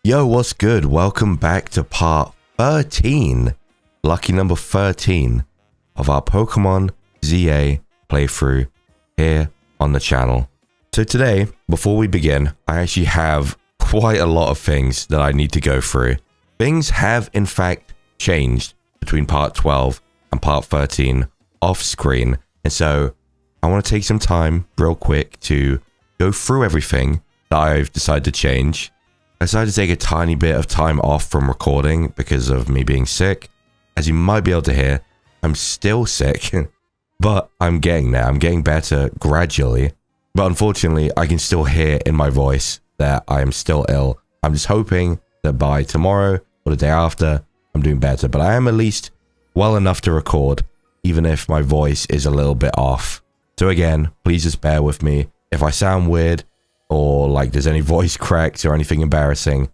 Yo, what's good? Welcome back to part 13, lucky number 13 of our Pokemon ZA playthrough here on the channel. So today, before we begin, I actually have quite a lot of things that I need to go through. Things have in fact changed between part 12 and part 13 off screen, and so I want to take some time real quick to go through everything that I've decided to change. I decided to take a tiny bit of time off from recording because of me being sick. As you might be able to hear, I'm still sick, but I'm getting there. I'm getting better gradually. But unfortunately, I can still hear in my voice that I am still ill. I'm just hoping that by tomorrow or the day after, I'm doing better. But I am at least well enough to record, even if my voice is a little bit off. So again, please just bear with me. If I sound weird, or like there's any voice cracks or anything embarrassing,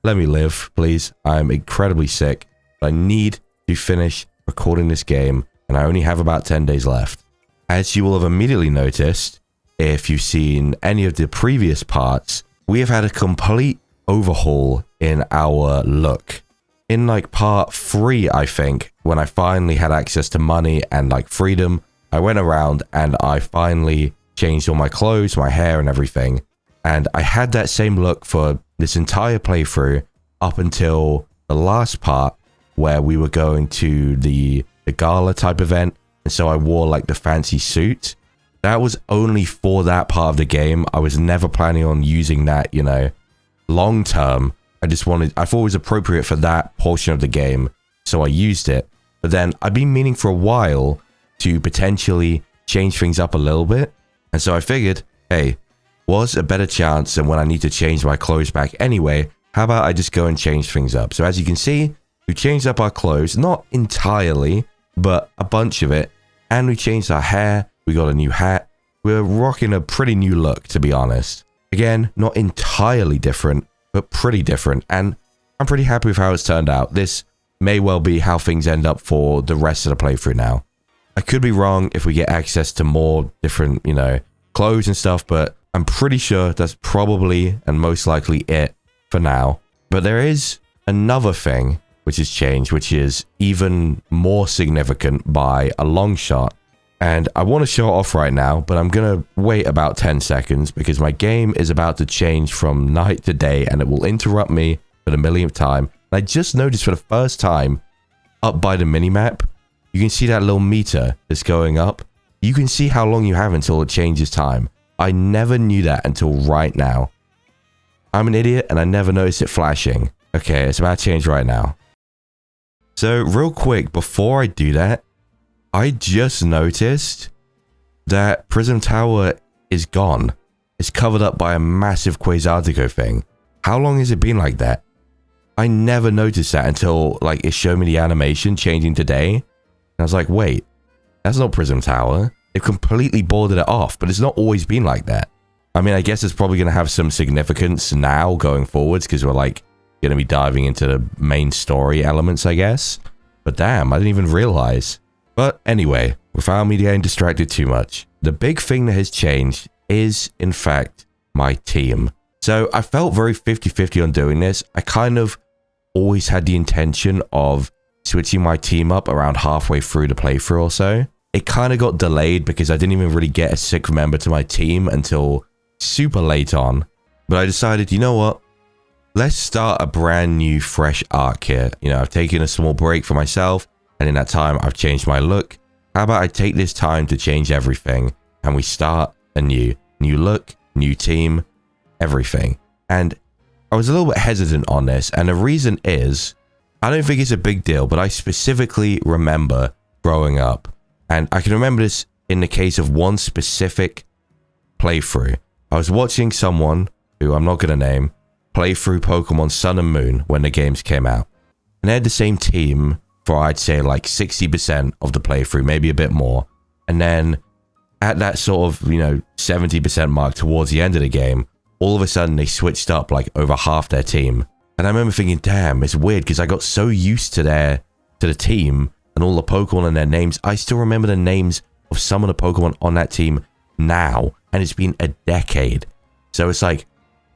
let me live, please. I'm incredibly sick, but I need to finish recording this game, and I only have about 10 days left. As you will have immediately noticed, if you've seen any of the previous parts, we have had a complete overhaul in our look. In like part 3, I think, when I finally had access to money and like freedom, I went around and I finally changed all my clothes, my hair and everything. And I had that same look for this entire playthrough up until the last part where we were going to the gala type event. And so I wore like the fancy suit. That was only for that part of the game. I was never planning on using that, you know, long term. I thought it was appropriate for that portion of the game. So I used it. But then I'd been meaning for a while to potentially change things up a little bit. And so I figured, hey, what's a better chance than when I need to change my clothes back anyway? How about I just go and change things up? So as you can see, we changed up our clothes, not entirely, but a bunch of it. And we changed our hair. We got a new hat. We're rocking a pretty new look, to be honest. Again, not entirely different, but pretty different. And I'm pretty happy with how it's turned out. This may well be how things end up for the rest of the playthrough now. I could be wrong if we get access to more different, you know, clothes and stuff, but I'm pretty sure that's probably and most likely it for now. But there is another thing which has changed, which is even more significant by a long shot. And I want to show it off right now, but I'm going to wait about 10 seconds because my game is about to change from night to day and it will interrupt me for the millionth time. And I just noticed for the first time up by the minimap, you can see that little meter that's going up. You can see how long you have until it changes time. I never knew that until right now. I'm an idiot and I never noticed it flashing. Okay, it's about to change right now. So real quick, before I do that, I just noticed that Prism Tower is gone. It's covered up by a massive Quasartico thing. How long has it been like that? I never noticed that until like it showed me the animation changing today. And I was like, wait, that's not Prism Tower. They've completely boarded it off, but it's not always been like that. I mean, I guess it's probably going to have some significance now going forwards because we're like going to be diving into the main story elements, I guess. But damn, I didn't even realize. But anyway, without me getting distracted too much, the big thing that has changed is, in fact, my team. So I felt very 50-50 on doing this. I kind of always had the intention of switching my team up around halfway through the playthrough or so. It kind of got delayed because I didn't even really get a sixth member to my team until super late on. But I decided, you know what? Let's start a brand new fresh arc here. You know, I've taken a small break for myself, and in that time, I've changed my look. How about I take this time to change everything, and we start a new look, new team, everything. And I was a little bit hesitant on this, and the reason is, I don't think it's a big deal, but I specifically remember growing up. And I can remember this in the case of one specific playthrough. I was watching someone, who I'm not going to name, play through Pokemon Sun and Moon when the games came out. And they had the same team for, I'd say, like 60% of the playthrough, maybe a bit more. And then at that sort of, you know, 70% mark towards the end of the game, all of a sudden they switched up like over half their team. And I remember thinking, damn, it's weird because I got so used to the team and all the Pokemon and their names. I still remember the names of some of the Pokemon on that team now, and it's been a decade. So it's like,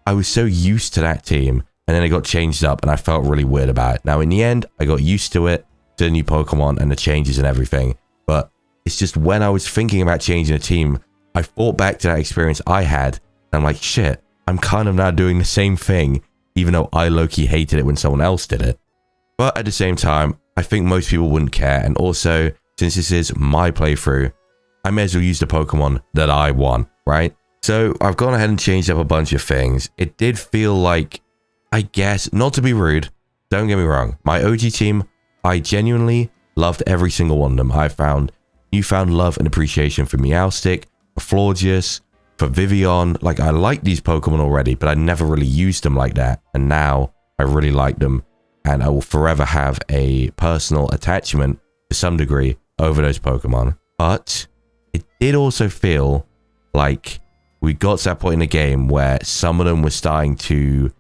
I was so used to that team, and and then it got changed up, and I felt really weird about it. Now, in the end, I got used to it, to the new Pokemon and the changes and everything. But it's just when I was thinking about changing a team, I thought back to that experience I had, and I'm like, shit, I'm kind of now doing the same thing, even though I low-key hated it when someone else did it. But at the same time, I think most people wouldn't care, and also, since this is my playthrough, I may as well use the Pokemon that I want, right? So I've gone ahead and changed up a bunch of things. It did feel like, I guess, not to be rude, don't get me wrong, my OG team, I genuinely loved every single one of them. I found newfound love and appreciation for Meowstic, for Florges, for Vivian. Like, I liked these Pokemon already, but I never really used them like that. And now I really like them, and I will forever have a personal attachment to some degree over those Pokemon. But it did also feel like we got to that point in the game where some of them were starting to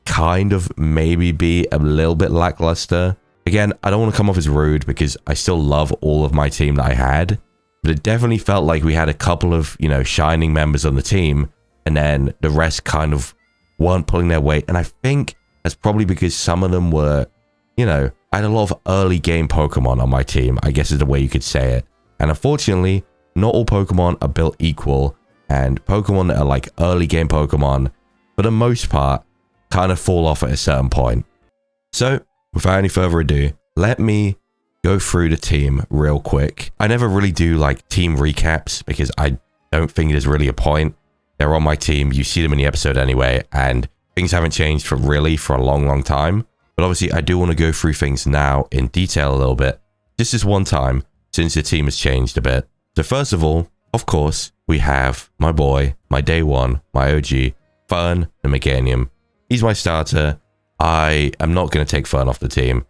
kind of maybe be a little bit lackluster. Again, I don't want to come off as rude because I still love all of my team that I had, but it definitely felt like we had a couple of, you know, shining members on the team, and then the rest kind of weren't pulling their weight. And I think that's probably because some of them were, you know, I had a lot of early game Pokemon on my team, I guess is the way you could say it. And unfortunately, not all Pokemon are built equal, and Pokemon that are like early game Pokemon, for the most part, kind of fall off at a certain point. So, without any further ado, let me go through the team real quick. I never really do like team recaps because I don't think there's really a point. They're on my team, you see them in the episode anyway, and things haven't changed for a long time. But obviously, I do want to go through things now in detail a little bit, just this one time, since the team has changed a bit. So first of all, of course, we have my boy, my day one, my OG, Fern the Meganium. He's my starter. I am not going to take Fern off the team.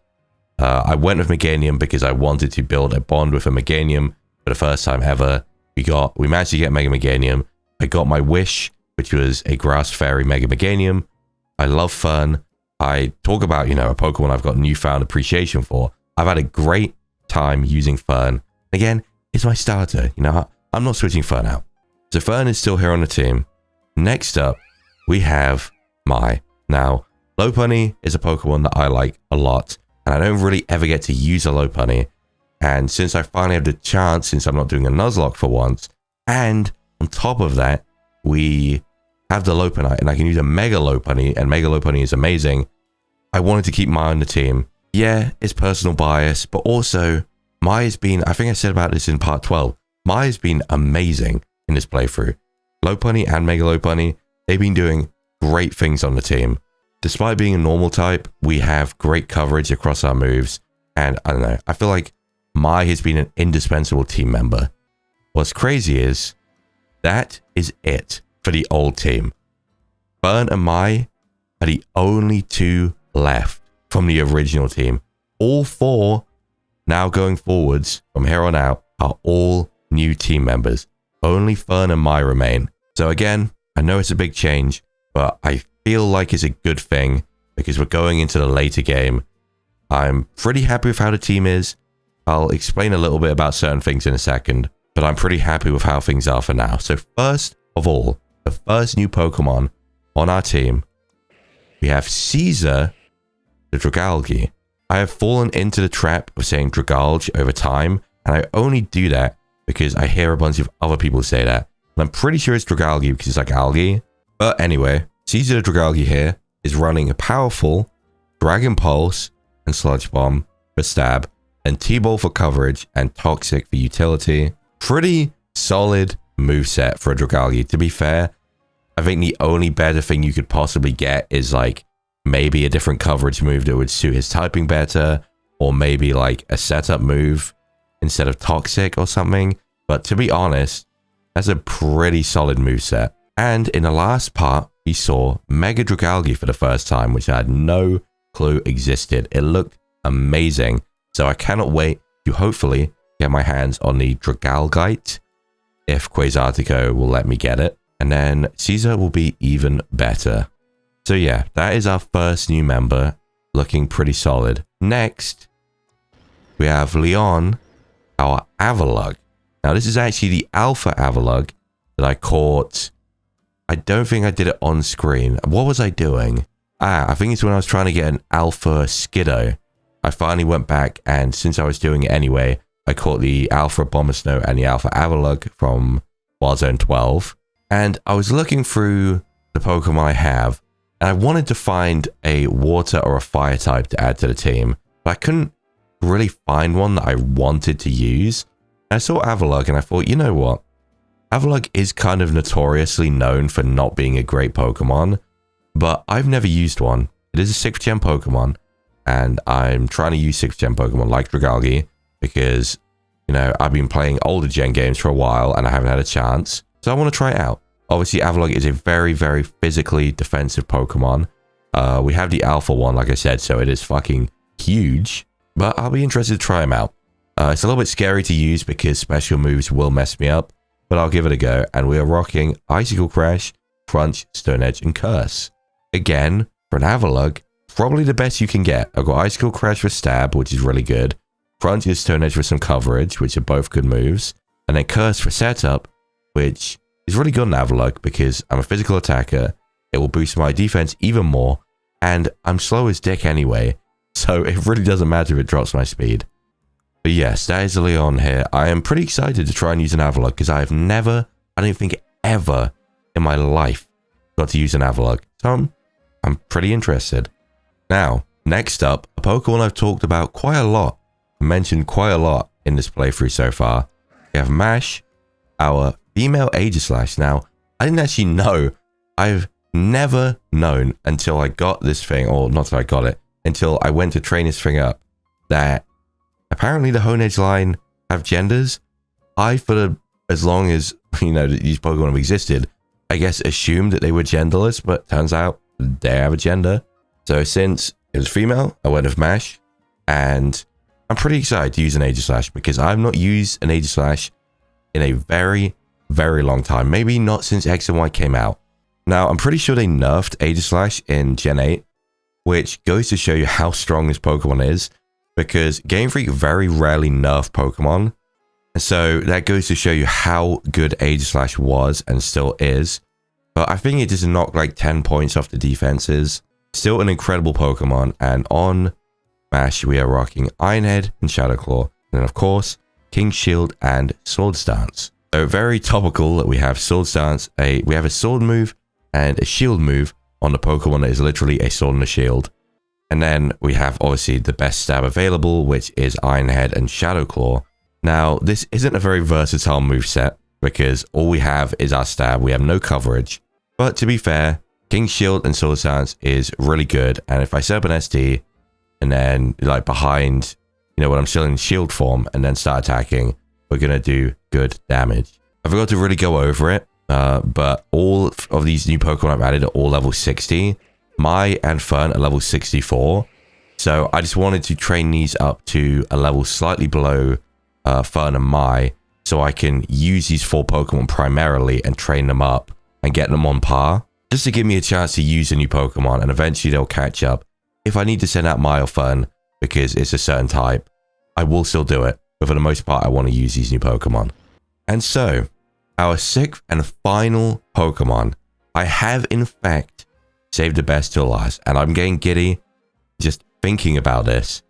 I went with Meganium because I wanted to build a bond with a Meganium for the first time ever. We managed to get Mega Meganium. I got my wish, which was a Grass Fairy Mega Meganium. I love Fern. I talk about, you know, a Pokemon I've got newfound appreciation for. I've had a great time using Fern. Again, it's my starter. You know, I'm not switching Fern out. So Fern is still here on the team. Next up, we have Mai. Now, Lopunny is a Pokemon that I like a lot, and I don't really ever get to use a Lopunny. And since I finally have the chance, since I'm not doing a Nuzlocke for once, and on top of that, we have the Lopunny, and I can use a Mega Lopunny, and Mega Lopunny is amazing. I wanted to keep Mai on the team. Yeah, it's personal bias, but also Mai has been, I think I said about this in part 12, Mai has been amazing in this playthrough. Lopunny and Mega Lopunny, they've been doing great things on the team. Despite being a normal type, we have great coverage across our moves, and I don't know, I feel like Mai has been an indispensable team member. What's crazy is, that is it for the old team. Fern and Mai are the only two left from the original team. All four, now going forwards, from here on out, are all new team members. Only Fern and Mai remain. So again, I know it's a big change, but I feel like it's a good thing because we're going into the later game. I'm pretty happy with how the team is. I'll explain a little bit about certain things in a second, but I'm pretty happy with how things are for now. So first of all, the first new Pokemon on our team, we have Caesar the Dragalge. I have fallen into the trap of saying Dragalge over time, and I only do that because I hear a bunch of other people say that. And I'm pretty sure it's Dragalge because it's like algae. But anyway, Caesar the Dragalge here is running a powerful Dragon Pulse and Sludge Bomb for stab, and T-Ball for coverage, and Toxic for utility. Pretty solid moveset for a Dragalge. To be fair, I think the only better thing you could possibly get is like maybe a different coverage move that would suit his typing better, or maybe like a setup move instead of Toxic or something. But to be honest, that's a pretty solid moveset. And in the last part, we saw Mega Dragalge for the first time, which I had no clue existed. It looked amazing. So I cannot wait to hopefully get my hands on the Dragalgite, if Quasartico will let me get it. And then Caesar will be even better. So yeah, that is our first new member, looking pretty solid. Next, we have Leon, our Avalugg. Now this is actually the Alpha Avalugg that I caught. I don't think I did it on screen. What was I doing? I think it's when I was trying to get an Alpha Skiddo. I finally went back, and since I was doing it anyway, I caught the Alpha Abomasnow and the Alpha Avalugg from Wildzone 12. And I was looking through the Pokemon I have, and I wanted to find a water or a fire type to add to the team, but I couldn't really find one that I wanted to use. And I saw Avalugg, and I thought, you know what? Avalugg is kind of notoriously known for not being a great Pokemon, but I've never used one. It is a 6th gen Pokemon, and I'm trying to use 6th gen Pokemon like Dragalge because, you know, I've been playing older gen games for a while and I haven't had a chance, so I want to try it out. Obviously, Avalugg is a very, very physically defensive Pokemon. We have the Alpha one, like I said, so it is fucking huge, but I'll be interested to try him out. It's a little bit scary to use because special moves will mess me up, but I'll give it a go, and we are rocking Icicle Crash, Crunch, Stone Edge, and Curse. Again, for an Avalugg, probably the best you can get. I've got Icicle Crash for stab, which is really good. Crunch is Stone Edge for some coverage, which are both good moves. And then Curse for setup, which is really good on Avalugg because I'm a physical attacker. It will boost my defense even more, and I'm slow as dick anyway, so it really doesn't matter if it drops my speed. But yes, that is Leon here. I am pretty excited to try and use an Avalugg because I have never, I don't think ever in my life got to use an Avalugg. So I'm pretty interested. Now, next up, a Pokemon I've talked about quite a lot, mentioned quite a lot in this playthrough so far. We have Mash, our female Aegislash. Now, I didn't actually know. I've never known until I got this thing, or not until I got it, until I went to train this thing up, that apparently the Honedge line have genders. I, as long as, you know, these Pokemon have existed, I guess assumed that they were genderless, but turns out they have a gender. So since it was female, I went with Mash, and I'm pretty excited to use an Aegislash because I've not used an Aegislash in a very, very long time. Maybe not since X and Y came out. Now, I'm pretty sure they nerfed Aegislash in Gen 8, which goes to show you how strong this Pokemon is, because Game Freak very rarely nerf Pokemon. And so that goes to show you how good Aegislash was and still is. But I think it just knocked like 10 points off the defenses. Still an incredible Pokemon. And on Mash, we are rocking Ironhead and Shadow Claw. And then, of course, King Shield and Sword Stance. So very topical that we have Sword Stance. We have a sword move and a shield move on the Pokemon that is literally a sword and a shield. And then we have obviously the best stab available, which is Ironhead and Shadow Claw. Now, this isn't a very versatile moveset because all we have is our stab. We have no coverage. But to be fair, King Shield and Sword Stance is really good. And if I set up an SD and then like behind, you know, when I'm still in shield form and then start attacking, we're going to do good damage. I forgot to really go over it, but all of these new Pokemon I've added are all level 60. Mai and Fern are level 64. So I just wanted to train these up to a level slightly below Fern and Mai, so I can use these 4 Pokemon primarily and train them up and get them on par, just to give me a chance to use a new Pokemon, and eventually they'll catch up. If I need to send out Mai or Fern because it's a certain type, I will still do it, but for the most part I want to use these new Pokemon. And so, our 6th and final Pokemon, I have in fact saved the best till last, and I'm getting giddy just thinking about this.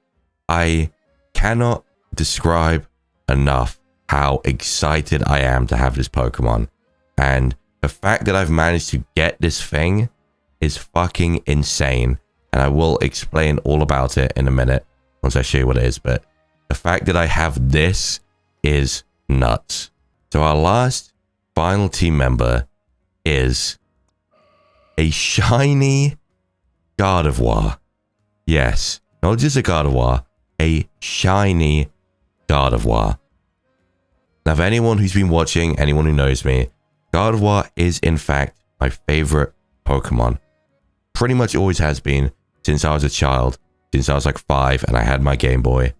I cannot describe enough how excited I am to have this Pokemon, and the fact that I've managed to get this thing is fucking insane, and I will explain all about it in a minute once I show you what it is, but the fact that I have this is nuts. So our last final team member is a shiny Gardevoir. Yes, not just a Gardevoir, a shiny Gardevoir. Now, for anyone who's been watching, anyone who knows me, Gardevoir is in fact my favorite Pokemon. Pretty much always has been since I was a child, since I was like 5 and I had my Game Boy.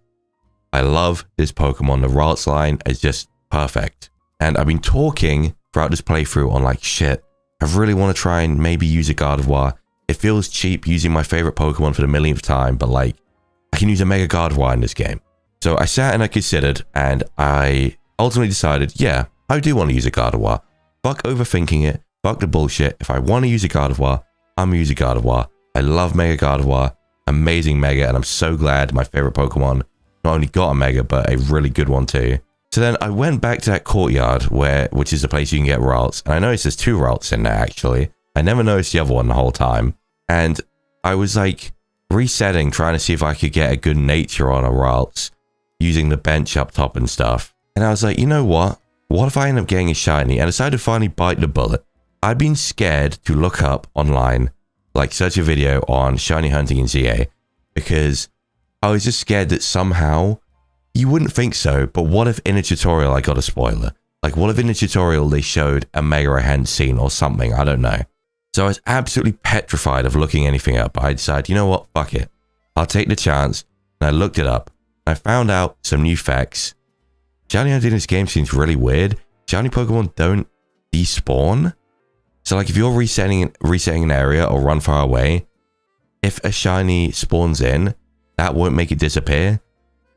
I love this Pokemon. The Ralts line is just perfect. And I've been talking throughout this playthrough on like, shit, I really want to try and maybe use a Gardevoir. It feels cheap using my favorite Pokemon for the millionth time, but like, I can use a Mega Gardevoir in this game. So I sat and I considered, and I ultimately decided, yeah, I do want to use a Gardevoir. Fuck overthinking it. Fuck the bullshit. If I want to use a Gardevoir, I'm going to use a Gardevoir. I love Mega Gardevoir. Amazing Mega, and I'm so glad my favorite Pokemon not only got a Mega, but a really good one too. So then I went back to that courtyard, which is the place you can get Ralts. And I noticed there's 2 Ralts in there, actually. I never noticed the other one the whole time. And I was like resetting, trying to see if I could get a good nature on a Ralts using the bench up top and stuff. And I was like, you know what? What if I end up getting a shiny? And I decided to finally bite the bullet. I'd been scared to look up online, like search a video on shiny hunting in ZA, because I was just scared that somehow, you wouldn't think so, but what if in a tutorial I got a spoiler? Like, what if in a tutorial they showed a Mega I hadn't seen or something? I don't know. So I was absolutely petrified of looking anything up. I decided, you know what? Fuck it. I'll take the chance. And I looked it up. I found out some new facts. Shiny hunting in this game seems really weird. Shiny Pokemon don't despawn. So like if you're resetting an area or run far away, if a shiny spawns in, that won't make it disappear,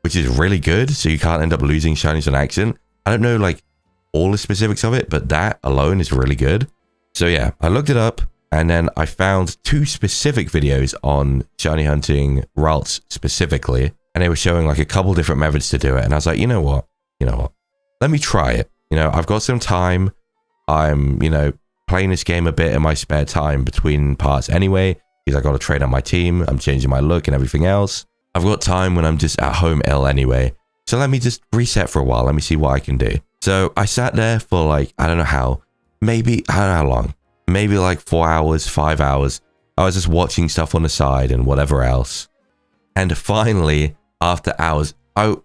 which is really good. So you can't end up losing shinies on accident. I don't know like all the specifics of it, but that alone is really good. So yeah, I looked it up and then I found 2 specific videos on shiny hunting Ralts specifically. And they were showing like a couple different methods to do it. And I was like, you know what? Let me try it. I've got some time. I'm, playing this game a bit in my spare time between parts anyway, because I got to train on my team. I'm changing my look and everything else. I've got time when I'm just at home ill anyway. So let me just reset for a while. Let me see what I can do. So I sat there for like, I don't know how long. Maybe like 4 hours, 5 hours. I was just watching stuff on the side and whatever else. And finally, after hours, I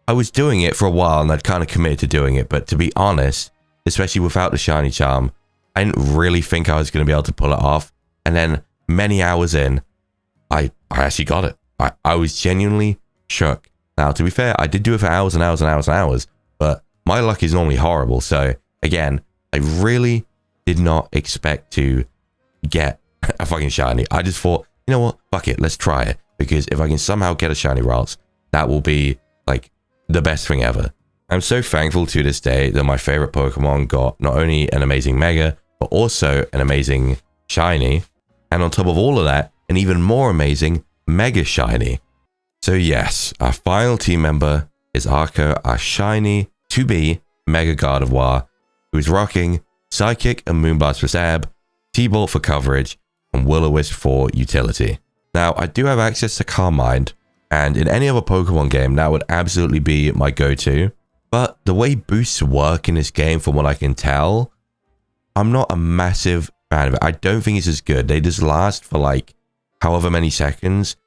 was doing it for a while and I'd kind of committed to doing it. But to be honest, especially without the shiny charm, I didn't really think I was going to be able to pull it off. And then many hours in, I actually got it. I was genuinely shook. Now, to be fair, I did do it for hours and hours and hours and hours, but my luck is normally horrible. So again, I really did not expect to get a fucking shiny. I just thought, you know what? Fuck it. Let's try it. Because if I can somehow get a shiny Ralts, that will be like the best thing ever. I'm so thankful to this day that my favorite Pokemon got not only an amazing Mega, but also an amazing shiny. And on top of all of that, an even more amazing Mega shiny. So yes, our final team member is Arco, our shiny to-be Mega Gardevoir, who's rocking Psychic and Moonblast for stab, T-Bolt for coverage, and Will-O-Wisp for utility. Now, I do have access to Calm Mind, and in any other Pokemon game, that would absolutely be my go-to. But the way boosts work in this game, from what I can tell, I'm not a massive fan of it. I don't think it's as good. They just last for like however many seconds.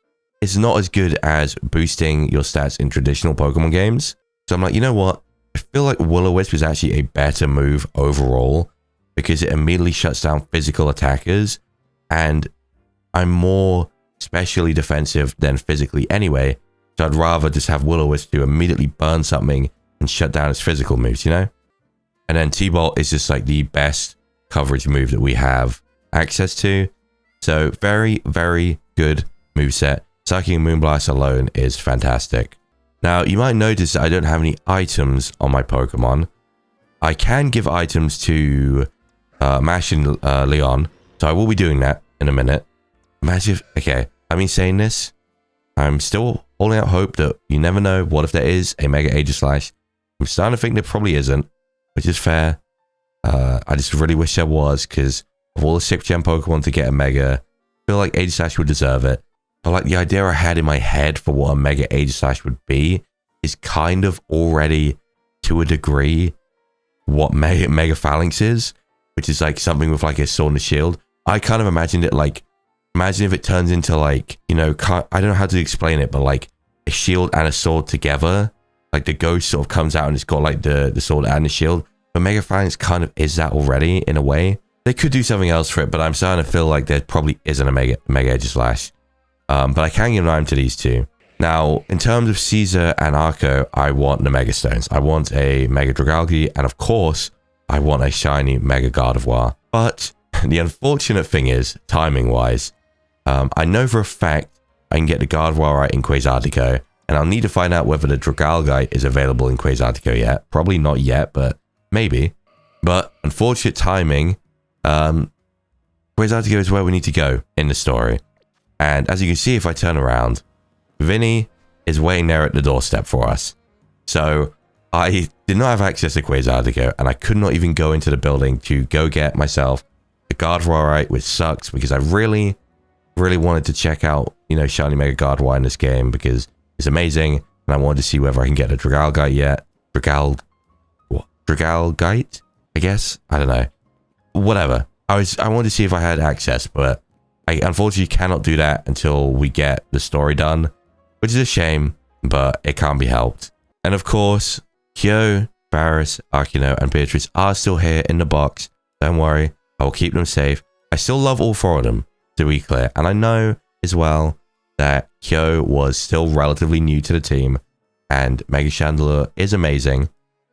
It's not as good as boosting your stats in traditional Pokemon games. So I'm like, you know what? I feel like Will-O-Wisp is actually a better move overall because it immediately shuts down physical attackers. And I'm more specially defensive than physically anyway. So I'd rather just have Will-O-Wisp to immediately burn something and shut down its physical moves, And then T-Bolt is just like the best coverage move that we have access to. So very, very good moveset. Psychic and Moonblast alone is fantastic. Now, you might notice that I don't have any items on my Pokemon. I can give items to Mash and Leon, so I will be doing that in a minute. Imagine if, okay, I've been saying this. I'm still holding out hope that you never know. What if there is a Mega Aegislash? I'm starting to think there probably isn't, which is fair. I just really wish there was, because of all the 6th gen Pokemon to get a Mega, I feel like Aegislash would deserve it. But like the idea I had in my head for what a Mega Aegislash would be is kind of already, to a degree, what Mega Phalanx is, which is like something with like a sword and a shield. I kind of imagined it like, imagine if it turns into like, I don't know how to explain it, but like a shield and a sword together. Like the ghost sort of comes out and it's got like the sword and the shield. But Mega Phalanx kind of is that already in a way. They could do something else for it, but I'm starting to feel like there probably isn't a Mega Aegislash. But I can give an item to these 2. Now, in terms of Caesar and Arco, I want the Mega Stones. I want a Mega Dragalge, and of course, I want a shiny Mega Gardevoir. But the unfortunate thing is, timing-wise, I know for a fact I can get the Gardevoir right in Quasartico, and I'll need to find out whether the Dragalge is available in Quasartico yet. Probably not yet, but maybe. But unfortunate timing, Quasartico Quasartigo is where we need to go in the story. And as you can see, if I turn around, Vinny is waiting there at the doorstep for us. So I did not have access to Quasartigo, and I could not even go into the building to go get myself a Gardevoir, which sucks because I really wanted to check out, you know, Shiny Mega Gardevoir in this game because it's amazing, and I wanted to see whether I can get a Dragalgite yet. Dragalgite? I guess? I don't know. Whatever. I wanted to see if I had access, but I unfortunately cannot do that until we get the story done, which is a shame, but it can't be helped. And of course, Kyo, Barris, Arcuno, and Beatrice are still here in the box. Don't worry, I will keep them safe. I still love all 4 of them, to be clear. And I know as well that Kyo was still relatively new to the team, and Mega Chandelure is amazing.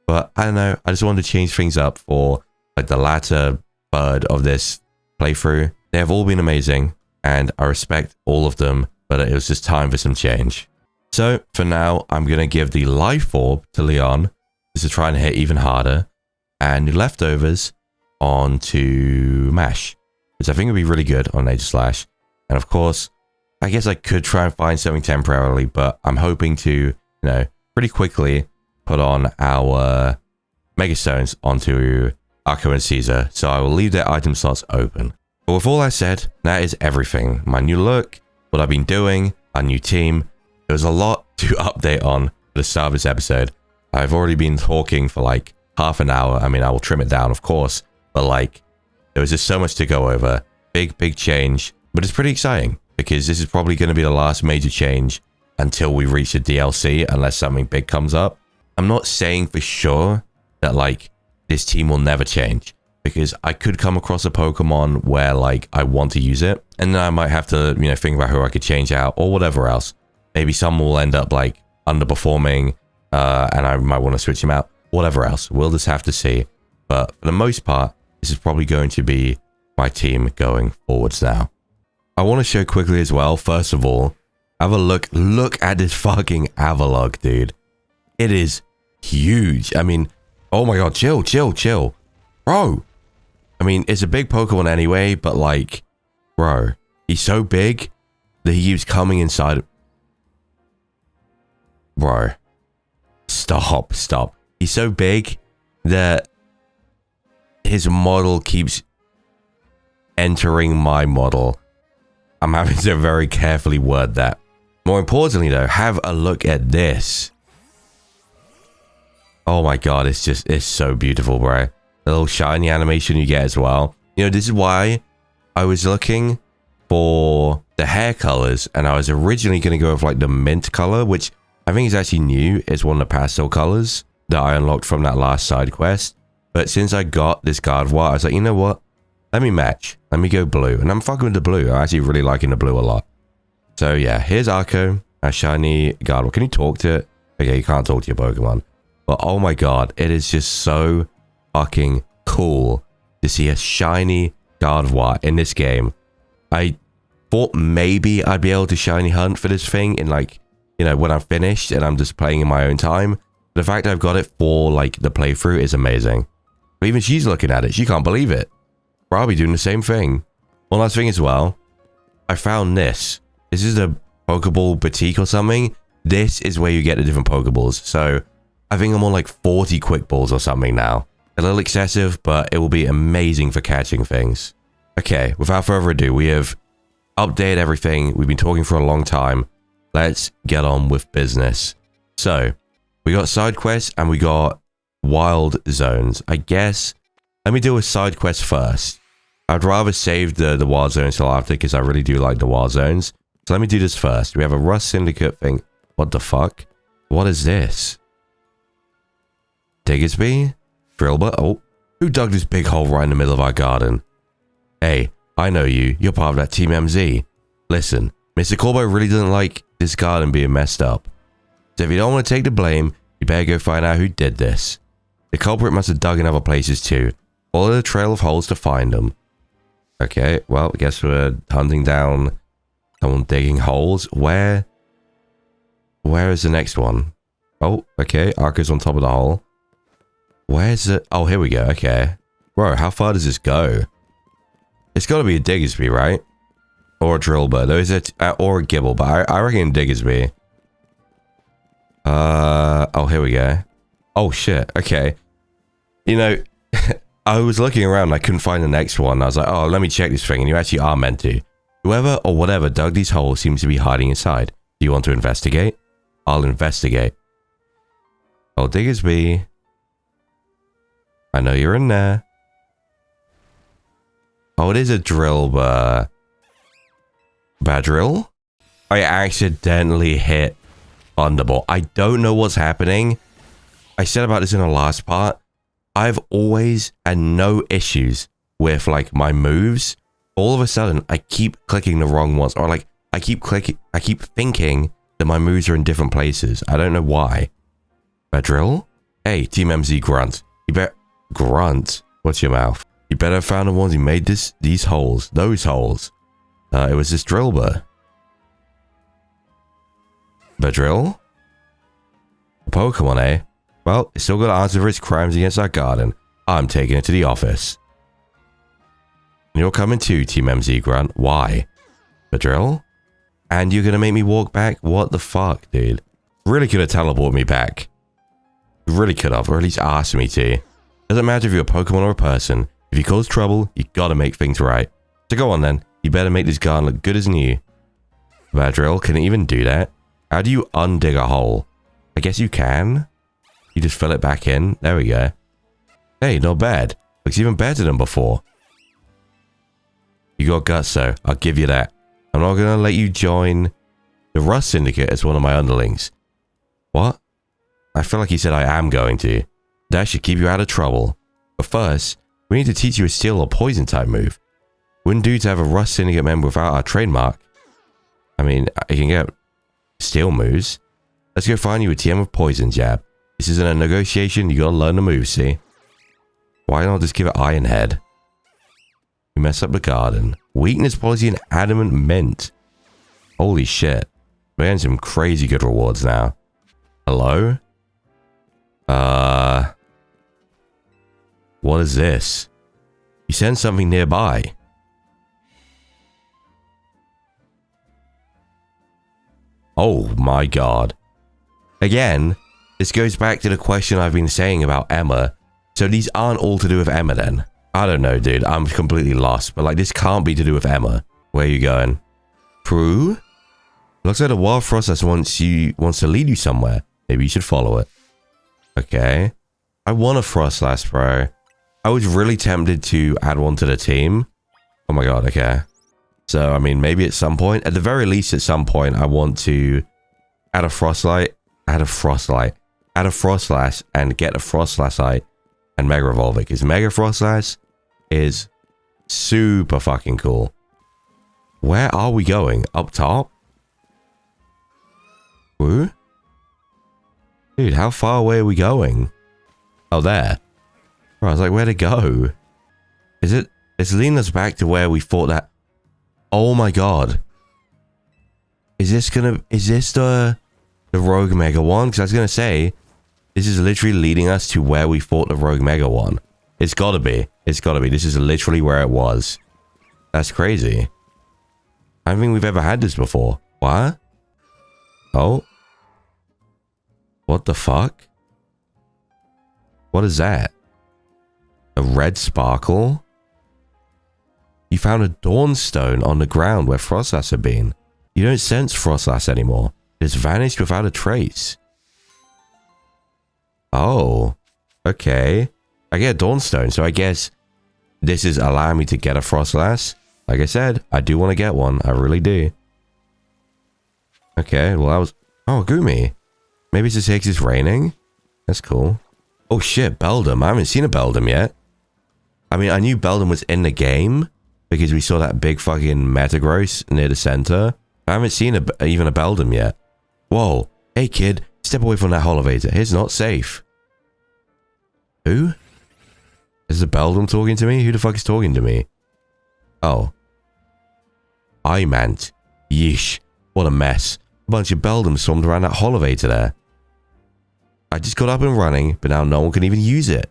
But I don't know, I just wanted to change things up for like the latter third of this playthrough. They have all been amazing, and I respect all of them, but it was just time for some change. So for now, I'm going to give the Life Orb to Leon, just to try and hit even harder, and the leftovers onto Mash, which I think would be really good on Aegislash. And of course, I guess I could try and find something temporarily, but I'm hoping to, you know, pretty quickly put on our Mega Stones onto Arco and Caesar, so I will leave their item slots open. But with all that said, that is everything. My new look, what I've been doing, our new team. There was a lot to update on at the start of this episode. I've already been talking for like half an hour. I mean, I will trim it down, of course, but like, there was just so much to go over. Big change, but it's pretty exciting because this is probably going to be the last major change until we reach the DLC, unless something big comes up. I'm not saying for sure that like this team will never change, because I could come across a Pokemon where like I want to use it, and then I might have to, you know, think about who I could change out or whatever else. Maybe some will end up like underperforming, and I might want to switch him out. Whatever else, we'll just have to see. But for the most part, this is probably going to be my team going forwards now. I want to show quickly as well, first of all, have a look at this fucking Avalugg, dude. It is huge. I mean, oh my god, chill. Bro. I mean, it's a big Pokemon anyway, but like, bro, he's so big that he keeps coming inside. Bro, stop. He's so big that his model keeps entering my model. I'm having to very carefully word that. More importantly though, have a look at this. Oh my god, it's so beautiful, bro. The little shiny animation you get as well. You know, this is why I was looking for the hair colors, and I was originally going to go with like the mint color, which I think is actually new. It's one of the pastel colors that I unlocked from that last side quest. But since I got this Gardevoir, I was like, you know what? Let me match. Let me go blue. And I'm fucking with the blue. I'm actually really liking the blue a lot. So yeah, here's Arco, a shiny Gardevoir. Can you talk to it? Okay, you can't talk to your Pokemon. But oh my god, it is just so fucking cool to see a shiny Gardevoir in this game. I thought maybe I'd be able to shiny hunt for this thing in like, you know, when I'm finished and I'm just playing in my own time. The fact I've got it for like the playthrough is amazing. But even she's looking at it. She can't believe it. I'll be doing the same thing. One last thing as well. I found this. This is a Pokeball boutique or something. This is where you get the different Pokeballs. So I think I'm on like 40 Quick Balls or something now. A little excessive, but it will be amazing for catching things. Okay, without further ado, we have updated everything. We've been talking for a long time. Let's get on with business. So, we got side quests and we got wild zones. I guess, let me deal with side quests first. I'd rather save the wild zones till after, because I really do like the wild zones. So let me do this first. We have a Rust Syndicate thing. What the fuck? What is this? Diggersby? Drillbur? Oh, who dug this big hole right in the middle of our garden? Hey, I know you. You're part of that Team MZ. Listen, Mr. Corbo really doesn't like this garden being messed up. So if you don't want to take the blame, you better go find out who did this. The culprit must have dug in other places too. Follow the trail of holes to find them. Okay, well, I guess we're hunting down someone digging holes. Where is the next one? Oh, okay, Arco's on top of the hole. Where's it? Oh, here we go. Okay. Bro, how far does this go? It's got to be a Diggersby, right? Or a Drillbur. There is or a Gibble, but I reckon Diggersby. Oh, here we go. Oh, shit. Okay. You know, I was looking around and I couldn't find the next one. I was like, oh, let me check this thing. And you actually are meant to. Whoever or whatever dug these holes seems to be hiding inside. Do you want to investigate? I'll investigate. Oh, Diggersby. I know you're in there. Oh, it is a Drillbur. Badrill? I accidentally hit Thunderbolt. I don't know what's happening. I said about this in the last part. I've always had no issues with like my moves. All of a sudden, I keep clicking the wrong ones, or like I keep thinking that my moves are in different places. I don't know why. Badrill? Hey, Team MZ Grunt. You better Grunt. What's your mouth? You better have found the ones who made these holes. Those holes. It was this Drillbur. Badrill? A Pokemon, eh? Well, it's still got to answer for its crimes against our garden. I'm taking it to the office. And you're coming too, Team MZ Grunt. Why? Badrill? And you're gonna make me walk back? What the fuck, dude? Really could have teleported me back. Really could have, or at least asked me to. Doesn't matter if you're a Pokemon or a person. If you cause trouble, you gotta make things right. So go on then. You better make this garden look good as new. Badrill, can it even do that? How do you undig a hole? I guess you can. You just fill it back in. There we go. Hey, not bad. Looks even better than before. You got guts though. I'll give you that. I'm not gonna let you join the Rust Syndicate as one of my underlings. What? I feel like he said I am going to. That should keep you out of trouble. But first, we need to teach you a steel or poison type move. Wouldn't do to have a Rust Syndicate member without our trademark. I mean, I can get steel moves. Let's go find you a TM with poison jab. This isn't a negotiation, you gotta learn the moves, see? Why not just give it Iron Head? You mess up the garden. Weakness policy and adamant mint. Holy shit. We're getting some crazy good rewards now. Hello? What is this? You send something nearby. Oh my god. Again, this goes back to the question I've been saying about Emma. So these aren't all to do with Emma then? I don't know, dude. I'm completely lost. But like, this can't be to do with Emma. Where are you going? True? Looks like the Wild Frostlass wants to lead you somewhere. Maybe you should follow it. Okay. I want a Frostlass, bro. I was really tempted to add one to the team. Oh my god, okay. So, I mean, maybe at some point, at the very least at some point, I want to add a Frostlass, and get a Frostlassite and Mega Evolve it. Because Mega Frostlass is super fucking cool. Where are we going? Up top? Woo? Dude, how far away are we going? Oh, there. Bro, I was like, where to go? Is it? It's leading us back to where we thought that... Oh my god. Is this the Rogue Mega one? Because I was going to say, this is literally leading us to where we fought the Rogue Mega one. It's got to be. It's got to be. This is literally where it was. That's crazy. I don't think we've ever had this before. What? Oh. What the fuck? What is that? A red sparkle? You found a Dawnstone on the ground where Frostlass had been. You don't sense Frostlass anymore. It's vanished without a trace. Oh. Okay. I get a Dawnstone, so I guess this is allowing me to get a Frostlass. Like I said, I do want to get one. I really do. Okay, well that was... Oh, Gumi. Maybe it's just because it's raining? That's cool. Oh shit, Beldum. I haven't seen a Beldum yet. I mean, I knew Beldum was in the game because we saw that big fucking Metagross near the center. I haven't seen even a Beldum yet. Whoa. Hey kid, step away from that elevator. It's not safe. Who? Is the Beldum talking to me? Who the fuck is talking to me? Oh. Imant. Yeesh. What a mess. A bunch of Beldums swarmed around that elevator there. I just got up and running, but now no one can even use it.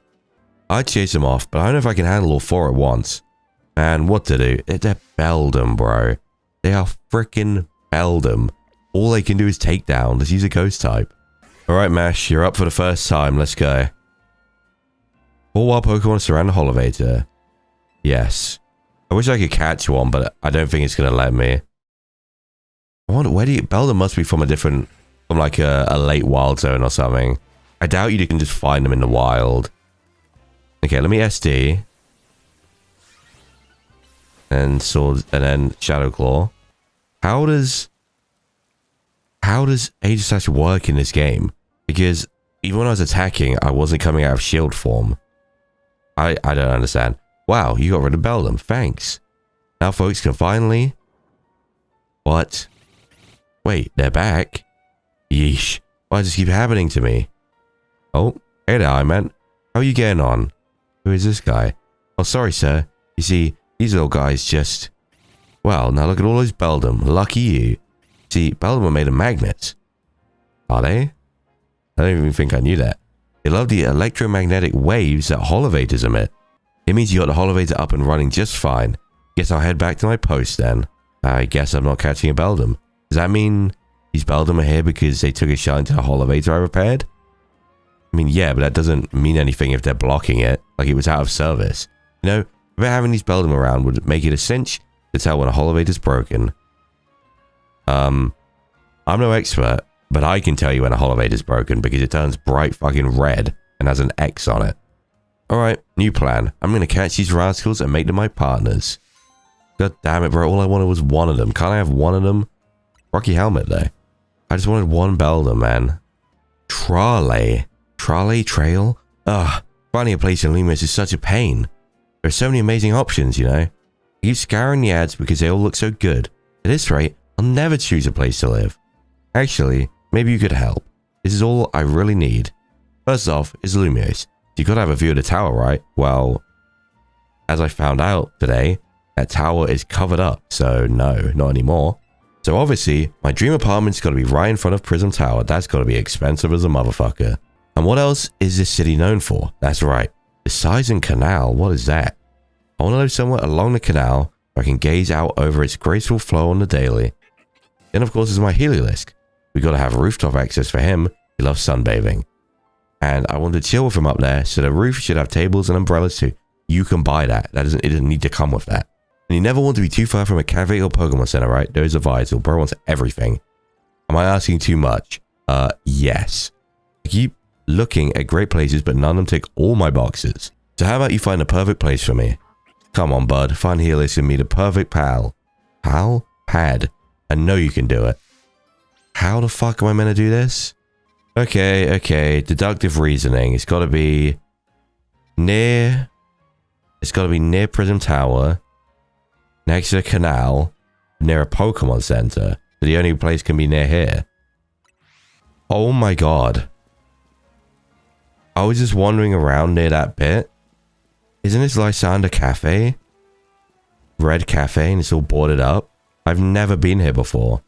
I'd chase them off, but I don't know if I can handle all four at once. Man, what to do? They're Beldum, bro. They are freaking Beldum. All they can do is take down. Let's use a ghost type. Alright, Mash, you're up for the first time. Let's go. 4 wild Pokemon surround the Holovator. Yes. I wish I could catch one, but I don't think it's going to let me. I wonder, where do you... Beldum must be from a different... From like a late wild zone or something. I doubt you can just find them in the wild. Okay, let me SD. And Swords, and then Shadow Claw. How does Aegislash work in this game? Because even when I was attacking, I wasn't coming out of shield form. I don't understand. Wow, you got rid of Beldum. Thanks. Now folks can finally... What? Wait, they're back? Yeesh. Why does this keep happening to me? Oh, hey there, man. How are you getting on? Who is this guy? Oh, sorry, sir. You see, these little guys just... Well, now look at all those Beldum. Lucky you. See, Beldum are made of magnets. Are they? I don't even think I knew that. They love the electromagnetic waves that Holovators emit. It means you got the Holovator up and running just fine. Guess I'll head back to my post then. I guess I'm not catching a Beldum. Does that mean these Beldum are here because they took a shot into the Holovator I repaired? I mean, yeah, but that doesn't mean anything if they're blocking it. Like it was out of service. You know, if having these Beldum around would make it a cinch to tell when a Holovator's broken. I'm no expert, but I can tell you when a Holovator's broken because it turns bright fucking red and has an X on it. Alright, new plan. I'm gonna catch these rascals and make them my partners. God damn it, bro. All I wanted was one of them. Can't I have one of them? Rocky Helmet, though. I just wanted one Beldum, man. Trale. Trale Trail? Ugh. Finding a place in Lumos is such a pain. There are so many amazing options, you know. I keep scouring the ads because they all look so good. At this rate, I'll never choose a place to live. Actually, maybe you could help. This is all I really need. First off, is Lumos. You gotta have a view of the tower, right? Well, as I found out today, that tower is covered up, so no, not anymore. So obviously, my dream apartment's gotta be right in front of Prism Tower. That's gotta be expensive as a motherfucker. And what else is this city known for? That's right, the Sizen Canal. What is that? I wanna live somewhere along the canal where I can gaze out over its graceful flow on the daily. Then of course is my Heliolisk. We gotta have rooftop access for him. He loves sunbathing. And I want to chill with him up there, so the roof should have tables and umbrellas too. You can buy that. It doesn't need to come with that. And you never want to be too far from a cafe or Pokemon Center, right? Those are vital. Bro wants everything. Am I asking too much? Yes. I keep looking at great places, but none of them tick all my boxes. So how about you find the perfect place for me? Come on, bud. Find Helios and meet a perfect pal. Pal? Pad. I know you can do it. How the fuck am I meant to do this? Okay. Deductive reasoning. It's got to be near... It's got to be near Prism Tower. Next to the canal. Near a Pokemon Center. So the only place can be near here. Oh my god. I was just wandering around near that bit. Isn't this Lysander Cafe? Red Cafe, and it's all boarded up. I've never been here before.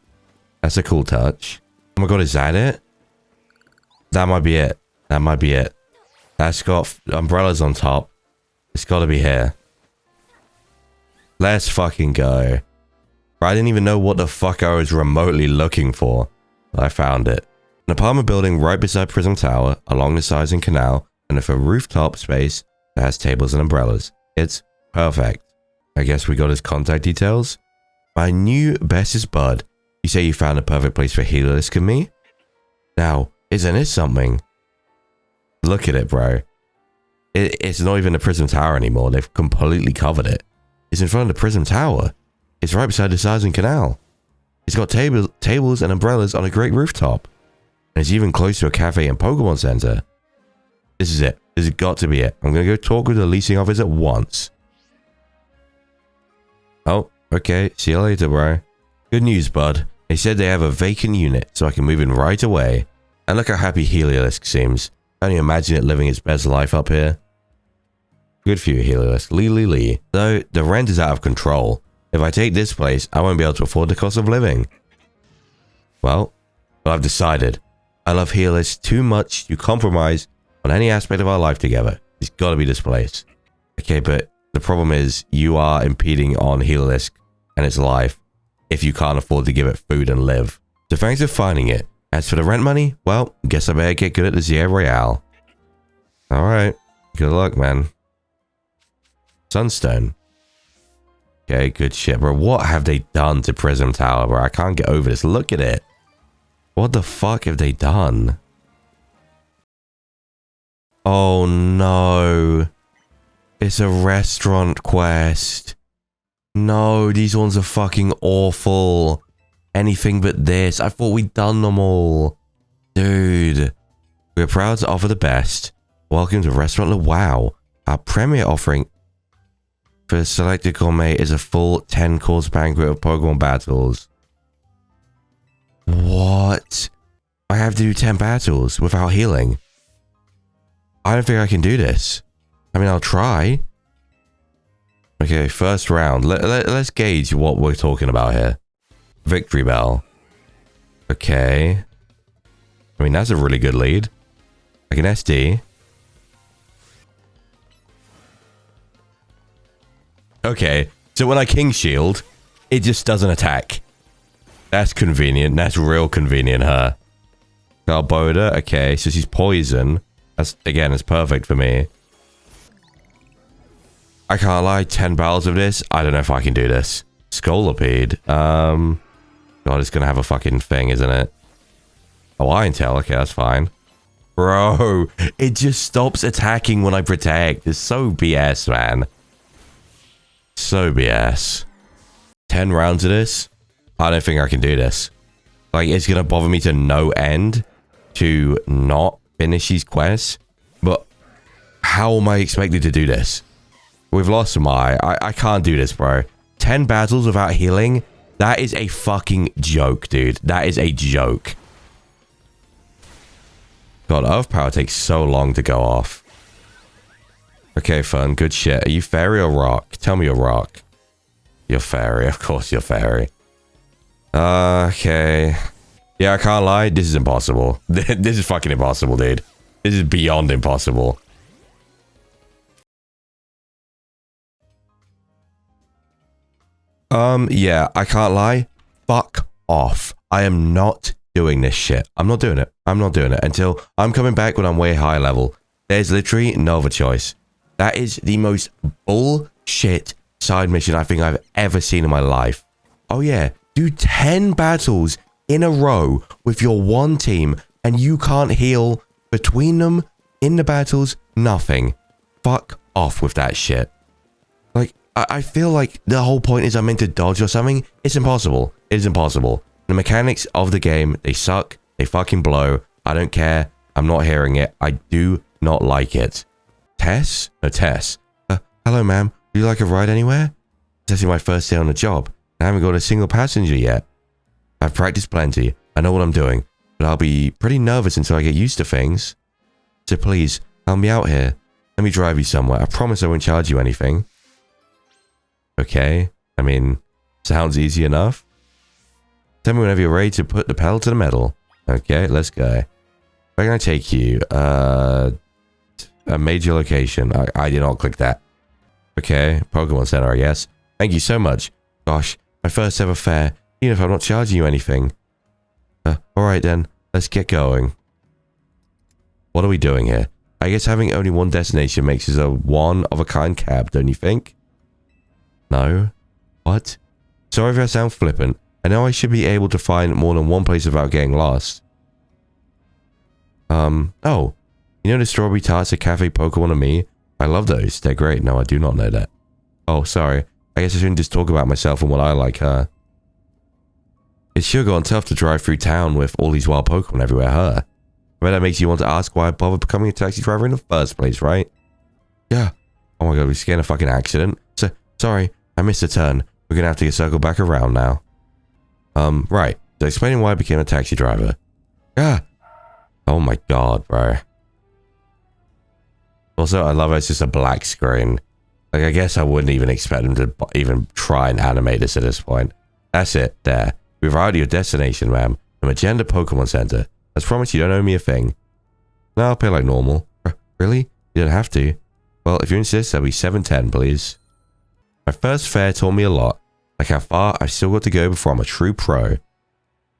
That's a cool touch. Oh my god, is that it? That might be it. That might be it. That's got umbrellas on top. It's got to be here. Let's fucking go. I didn't even know what the fuck I was remotely looking for. But I found it. An apartment building right beside Prism Tower, along the Sizen Canal, and with a rooftop space that has tables and umbrellas. It's perfect. I guess we got his contact details. My new bestest bud. You say you found a perfect place for Heliolisk and me? Now, isn't it something? Look at it, bro. It's not even the Prism Tower anymore. They've completely covered it. It's in front of the Prism Tower. It's right beside the Sizen Canal. It's got tables and umbrellas on a great rooftop. And it's even close to a cafe and Pokemon Center. This is it. This has got to be it. I'm going to go talk with the leasing officer once. Oh, okay. See you later, bro. Good news, bud. They said they have a vacant unit, so I can move in right away. And look how happy Heliolisk seems. I can imagine it living its best life up here. Good for you, Heliolisk. Lee. Though, the rent is out of control. If I take this place, I won't be able to afford the cost of living. Well, I've decided. I love Heliolisk too much to compromise on any aspect of our life together. It's got to be this place. Okay, but The problem is you are impeding on Heliolisk and its life if you can't afford to give it food and live. So thanks for finding it. As for the rent money, well, guess I better get good at the ZA Royale. Alright. Good luck, man. Sunstone. Okay, good shit, bro. What have they done to Prism Tower, bro? I can't get over this. Look at it. What the fuck have they done? Oh, no. It's a restaurant quest. No, these ones are fucking awful. Anything but this. I thought we'd done them all. Dude. We're proud to offer the best. Welcome to Restaurant Wow. Our premier offering for selected gourmet is a full 10-course banquet of Pokemon battles. What? I have to do 10 battles without healing. I don't think I can do this. I mean, I'll try. Okay, first round. Let's gauge what we're talking about here. Victory Bell. Okay. I mean, that's a really good lead. Like an SD. Okay, so when I King Shield, it just doesn't attack. That's convenient. That's real convenient, huh? Galboda. Okay, so she's poison. That's, again, it's perfect for me. I can't lie, 10 battles of this. I don't know if I can do this. Scolipede. God, it's gonna have a fucking thing, isn't it? Oh, Iron Tail. Okay, that's fine. Bro, it just stops attacking when I protect. It's so BS, man. So BS. 10 rounds of this? I don't think I can do this. Like, it's gonna bother me to no end to not finish these quests. But how am I expected to do this? We've lost my... I can't do this, bro. 10 battles without healing? That is a fucking joke, dude. That is a joke. God, Earth Power takes so long to go off. Okay, fun. Good shit. Are you fairy or rock? Tell me you're rock. You're fairy. Of course you're fairy. Okay. Yeah, I can't lie. This is impossible. This is fucking impossible, dude. This is beyond impossible. Yeah, I can't lie. Fuck off. I am not doing this shit. I'm not doing it. I'm not doing it until I'm coming back when I'm way high level. There's literally no other choice. That is the most bullshit side mission I think I've ever seen in my life. Oh yeah, do 10 battles in a row with your one team and you can't heal between them in the battles. Nothing. Fuck off with that shit. Like, I feel like the whole point is I'm meant to dodge or something. It's impossible. It is impossible. The mechanics of the game, they suck. They fucking blow. I don't care. I'm not hearing it. I do not like it. Tess? No, Tess. Hello, ma'am. Would you like a ride anywhere? It's actually my first day on the job. I haven't got a single passenger yet. I've practiced plenty. I know what I'm doing. But I'll be pretty nervous until I get used to things. So please, help me out here. Let me drive you somewhere. I promise I won't charge you anything. Okay. I mean, sounds easy enough. Tell me whenever you're ready to put the pedal to the metal. Okay, let's go. Where can I take you? A major location. I did not click that. Okay, Pokemon Center, I guess. Thank you so much. Gosh, my first ever fare. Even if I'm not charging you anything. Alright then, let's get going. What are we doing here? I guess having only one destination makes us a one-of-a-kind cab, don't you think? No? What? Sorry if I sound flippant. I know I should be able to find more than one place without getting lost. Oh. You know the strawberry tarts at Cafe Pokemon and me? I love those. They're great. No, I do not know that. Oh, sorry. I guess I shouldn't just talk about myself and what I like, huh? It's sure gotten tough to drive through town with all these wild Pokemon everywhere, huh? I bet that makes you want to ask why I bothered becoming a taxi driver in the first place, right? Yeah. Oh my god, we scared a fucking accident. So, sorry, I missed a turn. We're gonna have to circle back around now. Right. So explaining why I became a taxi driver. Yeah. Oh my god, bro. Also, I love how it's just a black screen. Like, I guess I wouldn't even expect them to even try and animate this at this point. That's it. There. We've arrived at your destination, ma'am. The Magenta Pokemon Center. As promised, you don't owe me a thing. No, I'll pay like normal. Really? You don't have to. Well, if you insist, that'll be $7.10, please. My first fair taught me a lot, like how far I've still got to go before I'm a true pro.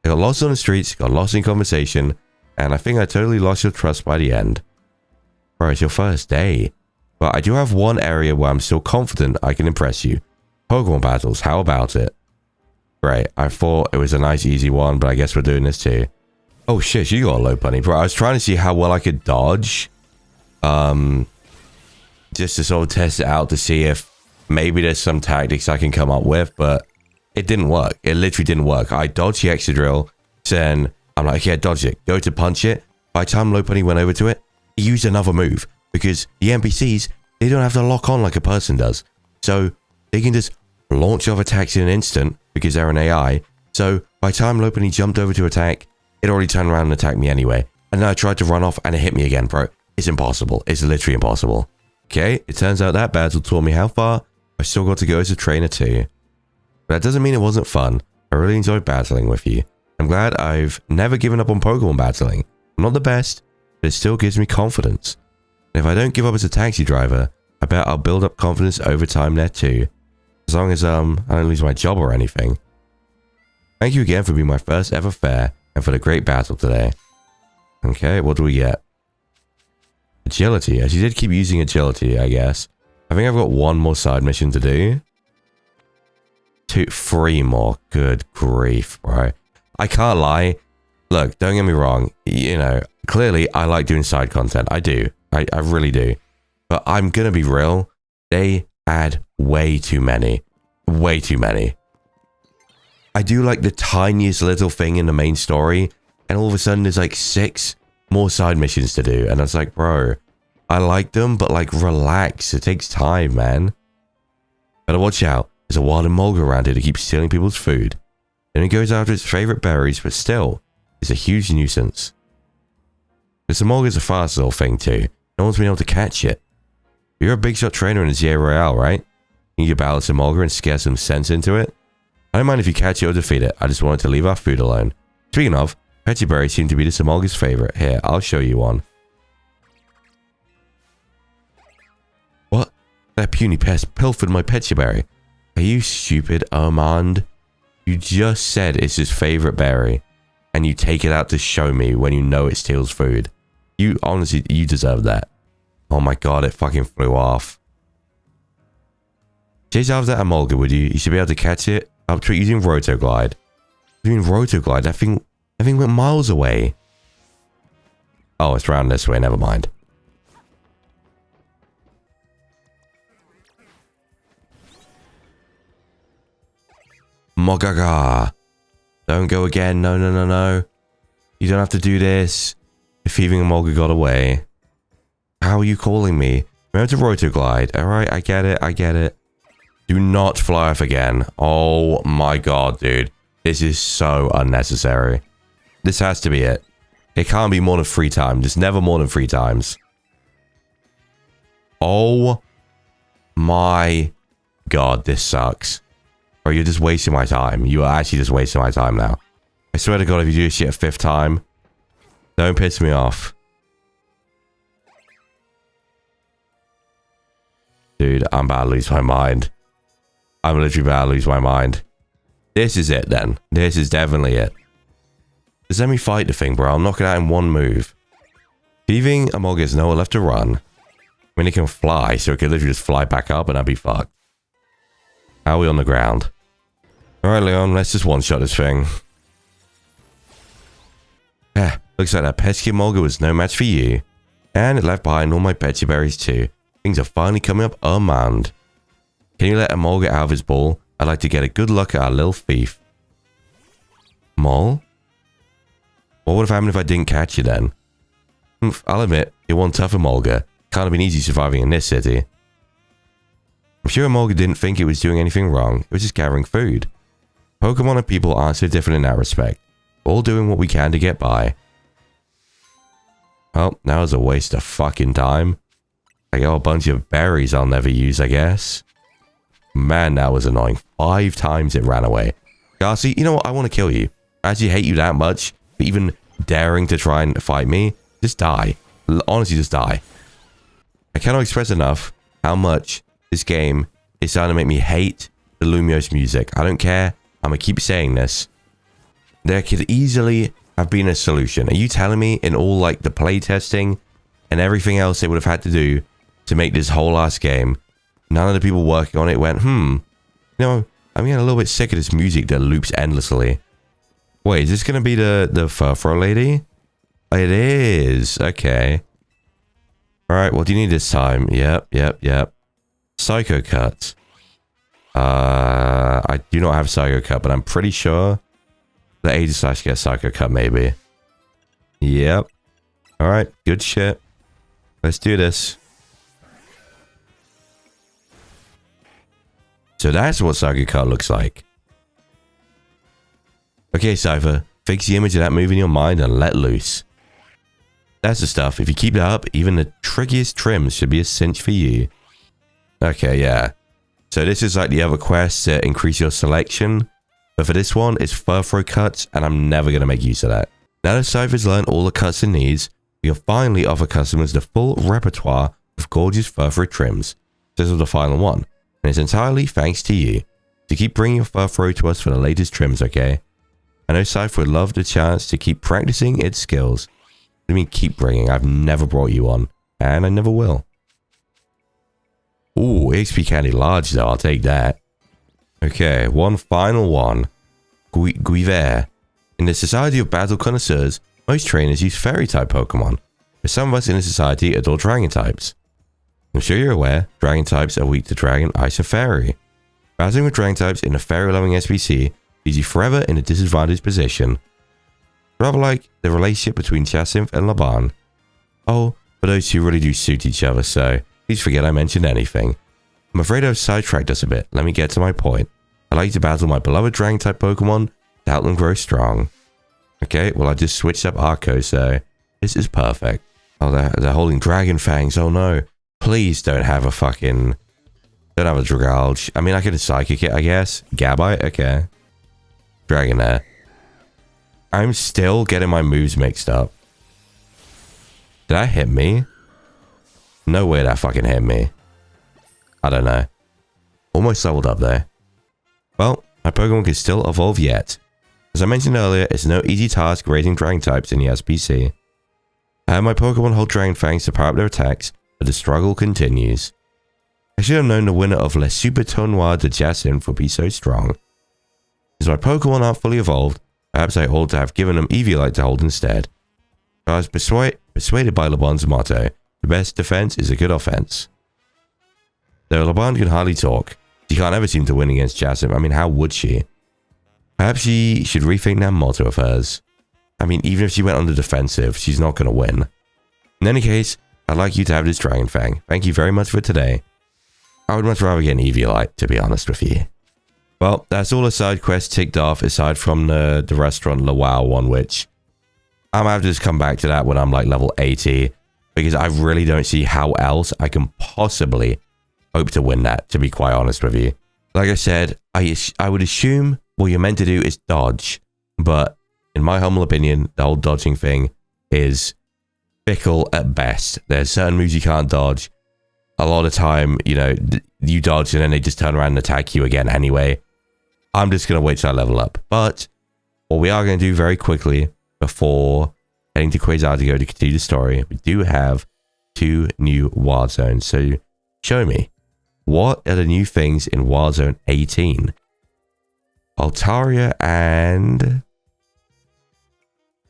I got lost on the streets, got lost in conversation, and I think I totally lost your trust by the end. Bro, it's your first day. But I do have one area where I'm still confident I can impress you. Pokemon battles, how about it? Great, I thought it was a nice easy one, but I guess we're doing this too. Oh shit, you got a low bunny, bro. I was trying to see how well I could dodge. Just to sort of test it out to see if maybe there's some tactics I can come up with, but it didn't work. It literally didn't work. I dodged the extra drill, then I'm like, okay, I dodged it. Go to punch it. By the time Low Bunny went over to it, he used another move because the NPCs, they don't have to lock on like a person does. So they can just launch off attacks in an instant because they're an AI. So by the time Low Bunny jumped over to attack, it already turned around and attacked me anyway. And then I tried to run off and it hit me again, bro. It's impossible. It's literally impossible. Okay, it turns out that battle taught me how far I still got to go as a trainer too. But that doesn't mean it wasn't fun. I really enjoyed battling with you. I'm glad I've never given up on Pokemon battling. I'm not the best, but it still gives me confidence. And if I don't give up as a taxi driver, I bet I'll build up confidence over time there too. As long as I don't lose my job or anything. Thank you again for being my first ever fair and for the great battle today. Okay, what do we get? Agility. She did keep using agility, I guess. I think I've got one more side mission to do. 3 more. Good grief, bro. I can't lie. Look, don't get me wrong. You know, clearly I like doing side content. I do. I really do. But I'm gonna be real. They add way too many. Way too many. I do like the tiniest little thing in the main story, and all of a sudden there's like 6 more side missions to do. And I was like, bro, I like them, but like, relax. It takes time, man. Better watch out. There's a wild Emolga around here that keeps stealing people's food. And it goes after its favorite berries, but still, it's a huge nuisance. This Emolga's a fast little thing too. No one's been able to catch it. You're a big shot trainer in a ZA Royale, right? You can balance Emolga and scare some sense into it. I don't mind if you catch it or defeat it. I just wanted to leave our food alone. Speaking of, Petty berries seem to be this Emolga's favorite. Here, I'll show you one. What? That puny pest pilfered my Petty berry. Are you stupid, Armand? You just said it's his favorite berry, and you take it out to show me when you know it steals food. You honestly, you deserve that. Oh my god, it fucking flew off. Chase after that Emolga, would you? You should be able to catch it up to it using Rotoglide. I mean, Rotoglide, that thing went miles away. Oh, it's round this way, never mind. Mogaga. Don't go again. No, no, no, no. You don't have to do this. The thieving Emolga got away. How are you calling me? Remember to Rotoglide. Alright, I get it. I get it. Do not fly off again. Oh my god, dude. This is so unnecessary. This has to be it. It can't be more than 3 times. It's never more than 3 times. Oh my god, this sucks. Bro, you're just wasting my time. You are actually just wasting my time now. I swear to god, if you do this shit a 5th time, don't piss me off. Dude, I'm about to lose my mind. I'm literally about to lose my mind. This is it then. This is definitely it. Just let me fight the thing, bro. I'll knock it out in 1 move. Thieving Emolga has nowhere left to run. I mean, it can fly, so it could literally just fly back up and I'd be fucked. How are we on the ground? Alright, Leon, let's just one-shot this thing. Yeah, looks like that pesky Emolga was no match for you. And it left behind all my Petty berries too. Things are finally coming up unmanned. Can you let Emolga out of his ball? I'd like to get a good look at our little thief. Mole? What would have happened if I didn't catch you then? I'll admit, you're one tough Emolga. Can't have been easy surviving in this city. I'm sure Emolga didn't think it was doing anything wrong. It was just gathering food. Pokemon and people aren't so different in that respect. We're all doing what we can to get by. Well, that was a waste of fucking time. I got a bunch of berries I'll never use, I guess. Man, that was annoying. 5 times it ran away. Garcy, you know what? I want to kill you. I actually hate you that much. But even daring to try and fight me, just die. Honestly, just die. I cannot express enough how much this game is starting to make me hate the Lumiose music. I don't care. I'm going to keep saying this. There could easily have been a solution. Are you telling me in all like the playtesting and everything else they would have had to do to make this whole ass game, none of the people working on it went, you know, I'm getting a little bit sick of this music that loops endlessly. Wait, is this going to be the Furfro lady? It is. Okay. Alright, what do you need this time? Yep. Psycho Cut. I do not have Psycho Cut, but I'm pretty sure the Aegis get Psycho Cut, maybe. Yep. Alright, good shit. Let's do this. So that's what Psycho Cut looks like. Okay, Cypher. Fix the image of that move in your mind and let loose. That's the stuff. If you keep that up, even the trickiest trims should be a cinch for you. Okay, yeah. So this is like the other quest to increase your selection. But for this one, it's Furfro cuts, and I'm never going to make use of that. Now that Cypher's learned all the cuts it needs, we can finally offer customers the full repertoire of gorgeous Furfro trims. This is the final one, and it's entirely thanks to you. So keep bringing your Furfro to us for the latest trims, okay? I know Cypher would love the chance to keep practicing its skills. I mean, keep bringing. I've never brought you on, and I never will. Ooh, XP candy large though, I'll take that. Okay, one final one. Guiver. In the Society of Battle Connoisseurs, most trainers use Fairy-type Pokemon, but some of us in the society adore Dragon types. I'm sure you're aware, Dragon types are weak to Dragon, Ice, or Fairy. Battling with Dragon types in a Fairy-loving SPC leaves you forever in a disadvantaged position. Rather like the relationship between Jacinth and Laban. Oh, but those two really do suit each other, so please forget I mentioned anything. I'm afraid I've sidetracked us a bit. Let me get to my point. I like to battle my beloved Dragon-type Pokemon to help them grow strong. Okay, well I just switched up Arco, so this is perfect. Oh, they're holding Dragon Fangs. Oh no. Please don't have a fucking... Don't have a Dragalge. I mean, I could Psychic it, I guess. Gabite? Okay. Dragonair. I'm still getting my moves mixed up. Did that hit me? No way that fucking hit me. I don't know. Almost leveled up though. Well, my Pokemon can still evolve yet. As I mentioned earlier, it's no easy task raising Dragon types in the SPC. I have my Pokemon hold Dragon Fangs to power up their attacks, but the struggle continues. I should have known the winner of Le Super Tournoi de Jacinth would be so strong. Since my Pokemon aren't fully evolved, perhaps I ought to have given them Eviolite to hold instead. I was persuaded by Laban's motto, the best defense is a good offense. Though Laban can hardly talk, she can't ever seem to win against Jacinth. I mean, how would she? Perhaps she should rethink that motto of hers. I mean, even if she went on the defensive, she's not going to win. In any case, I'd like you to have this Dragon Fang. Thank you very much for today. I would much rather get an Eviolite, to be honest with you. Well, that's all the side quests ticked off, aside from the restaurant Lawao one, which I'm going to have to just come back to that when I'm like level 80, because I really don't see how else I can possibly hope to win that, to be quite honest with you. Like I said, I would assume what you're meant to do is dodge, but in my humble opinion, the whole dodging thing is fickle at best. There's certain moves you can't dodge. A lot of time, you know, you dodge and then they just turn around and attack you again anyway. I'm just going to wait till I level up. But what we are going to do very quickly before heading to Quasar to go to continue the story, we do have 2 new Wild Zones. So show me, what are the new things in Wild Zone 18? Altaria and...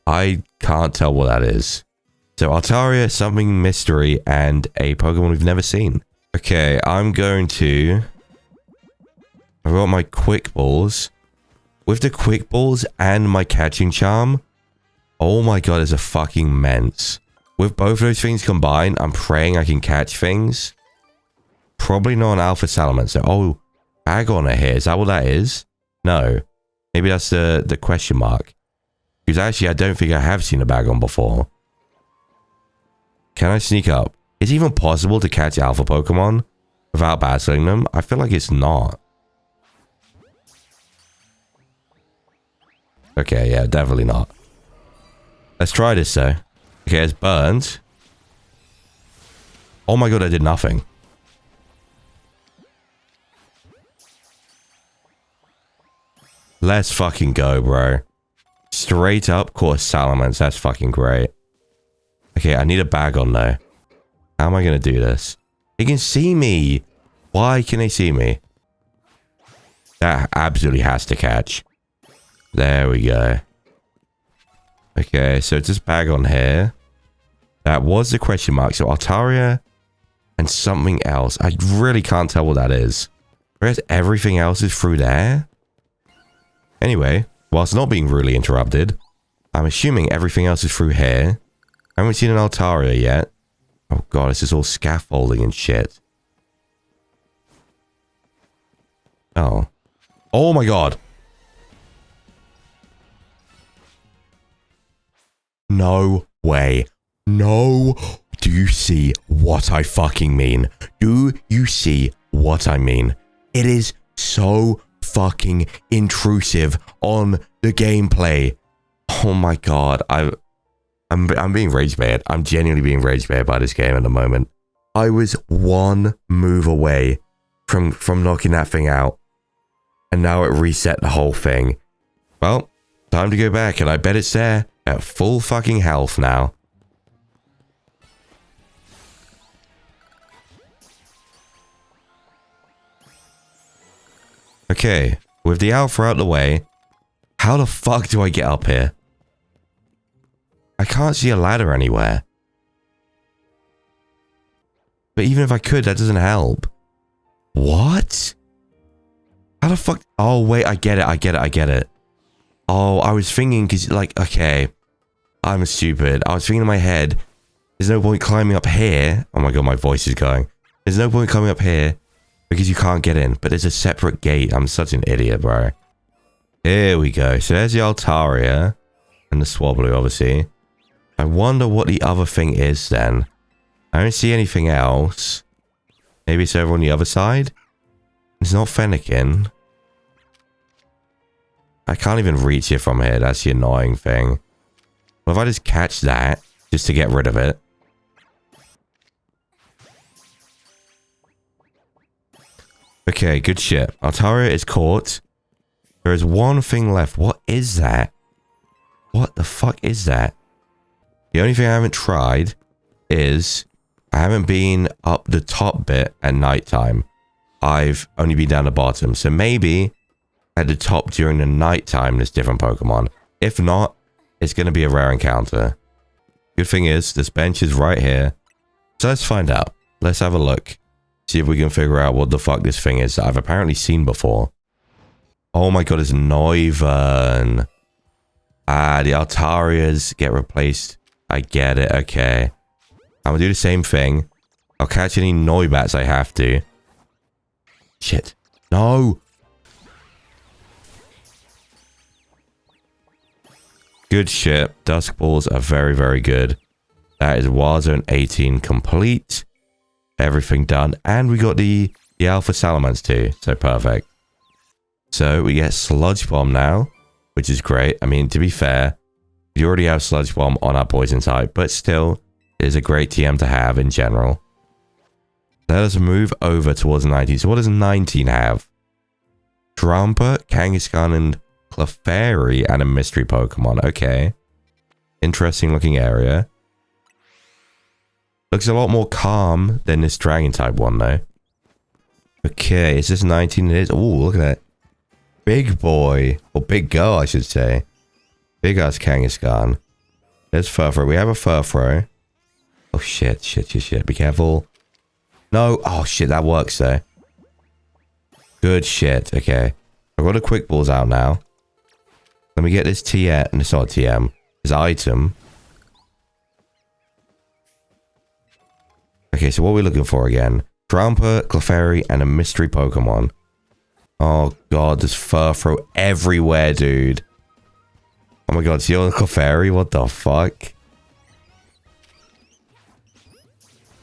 I can't tell what that is. So Altaria, something mystery, and a Pokemon we've never seen. Okay, I'm going to... I've got my Quick Balls. With the Quick Balls and my Catching Charm, oh my god, it's a fucking mense. With both those things combined, I'm praying I can catch things. Probably not an Alpha Salamander. Oh, Bagon here. Is that what that is? No. Maybe that's the question mark. Because actually, I don't think I have seen a Bagon before. Can I sneak up? Is it even possible to catch Alpha Pokemon without battling them? I feel like it's not. Okay, yeah, definitely not. Let's try this though. Okay, it's burned. Oh my god, I did nothing. Let's fucking go, bro. Straight up course salamence. That's fucking great. Okay, I need a bag on though. How am I going to do this? He can see me. Why can they see me? That absolutely has to catch. There we go. Okay, so it's this bag on here. That was the question mark. So Altaria and something else. I really can't tell what that is. Whereas everything else is through there. Anyway, whilst not being rudely interrupted, I'm assuming everything else is through here. I haven't seen an Altaria yet. Oh god, this is all scaffolding and shit. Oh. Oh my god. No way. No. Do you see what I fucking mean? Do you see what I mean? It is so fucking intrusive on the gameplay. Oh my god. I'm being rage bait. I'm genuinely being rage bait by this game at the moment. I was one move away from knocking that thing out. And now it reset the whole thing. Well, time to go back, and I bet it's there at full fucking health now. Okay, with the alpha out the way, how the fuck do I get up here? I can't see a ladder anywhere. But even if I could, that doesn't help. What? How the fuck? Oh, wait, I get it. Oh, I was thinking, because, like, okay. I'm stupid. I was thinking in my head, there's no point climbing up here. Oh my god, my voice is going. There's no point climbing up here, because you can't get in. But there's a separate gate. I'm such an idiot, bro. Here we go. So there's the Altaria. And the Swablu, obviously. I wonder what the other thing is, then. I don't see anything else. Maybe it's over on the other side? It's not Fennekin. I can't even reach it from here. That's the annoying thing. What if I just catch that, just to get rid of it? Okay, good shit. Altaria is caught. There is one thing left. What is that? What the fuck is that? The only thing I haven't tried is I haven't been up the top bit at nighttime. I've only been down the bottom. So maybe at the top during the nighttime there's different Pokemon. If not, it's going to be a rare encounter. Good thing is, this bench is right here. So let's find out. Let's have a look. See if we can figure out what the fuck this thing is that I've apparently seen before. Oh my god, it's Noivern. Ah, the Altarias get replaced. I get it, okay. I'm gonna do the same thing. I'll catch any Noibats I have to. Shit. No! Good shit. Dusk Balls are very, very good. That is Wild Zone 18 complete. Everything done. And we got the Alpha Salamence too. So perfect. So we get Sludge Bomb now, which is great. I mean, to be fair, we already have Sludge Bomb on our poison type, but still, it is a great TM to have in general. Let us move over towards 19. So what does 19 have? Trampa, Kangaskhan, and Clefairy, and a mystery Pokemon. Okay. Interesting looking area. Looks a lot more calm than this Dragon type one, though. Okay, is this 19? It is. Oh, look at that. Big boy. Or big girl, I should say. Big ass Kangaskhan. There's Furfro. We have a Furfro. Oh, shit, shit, shit, shit. Be careful. No. Oh, shit, that works, though. Good shit. Okay. I've got the Quick Balls out now. Let me get this TM. And it's not TM. This item. Okay, so what are we looking for again? Trampa, Clefairy, and a mystery Pokemon. Oh, God. There's Furfro everywhere, dude. Oh, my God. See on Clefairy? What the fuck?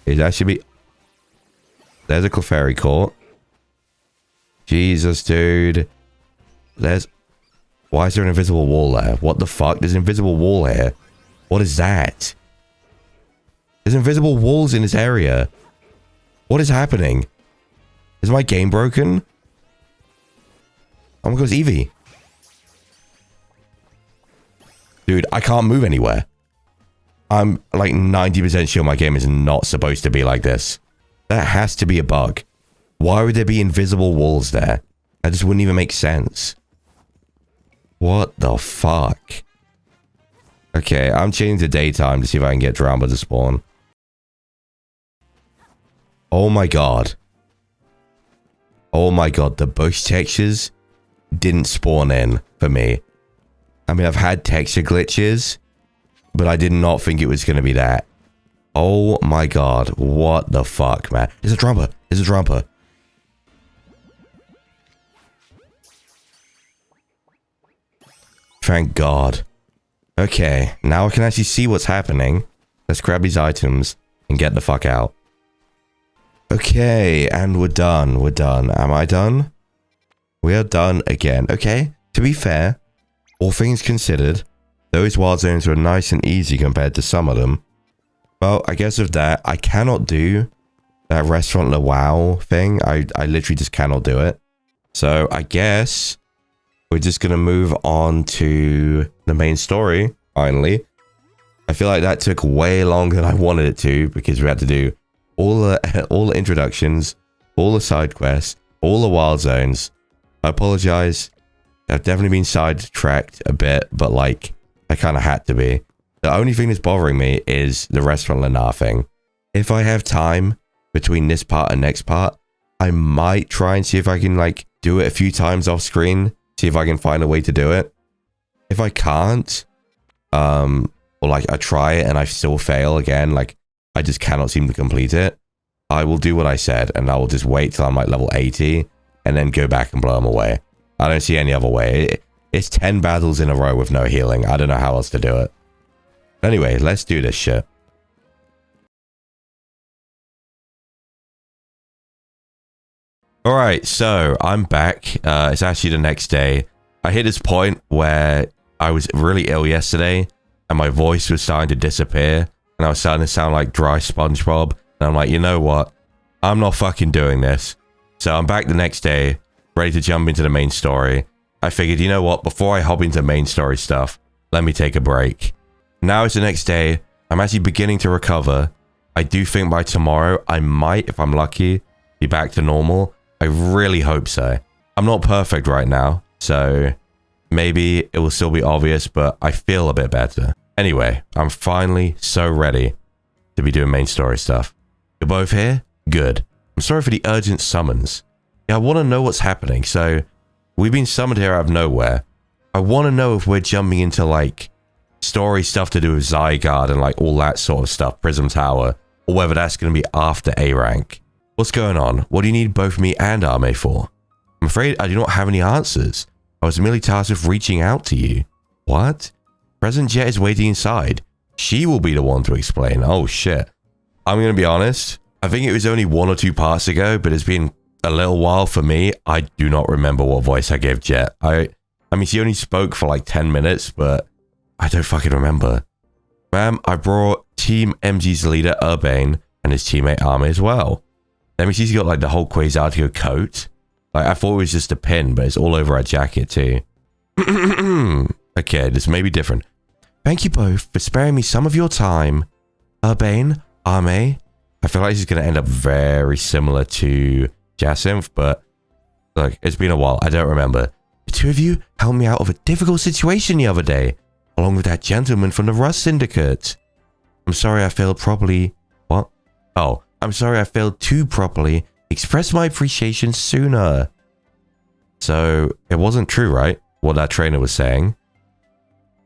That should be... There's a Clefairy caught. Jesus, dude. There's... Why is there an invisible wall there? What the fuck? There's an invisible wall here. What is that? There's invisible walls in this area. What is happening? Is my game broken? Oh my god, it's Eevee. Dude, I can't move anywhere. I'm like 90% sure my game is not supposed to be like this. That has to be a bug. Why would there be invisible walls there? That just wouldn't even make sense. What the fuck? Okay, I'm changing to daytime to see if I can get Drama to spawn. Oh my god. Oh my god, the bush textures didn't spawn in for me. I mean, I've had texture glitches, but I did not think it was going to be that. Oh my god, what the fuck, man. There's a Drumper. There's a Drumper. Thank god. Okay, now I can actually see what's happening. Let's grab these items and get the fuck out. Okay, and we're done. We're done. Am I done? We are done again. Okay, to be fair, all things considered, those wild zones were nice and easy compared to some of them. Well, I guess with that, I cannot do that restaurant Le Wow thing. I literally just cannot do it. So I guess we're just going to move on to the main story, finally. I feel like that took way longer than I wanted it to because we had to do all the introductions, all the side quests, all the wild zones. I apologize. I've definitely been sidetracked a bit, but like, I kind of had to be. The only thing that's bothering me is the restaurant Lena thing. If I have time between this part and next part, I might try and see if I can like do it a few times off screen. See if I can find a way to do it. If I can't, or like I try it and I still fail again, like I just cannot seem to complete it, I will do what I said and I will just wait till I'm like level 80 and then go back and blow them away. I don't see any other way. It's 10 battles in a row with no healing. I don't know how else to do it. Anyway, let's do this shit. Alright, so I'm back. It's actually the next day. I hit this point where I was really ill yesterday and my voice was starting to disappear and I was starting to sound like dry SpongeBob. And I'm like, you know what? I'm not fucking doing this. So I'm back the next day, ready to jump into the main story. I figured, you know what? Before I hop into main story stuff, let me take a break. Now it's the next day. I'm actually beginning to recover. I do think by tomorrow, I might, if I'm lucky, be back to normal. I really hope so. I'm not perfect right now, so maybe it will still be obvious, but I feel a bit better. Anyway, I'm finally so ready to be doing main story stuff. You're both here? Good. I'm sorry for the urgent summons. Yeah, I want to know what's happening, so we've been summoned here out of nowhere. I want to know if we're jumping into, like, story stuff to do with Zygarde and, like, all that sort of stuff, Prism Tower, or whether that's going to be after A rank. What's going on? What do you need both me and Ame for? I'm afraid I do not have any answers. I was merely tasked with reaching out to you. What? President Jet is waiting inside. She will be the one to explain. Oh, shit. I'm going to be honest. I think it was only 1 or 2 parts ago, but it's been a little while for me. I do not remember what voice I gave Jet. I mean, she only spoke for like 10 minutes, but I don't fucking remember. Ma'am, I brought Team MG's leader, Urbane, and his teammate, Ame, as well. Let me see, she's got like the whole Quasartigo coat. Like, I thought it was just a pin, but it's all over her jacket too. Okay, this may be different. Thank you both for sparing me some of your time. Urbane, Ame. I feel like this is going to end up very similar to Jacinth, but look, it's been a while. I don't remember. The two of you helped me out of a difficult situation the other day, along with that gentleman from the Rust Syndicate. I'm sorry I failed properly. What? Oh, I'm sorry I failed to properly express my appreciation sooner. So, it wasn't true, right? What that trainer was saying.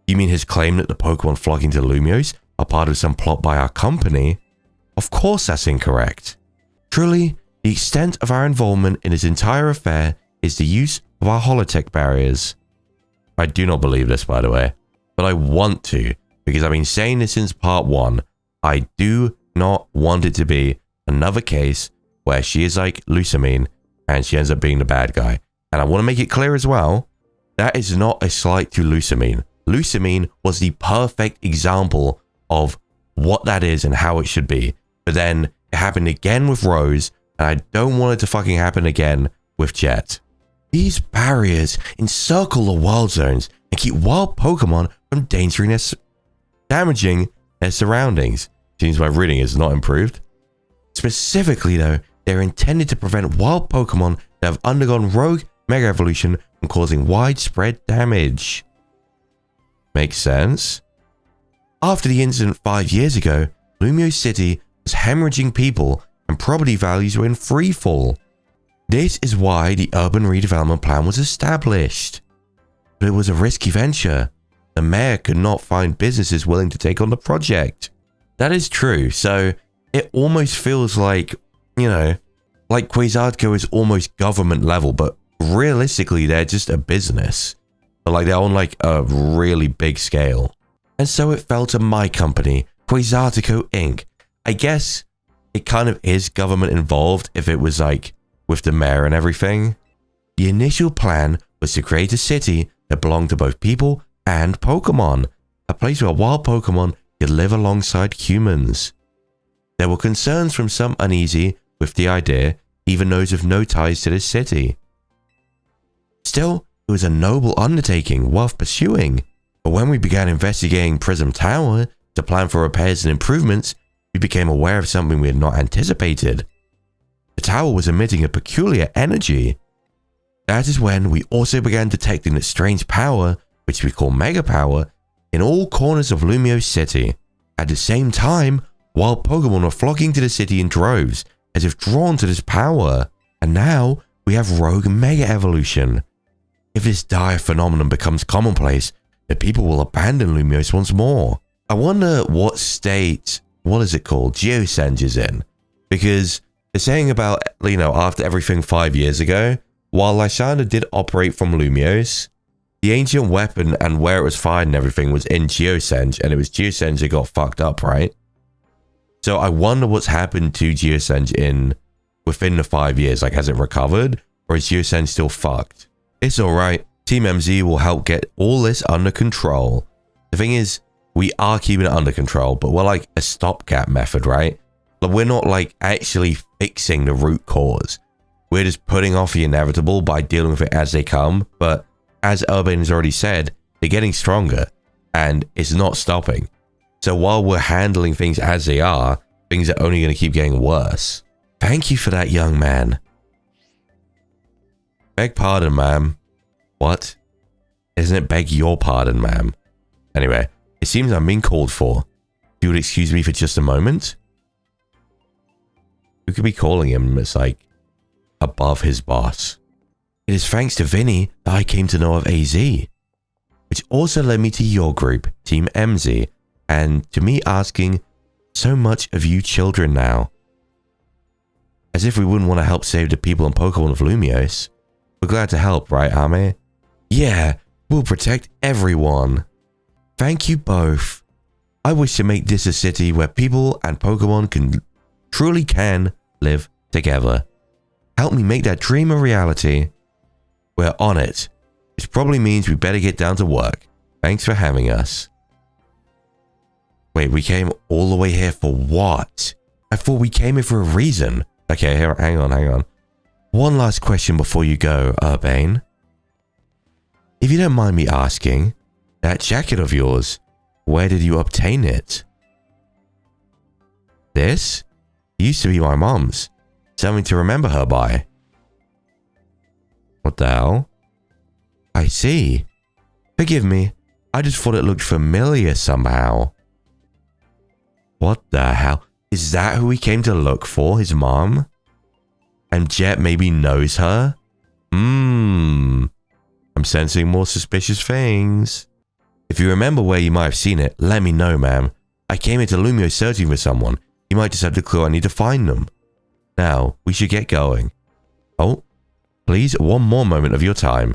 You mean his claim that the Pokemon flocking to Lumiose are part of some plot by our company? Of course that's incorrect. Truly, the extent of our involvement in this entire affair is the use of our holotech barriers. I do not believe this, by the way, but I want to, because I've been saying this since part 1. I do not want it to be another case where she is like Lusamine and she ends up being the bad guy. And I want to make it clear as well, that is not a slight to Lusamine. Lusamine was the perfect example of what that is and how it should be. But then it happened again with Rose, and I don't want it to fucking happen again with Jet. These barriers encircle the wild zones and keep wild Pokemon from damaging their surroundings. Seems my reading is not improved. Specifically though, they're intended to prevent wild Pokemon that have undergone rogue Mega Evolution from causing widespread damage. Makes sense. After the incident 5 years ago, Lumio City was hemorrhaging people and property values were in free fall. This is why the urban redevelopment plan was established. But it was a risky venture. The mayor could not find businesses willing to take on the project. That is true, so it almost feels like, you know, like Quasartico is almost government level, but realistically they're just a business. But like they're on like a really big scale. And so it fell to my company, Quasartico Inc. I guess it kind of is government involved if it was like with the mayor and everything. The initial plan was to create a city that belonged to both people and Pokemon, a place where wild Pokemon could live alongside humans. There were concerns from some uneasy with the idea, even those with no ties to this city. Still, it was a noble undertaking worth pursuing, but when we began investigating Prism Tower to plan for repairs and improvements, we became aware of something we had not anticipated. The tower was emitting a peculiar energy. That is when we also began detecting that strange power, which we call Mega Power, in all corners of Lumio City. At the same time, wild Pokemon were flocking to the city in droves, as if drawn to this power. And now, we have rogue Mega Evolution. If this dire phenomenon becomes commonplace, the people will abandon Lumios once more. I wonder what state, Geosenge is in. Because they're saying about, you know, after everything 5 years ago, while Lysandre did operate from Lumios, the ancient weapon and where it was fired and everything was in Geosenge, and it was Geosenge that got fucked up, right? So I wonder what's happened to Geosenge within the 5 years. Like, has it recovered? Or is Geosenge still fucked? It's alright. Team MZ will help get all this under control. The thing is, we are keeping it under control, but we're like a stopgap method, right? But we're not like actually fixing the root cause. We're just putting off the inevitable by dealing with it as they come. But as Urban has already said, they're getting stronger and it's not stopping. So while we're handling things as they are, things are only going to keep getting worse. Thank you for that, young man. Beg pardon, ma'am. What? Isn't it beg your pardon, ma'am? Anyway, it seems I'm being called for. If you would excuse me for just a moment? Who could be calling him? It's like above his boss. It is thanks to Vinny that I came to know of AZ, which also led me to your group, Team MZ, and to me asking so much of you children now. As if we wouldn't want to help save the people and Pokemon of Lumios. We're glad to help, right, Ame? Yeah, we'll protect everyone. Thank you both. I wish to make this a city where people and Pokemon truly can live together. Help me make that dream a reality. We're on it, which probably means we better get down to work. Thanks for having us. Wait, we came all the way here for what? I thought we came here for a reason. Okay, hang on. One last question before you go, Urbane. If you don't mind me asking, that jacket of yours, where did you obtain it? This? It used to be my mom's. Something to remember her by. What the hell? I see. Forgive me, I just thought it looked familiar somehow. What the hell? Is that who we came to look for, his mom? And Jet maybe knows her? I'm sensing more suspicious things. If you remember where you might have seen it, let me know, ma'am. I came into Lumio searching for someone. You might just have the clue I need to find them. Now, we should get going. Oh, please, one more moment of your time.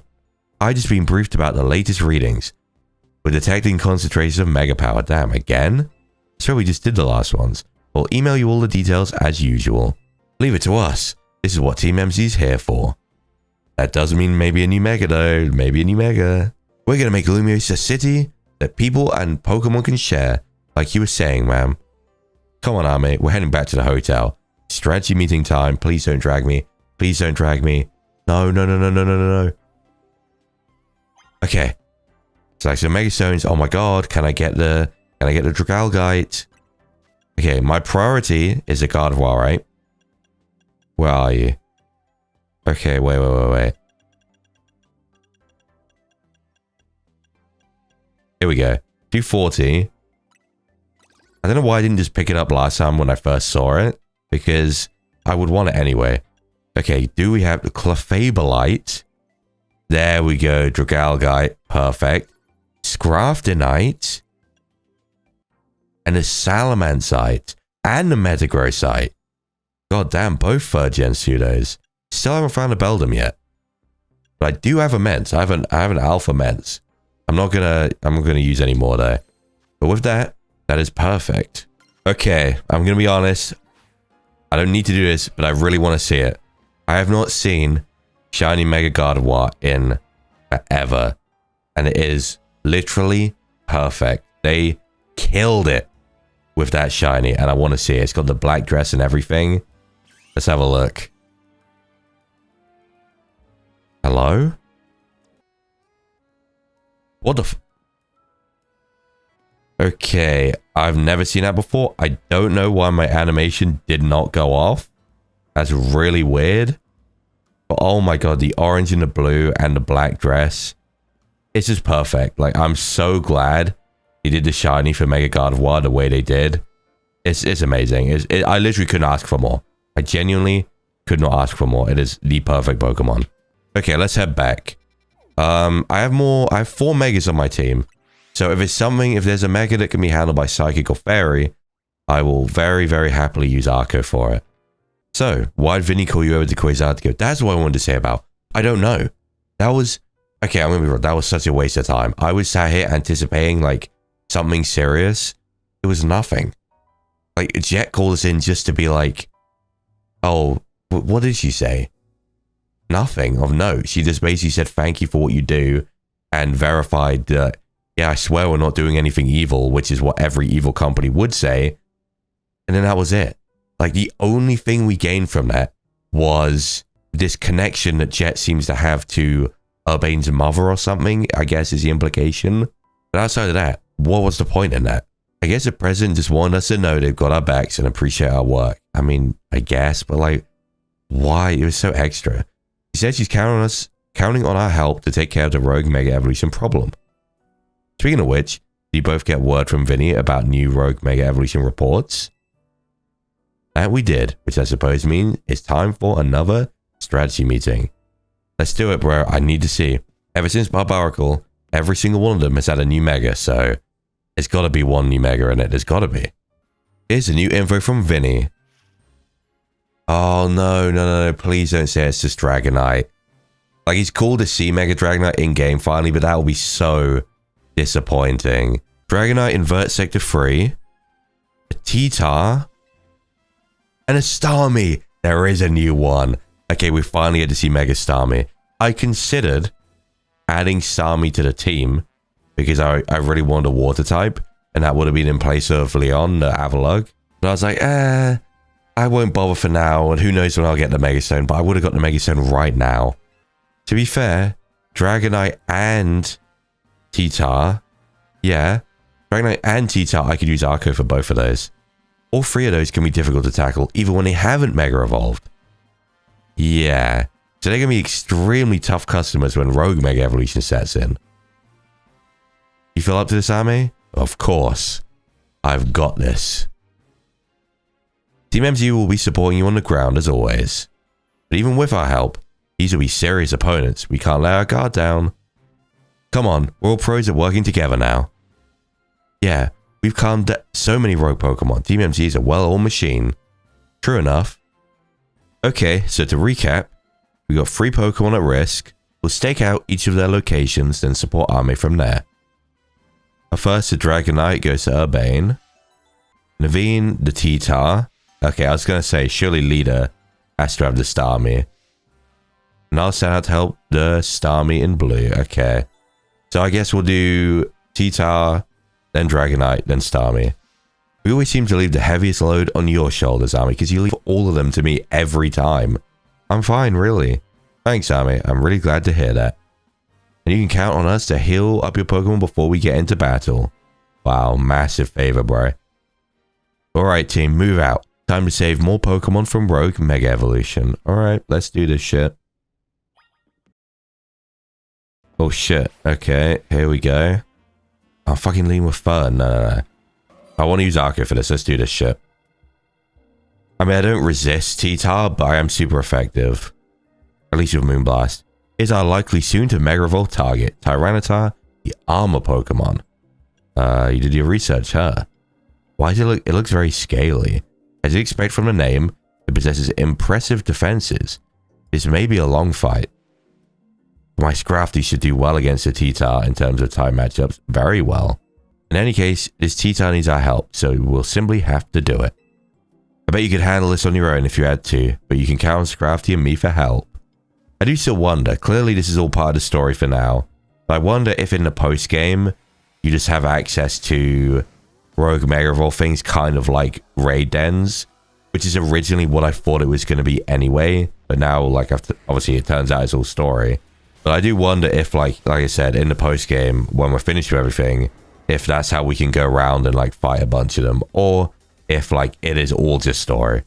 I just been briefed about the latest readings. We're detecting concentrations of Mega Power. Damn, again? So we just did the last ones. We'll email you all the details as usual. Leave it to us. This is what Team MZ's here for. That doesn't mean maybe a new Mega though. Maybe a new Mega. We're gonna make Lumios a city that people and Pokemon can share. Like you were saying, ma'am. Come on, Ame. We're heading back to the hotel. Strategy meeting time. Please don't drag me. Please don't drag me. No. Okay. Select some Mega Stones. Oh my god, can I get the Dragalgite? Okay, my priority is the Gardevoir, right? Where are you? Okay, wait. Here we go. 240. I don't know why I didn't just pick it up last time when I first saw it, because I would want it anyway. Okay, do we have the Clefabelite? There we go, Dragalgite. Perfect. Scraftonite. And a Salamancite. And a Metagrossite. God damn, both third gen pseudos. Still haven't found a Beldum yet. But I do have a Mence. I have an Alpha Mence. I'm not gonna use any more though. But with that, that is perfect. Okay, I'm gonna be honest. I don't need to do this, but I really want to see it. I have not seen Shiny Mega Gardevoir in forever. And it is literally perfect. They killed it with that shiny, and I want to see it. It's got the black dress and everything. Let's have a look. Hello? What the f... Okay, I've never seen that before. I don't know why my animation did not go off. That's really weird. But oh my god, the orange and the blue and the black dress. It's just perfect. Like, I'm so glad they did the shiny for Mega Gardevoir the way they did. It's amazing. I literally couldn't ask for more. I genuinely could not ask for more. It is the perfect Pokemon. Okay, let's head back. I have 4 Megas on my team. So if there's a Mega that can be handled by Psychic or Fairy, I will very, very happily use Arco for it. So, why did Vinny call you over to Quasartico? That's what I wanted to say about. I don't know. That was... Okay, I'm gonna be real. That was such a waste of time. I was sat here anticipating, like, something serious. It was nothing. Like, Jet called us in just to be like... Oh, what did she say? Nothing of note. She just basically said thank you for what you do and verified that, yeah, I swear we're not doing anything evil, which is what every evil company would say. And then that was it. Like, the only thing we gained from that was this connection that Jet seems to have to Urbane's mother or something, I guess is the implication. But outside of that, what was the point in that? I guess the president just wanted us to know they've got our backs and appreciate our work. I mean, I guess, but like, why? It was so extra. She said she's counting on our help to take care of the Rogue Mega Evolution problem. Speaking of which, did you both get word from Vinny about new Rogue Mega Evolution reports? That we did, which I suppose means it's time for another strategy meeting. Let's do it, bro. I need to see. Ever since Barbaracle, every single one of them has had a new Mega, so it's got to be one new Mega in it. There's got to be. Here's the new info from Vinny. Oh, no. Please don't say it's just Dragonite. Like, he's cool to see Mega Dragonite in-game finally, but that will be so disappointing. Dragonite Invert Sector 3. A T-Tar. And a Starmie. There is a new one. Okay, we finally had to see Mega Starmie. I considered adding Starmie to the team because I really wanted a water type, and that would have been in place of Leon, the Avalugg. But I was like, I won't bother for now, and who knows when I'll get the Mega Stone, but I would have got the Mega Stone right now. To be fair, Dragonite and T-Tar, yeah, Dragonite and T-Tar, I could use Arco for both of those. All 3 of those can be difficult to tackle, even when they haven't Mega Evolved. Yeah, so they're going to be extremely tough customers when Rogue Mega Evolution sets in. You feel up to this, Ame? Of course. I've got this. Team MCU will be supporting you on the ground as always. But even with our help, these will be serious opponents. We can't let our guard down. Come on, we're all pros at working together now. Yeah, we've calmed so many rogue Pokemon. Team MCU is a well-oiled machine. True enough. Okay, so to recap, we got 3 Pokemon at risk. We'll stake out each of their locations, then support Ame from there. Our first, the Dragonite, goes to Urbane. Naveen, the T-Tar. Okay, I was going to say, surely Leader has to have the Starmie. And I'll send out to help the Starmie in blue. Okay. So I guess we'll do T-Tar, then Dragonite, then Starmie. We always seem to leave the heaviest load on your shoulders, Ame, because you leave all of them to me every time. I'm fine, really. Thanks, Ame. I'm really glad to hear that. And you can count on us to heal up your Pokemon before we get into battle. Wow, massive favor, bro. Alright, team, move out. Time to save more Pokemon from Rogue Mega Evolution. Alright, let's do this shit. Oh shit, okay, here we go. I'll fucking lean with Fern. No. I want to use Arco for this. Let's do this shit. I mean, I don't resist T-Tar, but I am super effective. At least with Moonblast. Is our likely soon to Mega Evolve target, Tyranitar, the armor Pokemon. You did your research, huh? Why does it look? It looks very scaly. As you expect from the name, it possesses impressive defenses. This may be a long fight. My Scrafty should do well against the T-Tar in terms of type matchups. Very well. In any case, this T-Tar needs our help, so we'll simply have to do it. I bet you could handle this on your own if you had to, but you can count on Scrafty and me for help. I do still wonder, clearly this is all part of the story for now, but I wonder if in the post-game, you just have access to Rogue Mega Evolve things kind of like raid dens, which is originally what I thought it was going to be anyway, but now, like, obviously it turns out it's all story. But I do wonder if, like I said, in the post-game, when we're finished with everything, if that's how we can go around and, like, fight a bunch of them, or if, like, it is all just story.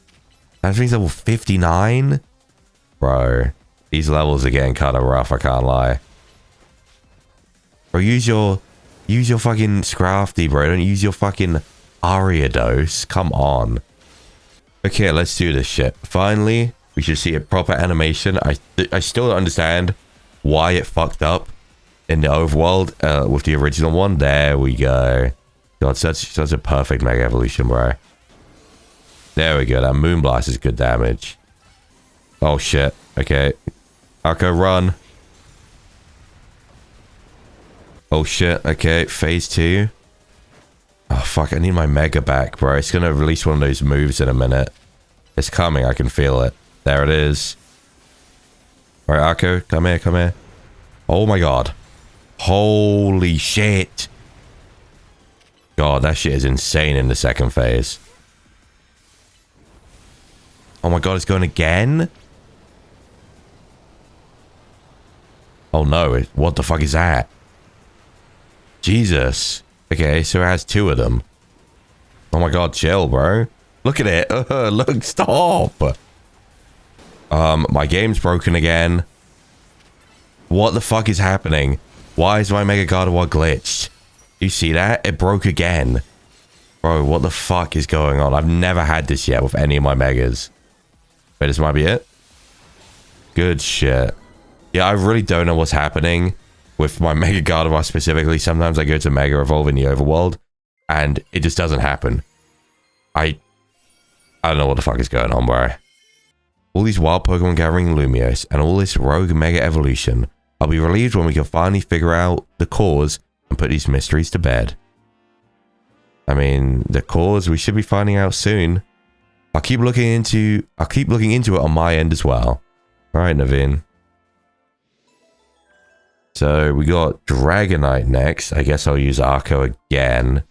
That thing's level 59? Bro. These levels are getting kind of rough, I can't lie. Bro, use your fucking Scrafty, bro. Don't use your fucking Ariados. Come on. Okay, let's do this shit. Finally, we should see a proper animation. I still don't understand why it fucked up in the overworld with the original one. There we go. God, such a perfect Mega Evolution, bro. There we go. That Moonblast is good damage. Oh, shit. Okay. Arco, run. Oh, shit. Okay, phase 2. Oh, fuck. I need my Mega back, bro. It's going to release one of those moves in a minute. It's coming. I can feel it. There it is. All right, Arco, come here, come here. Oh, my God. Holy shit. God, that shit is insane in the second phase. Oh, my God. It's going again? Oh, no. What the fuck is that? Jesus. Okay, so it has 2 of them. Oh my god, chill, bro. Look at it. Look, stop. My game's broken again. What the fuck is happening? Why is my Mega Gardevoir glitched? You see that? It broke again. Bro, what the fuck is going on? I've never had this yet with any of my Megas. Wait, this might be it? Good shit. Yeah, I really don't know what's happening with my Mega Gardevoir specifically. Sometimes I go to Mega Evolve in the overworld and it just doesn't happen. I don't know what the fuck is going on, bro. All these wild Pokemon gathering Lumiose and all this rogue Mega Evolution. I'll be relieved when we can finally figure out the cause and put these mysteries to bed. I mean, the cause we should be finding out soon. I'll keep looking into it on my end as well. All right, Naveen. So we got Dragonite next. I guess I'll use Arco again.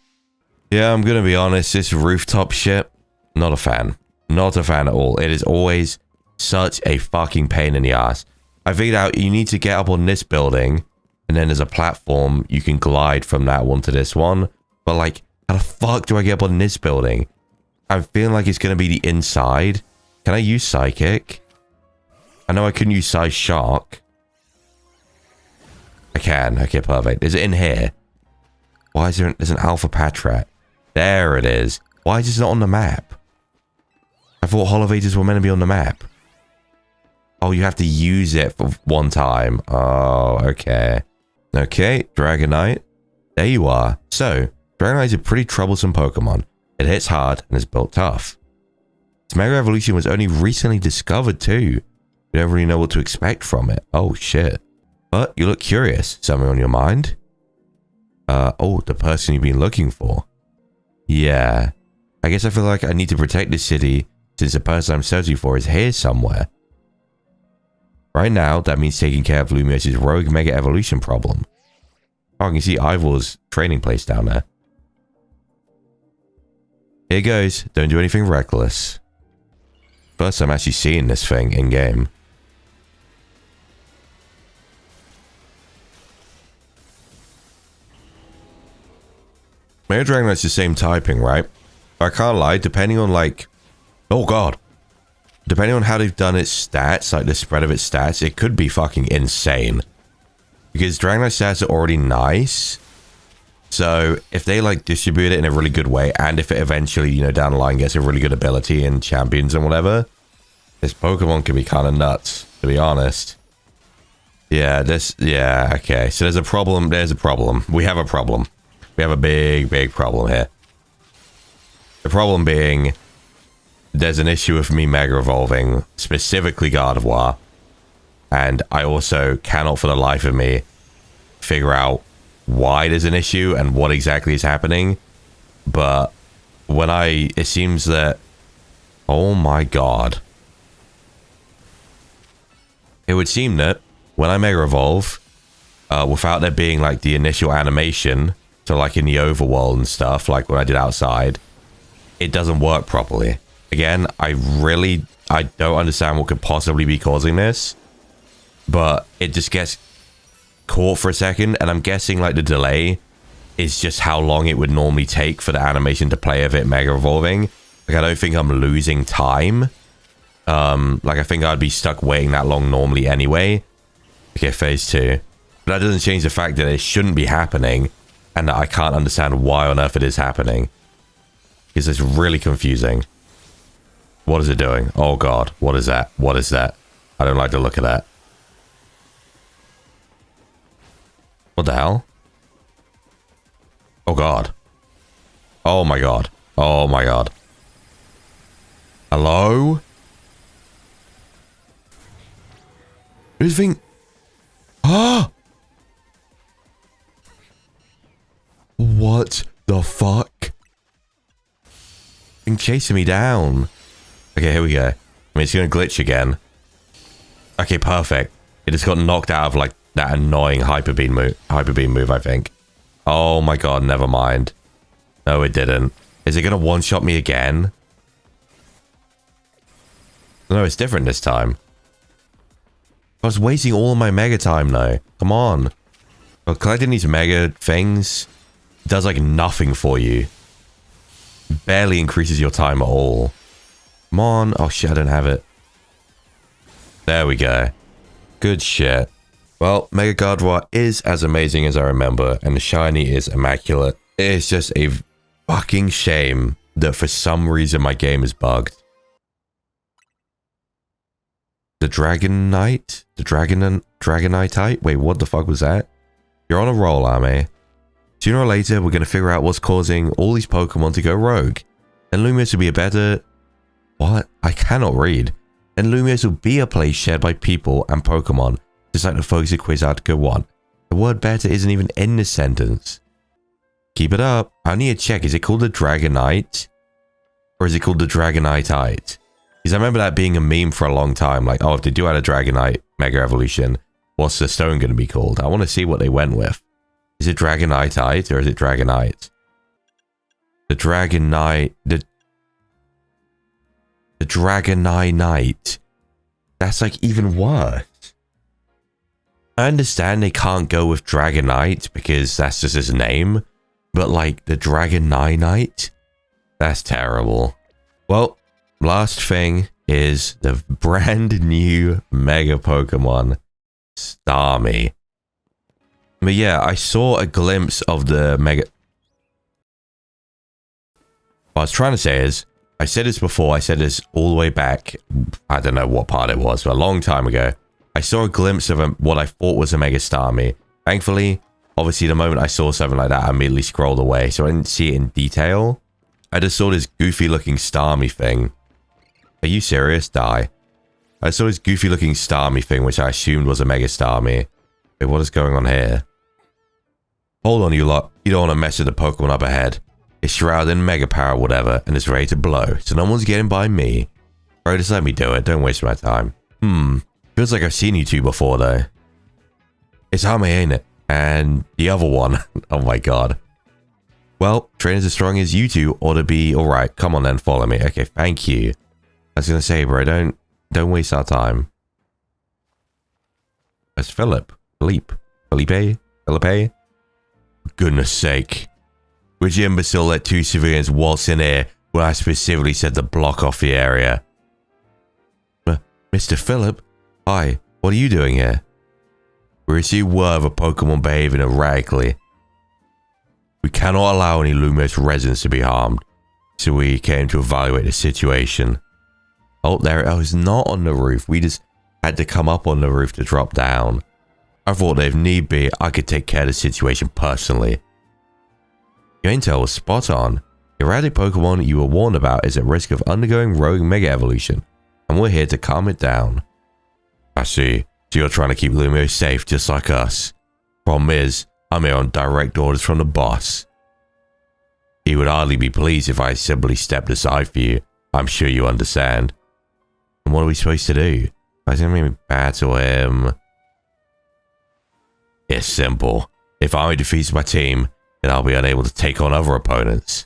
Yeah, I'm gonna be honest, this rooftop shit, not a fan. Not a fan at all. It is always such a fucking pain in the ass. I figured out you need to get up on this building, and then there's a platform you can glide from that one to this one. But like, how the fuck do I get up on this building? I'm feeling like it's gonna be the inside. Can I use Psychic? I know I couldn't use Size Shark. I can. Okay, perfect. Is it in here? Why is there's an Alpha Patrat? There it is. Why is this not on the map? I thought Holovators were meant to be on the map. Oh, you have to use it for one time. Oh, okay. Okay, Dragonite. There you are. So, Dragonite is a pretty troublesome Pokemon. It hits hard and is built tough. Its Mega Evolution was only recently discovered too. We don't really know what to expect from it. Oh, shit. But you look curious. Something on your mind? Oh, the person you've been looking for. Yeah. I guess I feel like I need to protect this city since the person I'm searching for is here somewhere. Right now, that means taking care of Lumiose's rogue Mega Evolution problem. Oh, I can see Ivor's training place down there. Here goes. Don't do anything reckless. First time actually seeing this thing in-game. Mega Dragonite's the same typing, right? I can't lie, depending on like... Oh god. Depending on how they've done its stats, like the spread of its stats, it could be fucking insane. Because Dragonite stats are already nice. So if they like distribute it in a really good way, and if it eventually, you know, down the line gets a really good ability in champions and whatever, this Pokemon can be kind of nuts, to be honest. Yeah, yeah, okay. So there's a problem. There's a problem. We have a problem. We have a big, big problem here. The problem being, there's an issue with me Mega Evolving, specifically Gardevoir. And I also cannot for the life of me figure out why there's an issue and what exactly is happening. But when it seems that, oh my god. It would seem that when I Mega Evolve, without there being like the initial animation, so like in the overworld and stuff, like when I did outside, it doesn't work properly. Again, I don't understand what could possibly be causing this, but it just gets caught for a second, and I'm guessing like the delay is just how long it would normally take for the animation to play of it Mega Evolving. Like, I don't think I'm losing time. Like, I think I'd be stuck waiting that long normally anyway. Okay, phase 2. But that doesn't change the fact that it shouldn't be happening, and that I can't understand why on earth it is happening. Because it's really confusing. What is it doing? Oh god, what is that? What is that? I don't like the look of that. What the hell? Oh god. Oh my god. Oh my god. Hello? Who's think? Ah! What the fuck? Been chasing me down. Okay, here we go. I mean, it's gonna glitch again. Okay, perfect. It just got knocked out of like that annoying hyper beam move, I think. Oh my god, never mind. No, it didn't. Is it gonna one-shot me again? No, it's different this time. I was wasting all of my mega time though. Come on. Well, collecting these mega things does like nothing for you. Barely increases your time at all. Come on. Oh shit, I don't have it. There we go. Good shit. Well, Mega Gardevoir is as amazing as I remember, and the shiny is immaculate. It is just a fucking shame that for some reason my game is bugged. The Dragonite? The Dragonite? Wait, what the fuck was that? You're on a roll, Ame. Sooner or later, we're going to figure out what's causing all these Pokemon to go rogue. And Lumiose will be a better... What? I cannot read. And Lumiose will be a place shared by people and Pokemon, just like the folks at Quiz Article 1. The word better isn't even in this sentence. Keep it up. I need to check. Is it called the Dragonite? Or is it called the Dragonite? Because I remember that being a meme for a long time. Like, oh, if they do add a Dragonite Mega Evolution, what's the stone going to be called? I want to see what they went with. Is it Dragonite or is it Dragonite? The Dragonite... The Dragonite. That's like even worse. I understand they can't go with Dragonite because that's just his name. But like the Dragonite? That's terrible. Well, last thing is the brand new Mega Pokemon, Starmie. But yeah, I saw a glimpse of the Mega... What I was trying to say is, I said this before, I said this all the way back, I don't know what part it was, but a long time ago. I saw a glimpse of what I thought was a Mega Starmie. Thankfully, obviously the moment I saw something like that, I immediately scrolled away, so I didn't see it in detail. I just saw this goofy looking Starmie thing. Are you serious? Die. I saw this goofy looking Starmie thing, which I assumed was a Mega Starmie. Wait, what is going on here? Hold on, you lot. You don't want to mess with the Pokemon up ahead. It's shrouded in Mega Power or whatever, and it's ready to blow, so no one's getting by me. Bro, just let me do it. Don't waste my time. Feels like I've seen you two before, though. It's Ame, ain't it? And the other one. Oh my god. Well, trainers as strong as you two ought to be alright. Come on then, follow me. Okay, thank you. I was gonna say, bro, don't waste our time. That's Philip. Felipe. For goodness sake. Which imbecile let 2 civilians waltz in here when I specifically said to block off the area? Mr. Philip? Hi, what are you doing here? We received word of a Pokemon behaving erratically. We cannot allow any Lumos residents to be harmed, so we came to evaluate the situation. Oh, there, I was not on the roof. We just had to come up on the roof to drop down. I thought that if need be, I could take care of the situation personally. Your intel was spot on. The erratic Pokemon you were warned about is at risk of undergoing rogue Mega Evolution, and we're here to calm it down. I see. So you're trying to keep Lumio safe just like us. Problem is, I'm here on direct orders from the boss. He would hardly be pleased if I simply stepped aside for you. I'm sure you understand. And what are we supposed to do? I think maybe battle him. It's simple. If Army defeats my team, then I'll be unable to take on other opponents.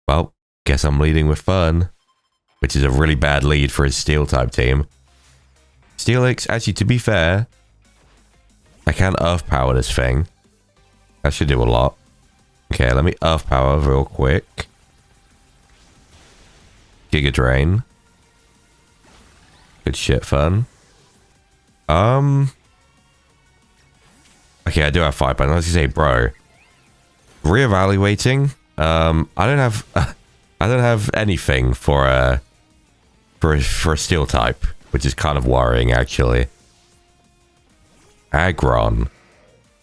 Well, guess I'm leading with Fern, which is a really bad lead for his Steel-type team. Steelix, actually, to be fair, I can Earth Power this thing. That should do a lot. Okay, let me Earth Power real quick. Giga Drain. Good shit, Fern. Okay, I do have 5 points. Let's say, bro. Reevaluating. I don't have anything for a Steel type, which is kind of worrying, actually. Aggron.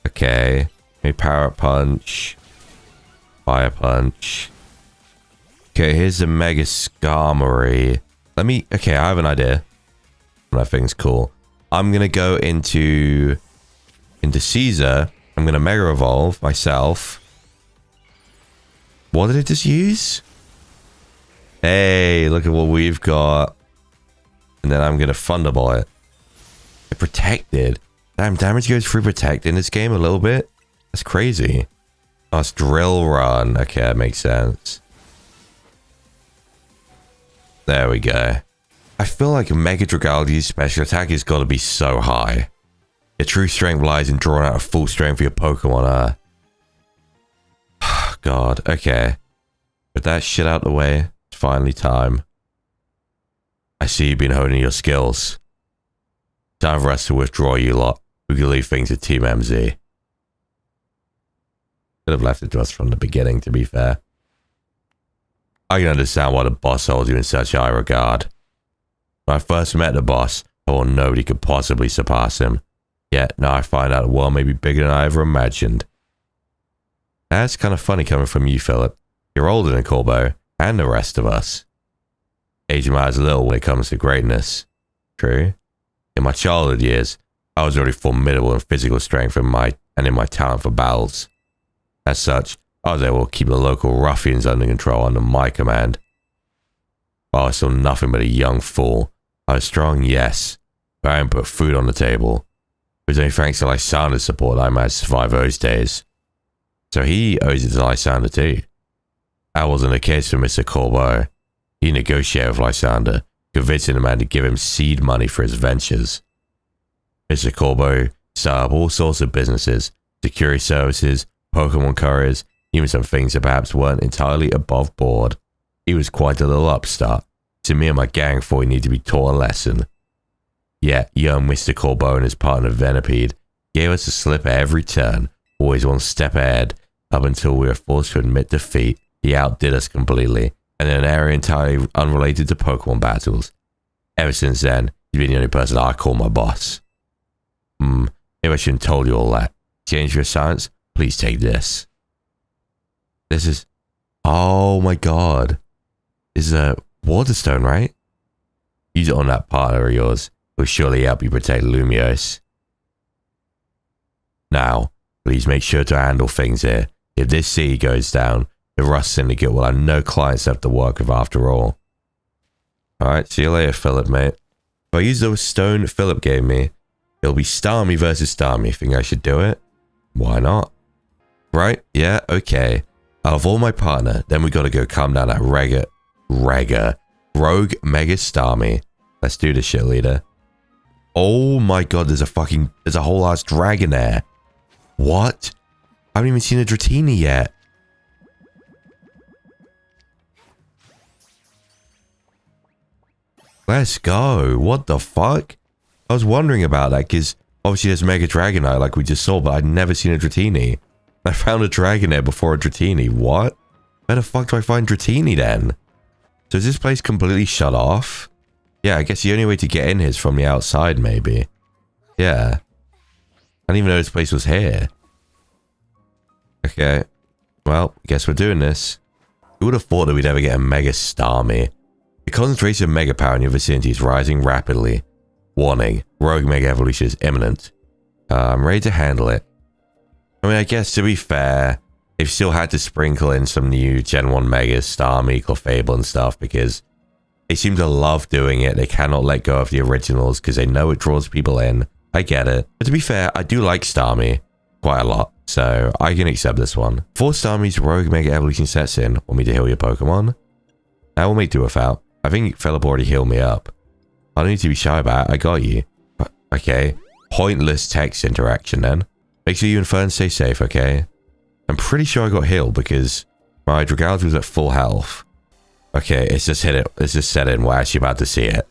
Okay. Maybe Power Punch. Fire Punch. Okay, here's the Mega Skarmory. Okay, I have an idea. That thing's cool. I'm gonna go into Caesar. I'm gonna Mega Evolve myself. What did it just use? Hey, look at what we've got. And then I'm gonna Thunderbolt it. It protected. Damn, damage goes through protect in this game a little bit. That's crazy. Oh, it's Drill Run. Okay, that makes sense. There we go. I feel like Mega Dragality's special attack has got to be so high. Your true strength lies in drawing out a full strength for your Pokemon. God, okay. With that shit out the way, it's finally time. I see you've been honing your skills. Time for us to withdraw, you lot. We can leave things to Team MZ. Could have left it to us from the beginning, to be fair. I can understand why the boss holds you in such high regard. When I first met the boss, I thought nobody could possibly surpass him. Yet, now I find out the world may be bigger than I ever imagined. That's kind of funny coming from you, Philip. You're older than Corbo, and the rest of us. Age matters little when it comes to greatness. True. In my childhood years, I was already formidable in physical strength and in my talent for battles. As such, I was able to keep the local ruffians under control under my command. While I was still nothing but a young fool, I was strong, yes, but I didn't put food on the table. It was only thanks to Lysander's support that I managed to survive those days. So he owes it to Lysander too. That wasn't the case for Mr. Corbo. He negotiated with Lysander, convincing the man to give him seed money for his ventures. Mr. Corbo set up all sorts of businesses, security services, Pokemon couriers, even some things that perhaps weren't entirely above board. He was quite a little upstart, so me and my gang thought we needed to be taught a lesson. Yet, young Mr. Corbo and his partner Venipede gave us a slip at every turn, always one step ahead, up until we were forced to admit defeat. He outdid us completely, and in an area entirely unrelated to Pokemon battles. Ever since then, he's been the only person I call my boss. Maybe I shouldn't have told you all that. Change your science? Please take this. This is... Oh my god. This is a Waterstone, right? Use it on that partner of yours. It will surely help you protect Lumiose. Now, please make sure to handle things here. If this city goes down, the Rust Syndicate will have no clients left to work with after all. Alright, see you later, Philip, mate. If I use the stone Philip gave me, it'll be Starmie versus Starmie. Think I should do it? Why not? Right? Yeah, okay. Out of all my partner, then we gotta go calm down that Rogue Mega Starmie. Let's do this shit, leader. Oh my god, there's a whole ass dragon there. What? I haven't even seen a Dratini yet. Let's go. What the fuck? I was wondering about that because obviously there's Mega Dragonite like we just saw, but I'd never seen a Dratini. I found a Dragonair before a Dratini. What? Where the fuck do I find Dratini then? So is this place completely shut off? Yeah, I guess the only way to get in here is from the outside, maybe. Yeah. I didn't even know this place was here. Okay. Well, guess we're doing this. Who would have thought that we'd ever get a Mega Starmie? The concentration of Mega Power in your vicinity is rising rapidly. Warning. Rogue Mega Evolution is imminent. I'm ready to handle it. I mean, I guess to be fair, they've still had to sprinkle in some new Gen 1 Megas, Starmie, Clefable and stuff because they seem to love doing it. They cannot let go of the originals because they know it draws people in. I get it. But to be fair, I do like Starmie quite a lot, so I can accept this one. Before Starmie's Rogue Mega Evolution sets in, want me to heal your Pokemon? I will make do without. I think Philip already healed me up. I don't need to be shy about it. I got you. Okay. Pointless text interaction then. Make sure you and Fern stay safe, okay? I'm pretty sure I got healed because my Dragalge was at full health. Okay, it's just hit it. It's just set in. We're actually about to see it.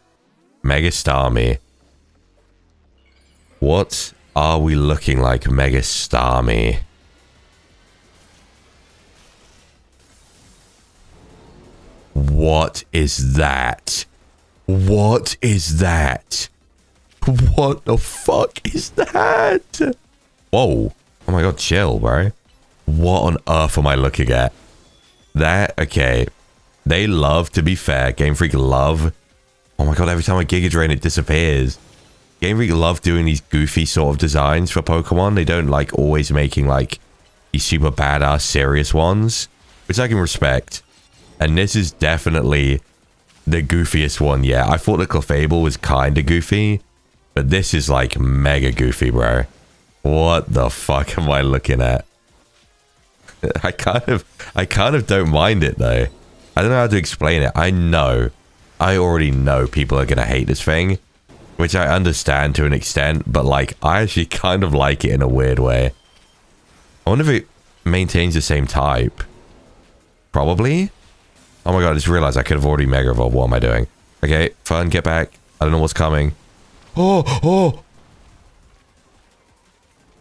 Mega Starmie. What are we looking like, Mega Starmie? What is that? What is that? What the fuck is that? Whoa. Oh my god, chill, bro. What on earth am I looking at? That, okay. They love, to be fair, Game Freak love. Oh my god, every time I Giga Drain, it disappears. Game Freak love doing these goofy sort of designs for Pokemon. They don't like always making like these super badass serious ones, which I can respect. And this is definitely the goofiest one yet. I thought the Clefable was kind of goofy, but this is like mega goofy, bro. What the fuck am I looking at? I kind of don't mind it though. I don't know how to explain it. I already know people are gonna hate this thing, which I understand to an extent, but like I actually kind of like it in a weird way. I wonder if it maintains the same type. Probably. Oh my god, I just realized I could have already Mega Evolved. What am I doing? Okay, Fun, get back. I don't know what's coming. Oh!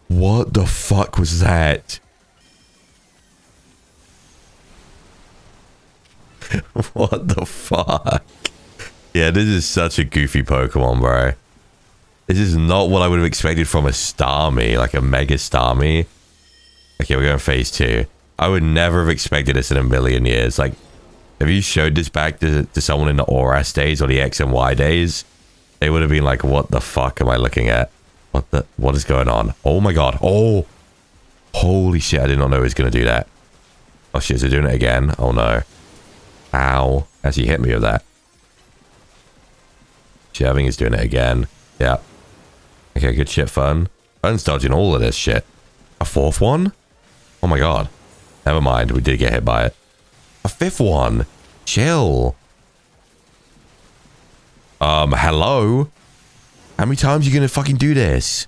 What the fuck was that? What the fuck? Yeah, this is such a goofy Pokemon, bro. This is not what I would have expected from a Starmie, like a Mega Starmie. Okay, we're going phase 2. I would never have expected this in a million years. Like, if you showed this back to someone in the ORAS days or the X and Y days, they would have been like, what the fuck am I looking at? What is going on? Oh my god. Oh! Holy shit, I did not know he was going to do that. Oh shit, is he doing it again? Oh no. Ow. As he hit me with that. Shit, I think he's doing it again. Yeah. Okay, good shit, Fun. Fun's dodging all of this shit. A 4th one? Oh my god. Never mind, we did get hit by it. A 5th one. Chill. Hello? How many times are you gonna fucking do this?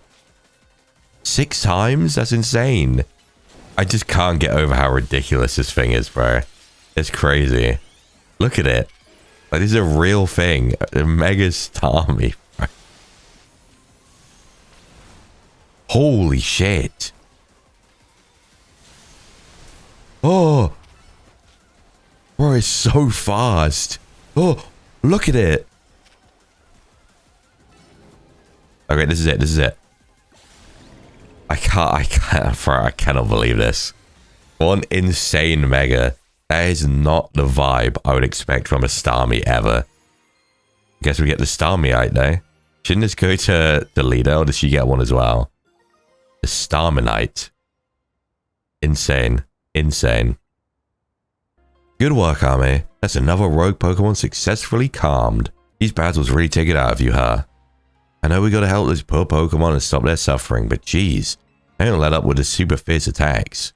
6 times? That's insane. I just can't get over how ridiculous this thing is, bro. It's crazy. Look at it. Like, this is a real thing. A Mega Starmie, bro. Holy shit. Oh! Bro, it's so fast. Oh, look at it. Okay, this is it. This is it. I cannot believe this. One insane Mega. That is not the vibe I would expect from a Starmie ever. Guess we get the Starmie though. Shouldn't this go to the leader, or does she get one as well? The Starminite. Insane. Insane. Good work, Army. That's another rogue Pokemon successfully calmed. These battles really take it out of you, huh? I know we gotta help these poor Pokemon and stop their suffering, but geez, I don't let up with the super fierce attacks.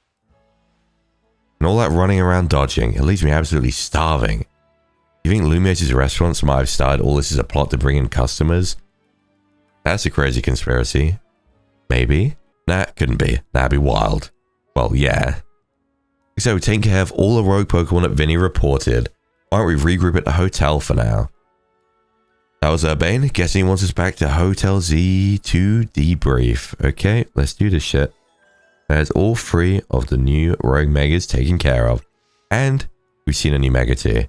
And all that running around dodging, it leaves me absolutely starving. You think Lumios's restaurants might have started all this as a plot to bring in customers? That's a crazy conspiracy. Maybe. Nah, couldn't be. That'd be wild. Well, yeah. So, taking care of all the rogue Pokemon that Vinny reported, why don't we regroup at the hotel for now? That was Urbane. Guessing he wants us back to Hotel Z to debrief. Okay, let's do this shit. There's all 3 of the new rogue Megas taken care of. And we've seen a new Mega too.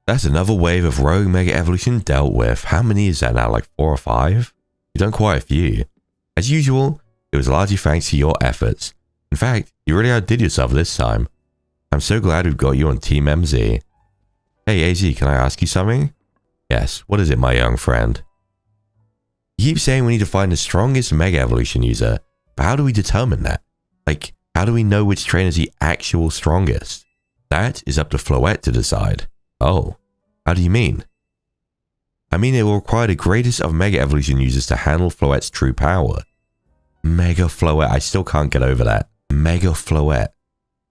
That's another wave of rogue Mega evolution dealt with. How many is that now? Like 4 or 5? You've done quite a few. As usual, it was largely thanks to your efforts. In fact, you really outdid yourself this time. I'm so glad we've got you on Team MZ. Hey AZ, can I ask you something? Yes, what is it, my young friend? You keep saying we need to find the strongest Mega Evolution user, but how do we determine that? Like, how do we know which trainer is the actual strongest? That is up to Floette to decide. Oh, how do you mean? I mean it will require the greatest of Mega Evolution users to handle Floette's true power. Mega Floette, I still can't get over that. Mega Floette.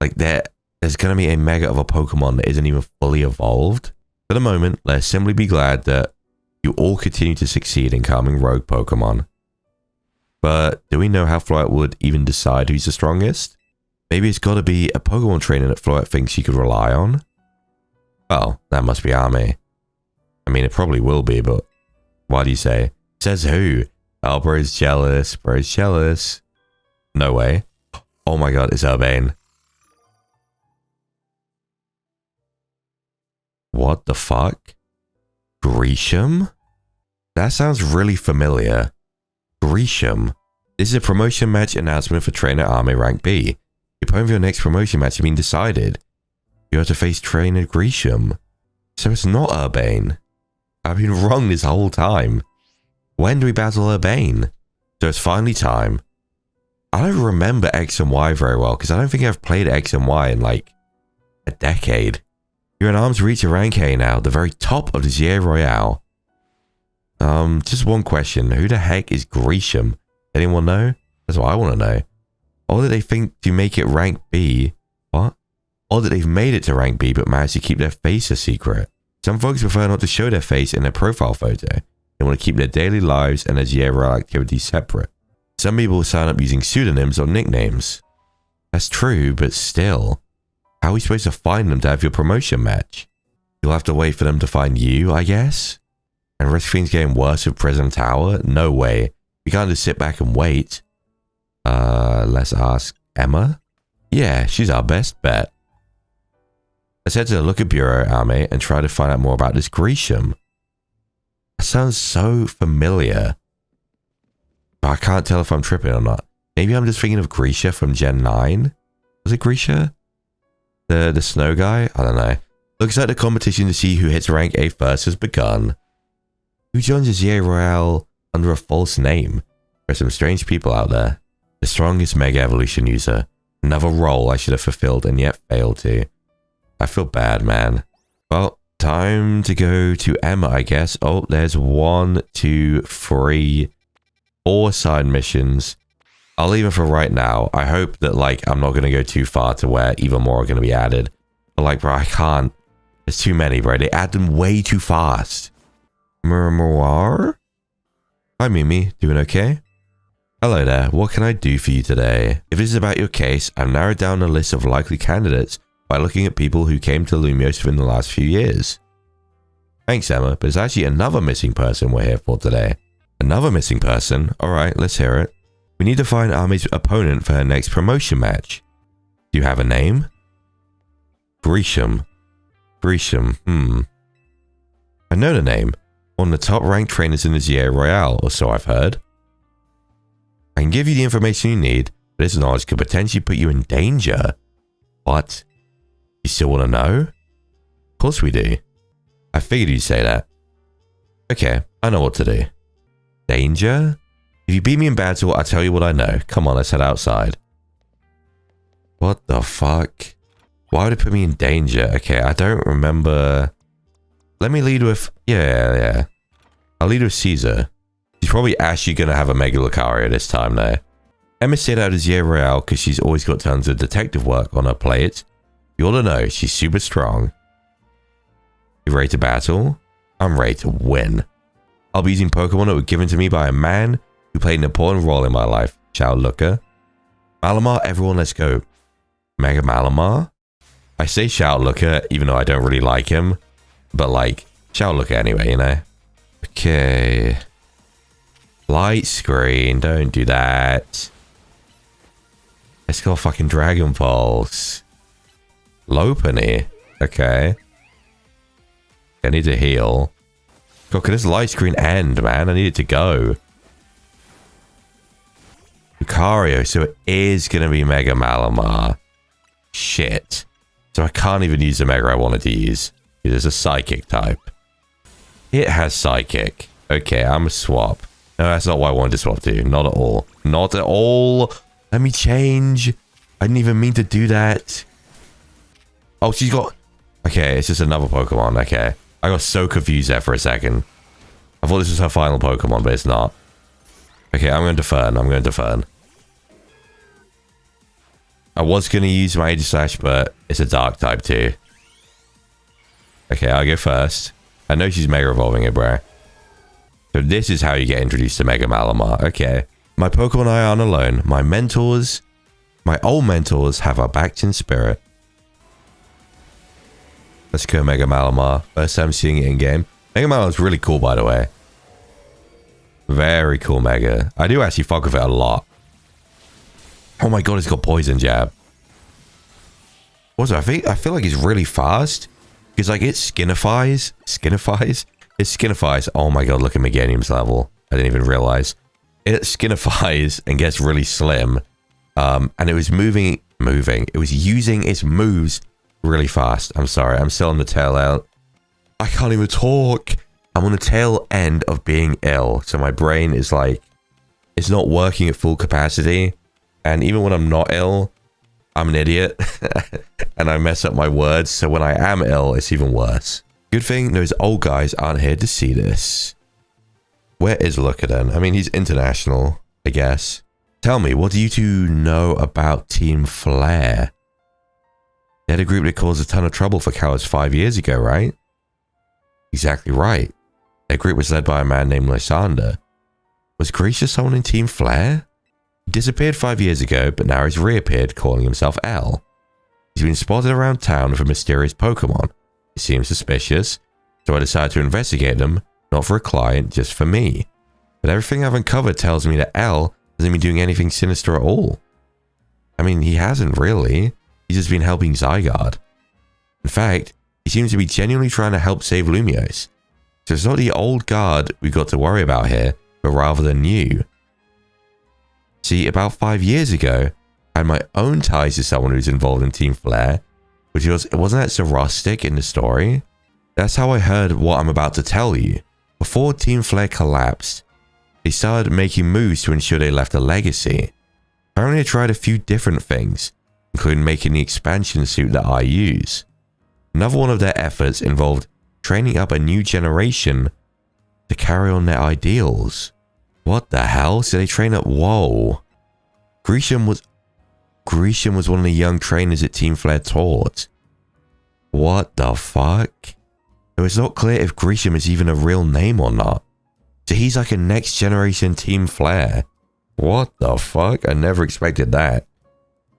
Like, there's going to be a Mega of a Pokemon that isn't even fully evolved. For the moment, let's simply be glad that you all continue to succeed in calming rogue Pokemon. But do we know how Floette would even decide who's the strongest? Maybe it's got to be a Pokemon trainer that Floette thinks she could rely on? Well, that must be Army. I mean, it probably will be, but why do you say? Says who? Oh, bro's jealous. Bro's jealous. No way. Oh my god, it's Urbane. What the fuck? Grisham? That sounds really familiar. Grisham. This is a promotion match announcement for Trainer Army Rank B. The opponent of your next promotion match has been decided. You have to face Trainer Grisham. So it's not Urbane. I've been wrong this whole time. When do we battle Urbane? So it's finally time. I don't remember X and Y very well because I don't think I've played X and Y in like a decade. You're in arm's reach of rank A now, the very top of the ZA Royale. Just one question. Who the heck is Grisham? Anyone know? That's what I want to know. Or that they think to make it rank B. What? Or that they've made it to rank B but managed to keep their face a secret. Some folks prefer not to show their face in their profile photo. They want to keep their daily lives and their ZA Royale activities separate. Some people sign up using pseudonyms or nicknames. That's true, but still. How are we supposed to find them to have your promotion match? You'll have to wait for them to find you, I guess? And risk things getting worse with Prism Tower? No way. We can't just sit back and wait. Let's ask Emma? Yeah, she's our best bet. Let's head to the Looker Bureau, Army, and try to find out more about this Grisham. That sounds so familiar. But I can't tell if I'm tripping or not. Maybe I'm just thinking of Grisha from Gen 9? Was it Grisha? The snow guy? I don't know. Looks like the competition to see who hits rank A first has begun. Who joins the ZA Royale under a false name? There's some strange people out there. The strongest Mega Evolution user. Another role I should have fulfilled and yet failed to. I feel bad, man. Well, time to go to Emma, I guess. Oh, there's 1, 2, 3, 4 side missions. I'll leave it for right now. I hope that, like, I'm not going to go too far to where even more are going to be added. But, like, bro, I can't. There's too many, bro. They add them way too fast. Murmurar? Hi, Mimi. Doing okay? Hello there. What can I do for you today? If this is about your case, I've narrowed down a list of likely candidates by looking at people who came to Lumiose within the last few years. Thanks, Emma, but it's actually another missing person we're here for today. Another missing person? Alright, let's hear it. We need to find Army's opponent for her next promotion match. Do you have a name? Grisham. Grisham, I know the name. One of the top ranked trainers in the ZA Royale, or so I've heard. I can give you the information you need, but this knowledge could potentially put you in danger. What? You still want to know? Of course we do. I figured you'd say that. Okay, I know what to do. Danger? If you beat me in battle, I'll tell you what I know. Come on, let's head outside. What the fuck? Why would it put me in danger? Okay, I don't remember. Let me lead with... Yeah. I'll lead with Caesar. She's probably actually going to have a Mega Lucario this time, though. Emma stayed out of ZA Royale because she's always got tons of detective work on her plate. You ought to know, she's super strong. You ready to battle? I'm ready to win. I'll be using Pokemon that were given to me by a man who played an important role in my life. Ciao, Looker. Malamar, everyone, let's go. Mega Malamar? I say Shout Looker, even though I don't really like him. But, like, Shout Looker anyway, you know? Okay. Light screen, don't do that. Let's go fucking Dragon Pulse. Lopunny. Okay. I need to heal. God, can this light screen end, man? I need it to go. Lucario, so it is going to be Mega Malamar. Shit. So I can't even use the Mega I wanted to use. It is a Psychic type. It has Psychic. Okay, I'm a swap. No, that's not what I wanted to swap to. Not at all. Not at all. Let me change. I didn't even mean to do that. Oh, she's got... Okay, it's just another Pokemon. Okay. I got so confused there for a second. I thought this was her final Pokemon, but it's not. Okay, I'm going to Fern. I'm going to Fern. I was going to use my Aegislash, but it's a Dark type too. Okay, I'll go first. I know she's Mega Evolving it, bro. So this is how you get introduced to Mega Malamar. Okay. My Pokemon and I aren't alone. My mentors, my old mentors have our backs in spirit. Let's go Mega Malamar. First time seeing it in game. Mega Malamar is really cool, by the way. Very cool Mega. I do actually fuck with it a lot. Oh my god, it's got Poison Jab. Also, I feel like it's really fast. Because like it skinifies. It skinifies. Oh my god, look at Meganium's level. I didn't even realize. It skinifies and gets really slim. And it was moving. It was using its moves really fast. I'm sorry. I'm still on the tail end. I can't even talk. I'm on the tail end of being ill. So my brain is like, it's not working at full capacity. And even when I'm not ill, I'm an idiot. And I mess up my words. So when I am ill, it's even worse. Good thing those old guys aren't here to see this. Where is Lookaden? I mean, he's international, I guess. Tell me, what do you two know about Team Flare? They had a group that caused a ton of trouble for cowards 5 years ago, right? Exactly right. Their group was led by a man named Lysander. Was Grisha someone in Team Flare? He disappeared 5 years ago, but now he's reappeared calling himself L. He's been spotted around town with a mysterious Pokemon. He seems suspicious, so I decided to investigate them, not for a client, just for me. But everything I've uncovered tells me that L hasn't been doing anything sinister at all. I mean, he hasn't really. He's just been helping Zygarde. In fact, he seems to be genuinely trying to help save Lumiose. So it's not the old guard we've got to worry about here, but rather the new. See, about 5 years ago, I had my own ties to someone who's involved in Team Flare, which wasn't that Sarostic in the story? That's how I heard what I'm about to tell you. Before Team Flare collapsed, they started making moves to ensure they left a legacy. Apparently I tried a few different things, including making the expansion suit that I use. Another one of their efforts involved training up a new generation to carry on their ideals. What the hell? So they train up... Whoa. Grisham was one of the young trainers that Team Flare taught. What the fuck? It was not clear if Grisham is even a real name or not. So he's like a next generation Team Flare. What the fuck? I never expected that.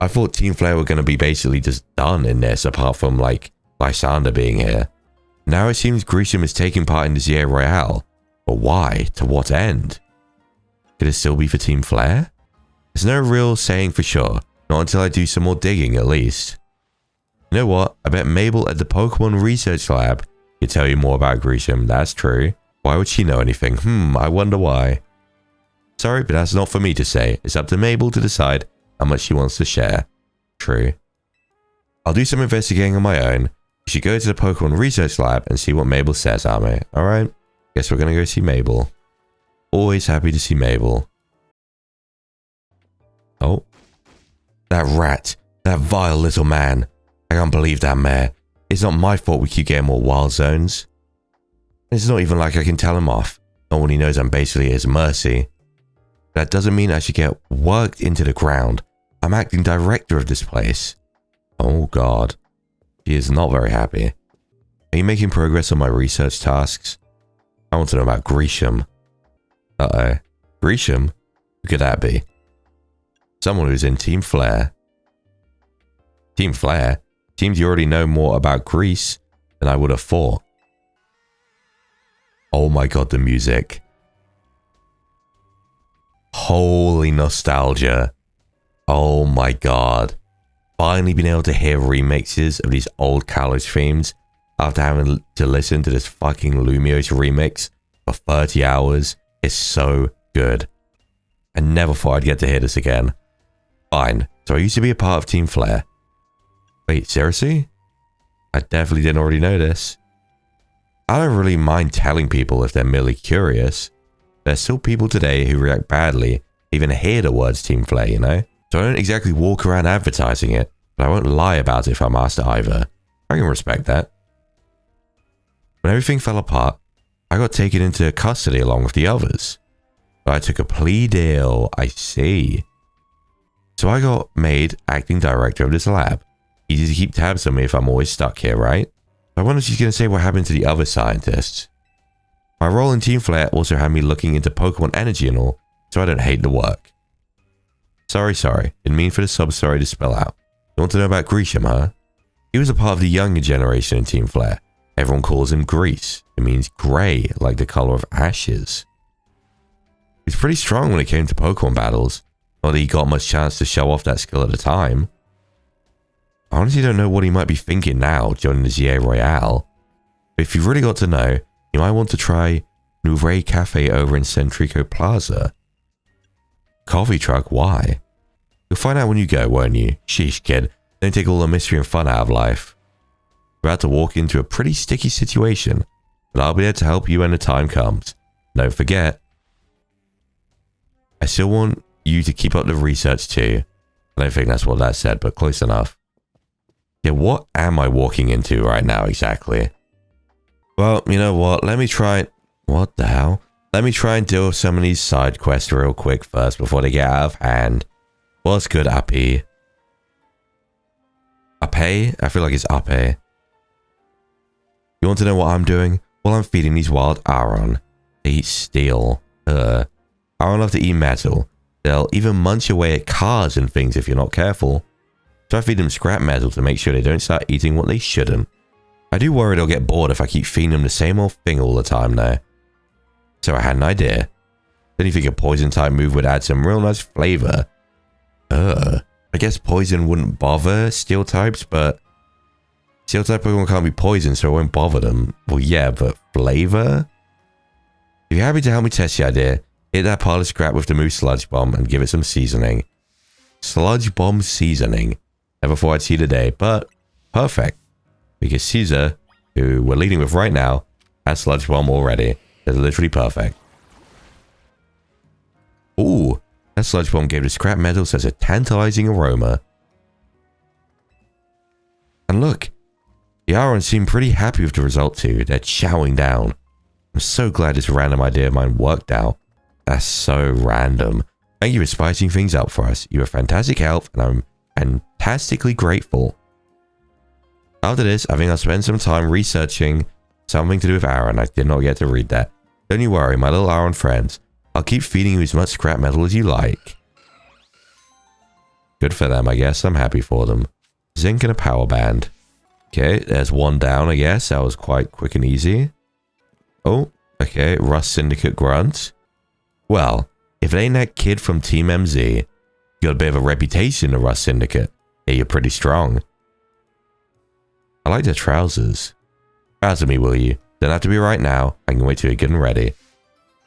I thought Team Flare were going to be basically just done in this, apart from like Lysander being here. Now it seems Grisham is taking part in the ZA Royale. But why? To what end? Could it still be for Team Flare? There's no real saying for sure. Not until I do some more digging, at least. You know what? I bet Mabel at the Pokemon Research Lab could tell you more about Grisham. That's true. Why would she know anything? I wonder why. Sorry, but that's not for me to say. It's up to Mabel to decide how much she wants to share. True. I'll do some investigating on my own. We should go to the Pokemon Research Lab and see what Mabel says, Ame. Alright? Guess we're gonna go see Mabel. Always happy to see Mabel. Oh. That rat. That vile little man. I can't believe that mare. It's not my fault we keep getting more wild zones. It's not even like I can tell him off. Not when he knows I'm basically at his mercy. That doesn't mean I should get worked into the ground. I'm acting director of this place. Oh god. He is not very happy. Are you making progress on my research tasks? I want to know about Grisham. Uh-oh. Grisham? Who could that be? Someone who's in Team Flare. Team Flare. Seems you already know more about Greece than I would have thought. Oh my god, the music. Holy nostalgia. Oh my god. Finally been able to hear remixes of these old Kalos themes after having to listen to this fucking Lumiose remix for 30 hours. It's so good. I never thought I'd get to hear this again. Fine. So I used to be a part of Team Flare. Wait, seriously? I definitely didn't already know this. I don't really mind telling people if they're merely curious. There's still people today who react badly, even hear the words Team Flare, you know? So I don't exactly walk around advertising it, but I won't lie about it if I'm asked either. I can respect that. When everything fell apart, I got taken into custody along with the others. But I took a plea deal, I see. So I got made acting director of this lab. Easy to keep tabs on me if I'm always stuck here, right? I wonder if she's going to say what happened to the other scientists. My role in Team Flare also had me looking into Pokemon energy and all, so I don't hate the work. Sorry. Didn't mean for the sub-story to spell out. You want to know about Grisham, huh? He was a part of the younger generation in Team Flare. Everyone calls him Grease. It means grey, like the color of ashes. He's pretty strong when it came to Pokemon battles. Not that he got much chance to show off that skill at the time. I honestly don't know what he might be thinking now, joining the ZA Royale. But if you really got to know, you might want to try Nouvelle Cafe over in Centrico Plaza. Coffee truck, why? You'll find out when you go, won't you? Sheesh, kid. Don't take all the mystery and fun out of life. You're about to walk into a pretty sticky situation, but I'll be there to help you when the time comes. Don't forget. I still want you to keep up the research too. I don't think that's what that said, but close enough. Yeah, what am I walking into right now exactly? Well, you know what? Let me try... What the hell? Let me try and deal with some of these side quests real quick first before they get out of hand. What's good, Appy? Appy? I feel like it's Appy. You want to know what I'm doing? Well, I'm feeding these wild Aron. They eat steel. Aron love to eat metal. They'll even munch away at cars and things if you're not careful. So I feed them scrap metal to make sure they don't start eating what they shouldn't. I do worry they'll get bored if I keep feeding them the same old thing all the time though. So I had an idea. Don't you think a poison type move would add some real nice flavor? I guess poison wouldn't bother steel types, but steel type Pokemon can't be poisoned, so it won't bother them. Well, yeah, but flavor? If you're happy to help me test the idea, hit that pile of scrap with the Moose Sludge Bomb and give it some seasoning. Sludge Bomb seasoning. Never thought I'd see the day, but perfect. Because Caesar, who we're leading with right now, has Sludge Bomb already. It's literally perfect. Ooh, that Sludge Bomb gave the scrap metal such a tantalizing aroma. And look, the Aron seem pretty happy with the result too. They're chowing down. I'm so glad this random idea of mine worked out. That's so random. Thank you for spicing things up for us. You're a fantastic help, and I'm fantastically grateful. After this, I think I'll spend some time researching something to do with Aron. I did not get to read that. Don't you worry, my little Aron friends. I'll keep feeding you as much scrap metal as you like. Good for them, I guess. I'm happy for them. Zinc and a power band. Okay, there's one down, I guess. That was quite quick and easy. Oh, okay. Rust Syndicate grunt. Well, if it ain't that kid from Team MZ, you got a bit of a reputation, the Rust Syndicate. Yeah, you're pretty strong. I like their trousers. Trouser me, will you? Don't have to be right now. I can wait till you're good and ready.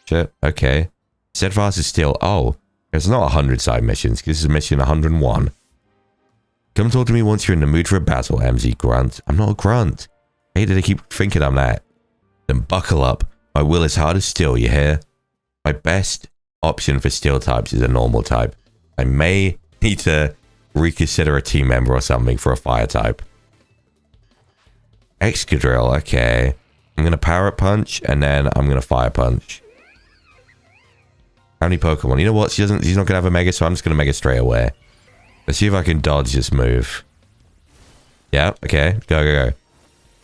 Shit, okay. Steadfast is still... Oh, it's not 100 side missions. This is mission 101. Come talk to me once you're in the mood for a battle, MZ grunt. I'm not a grunt. I hate that I keep thinking I'm that. Then buckle up. My will is hard as steel, you hear? My best option for steel types is a normal type. I may need to reconsider a team member or something for a fire type. Excadrill, okay. I'm going to power up punch and then I'm going to fire punch. How many Pokemon? You know what? He's not going to have a Mega, so I'm just going to Mega straight away. Let's see if I can dodge this move. Yeah, okay. Go.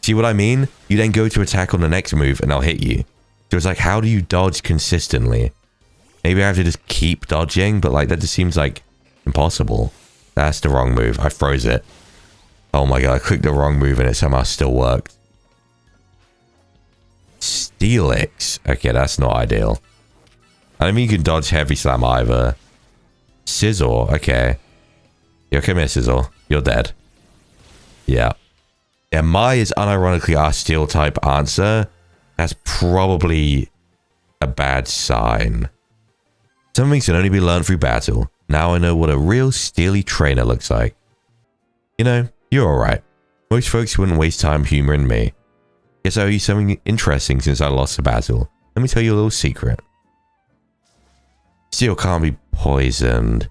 See what I mean? You then go to attack on the next move and I'll hit you. So it's like, how do you dodge consistently? Maybe I have to just keep dodging, but like that just seems like impossible. That's the wrong move. I froze it. Oh my god, I clicked the wrong move and it somehow still worked. Steelix. Okay, that's not ideal. I don't mean you can dodge Heavy Slam either. Sizzle. Okay. Yeah, come here, Sizzle. You're dead. Yeah. Yeah, my is unironically our steel type answer. That's probably a bad sign. Some things can only be learned through battle. Now I know what a real steely trainer looks like. You know, you're alright. Most folks wouldn't waste time humoring me. Guess I owe you something interesting since I lost the battle. Let me tell you a little secret. Steel can't be poisoned.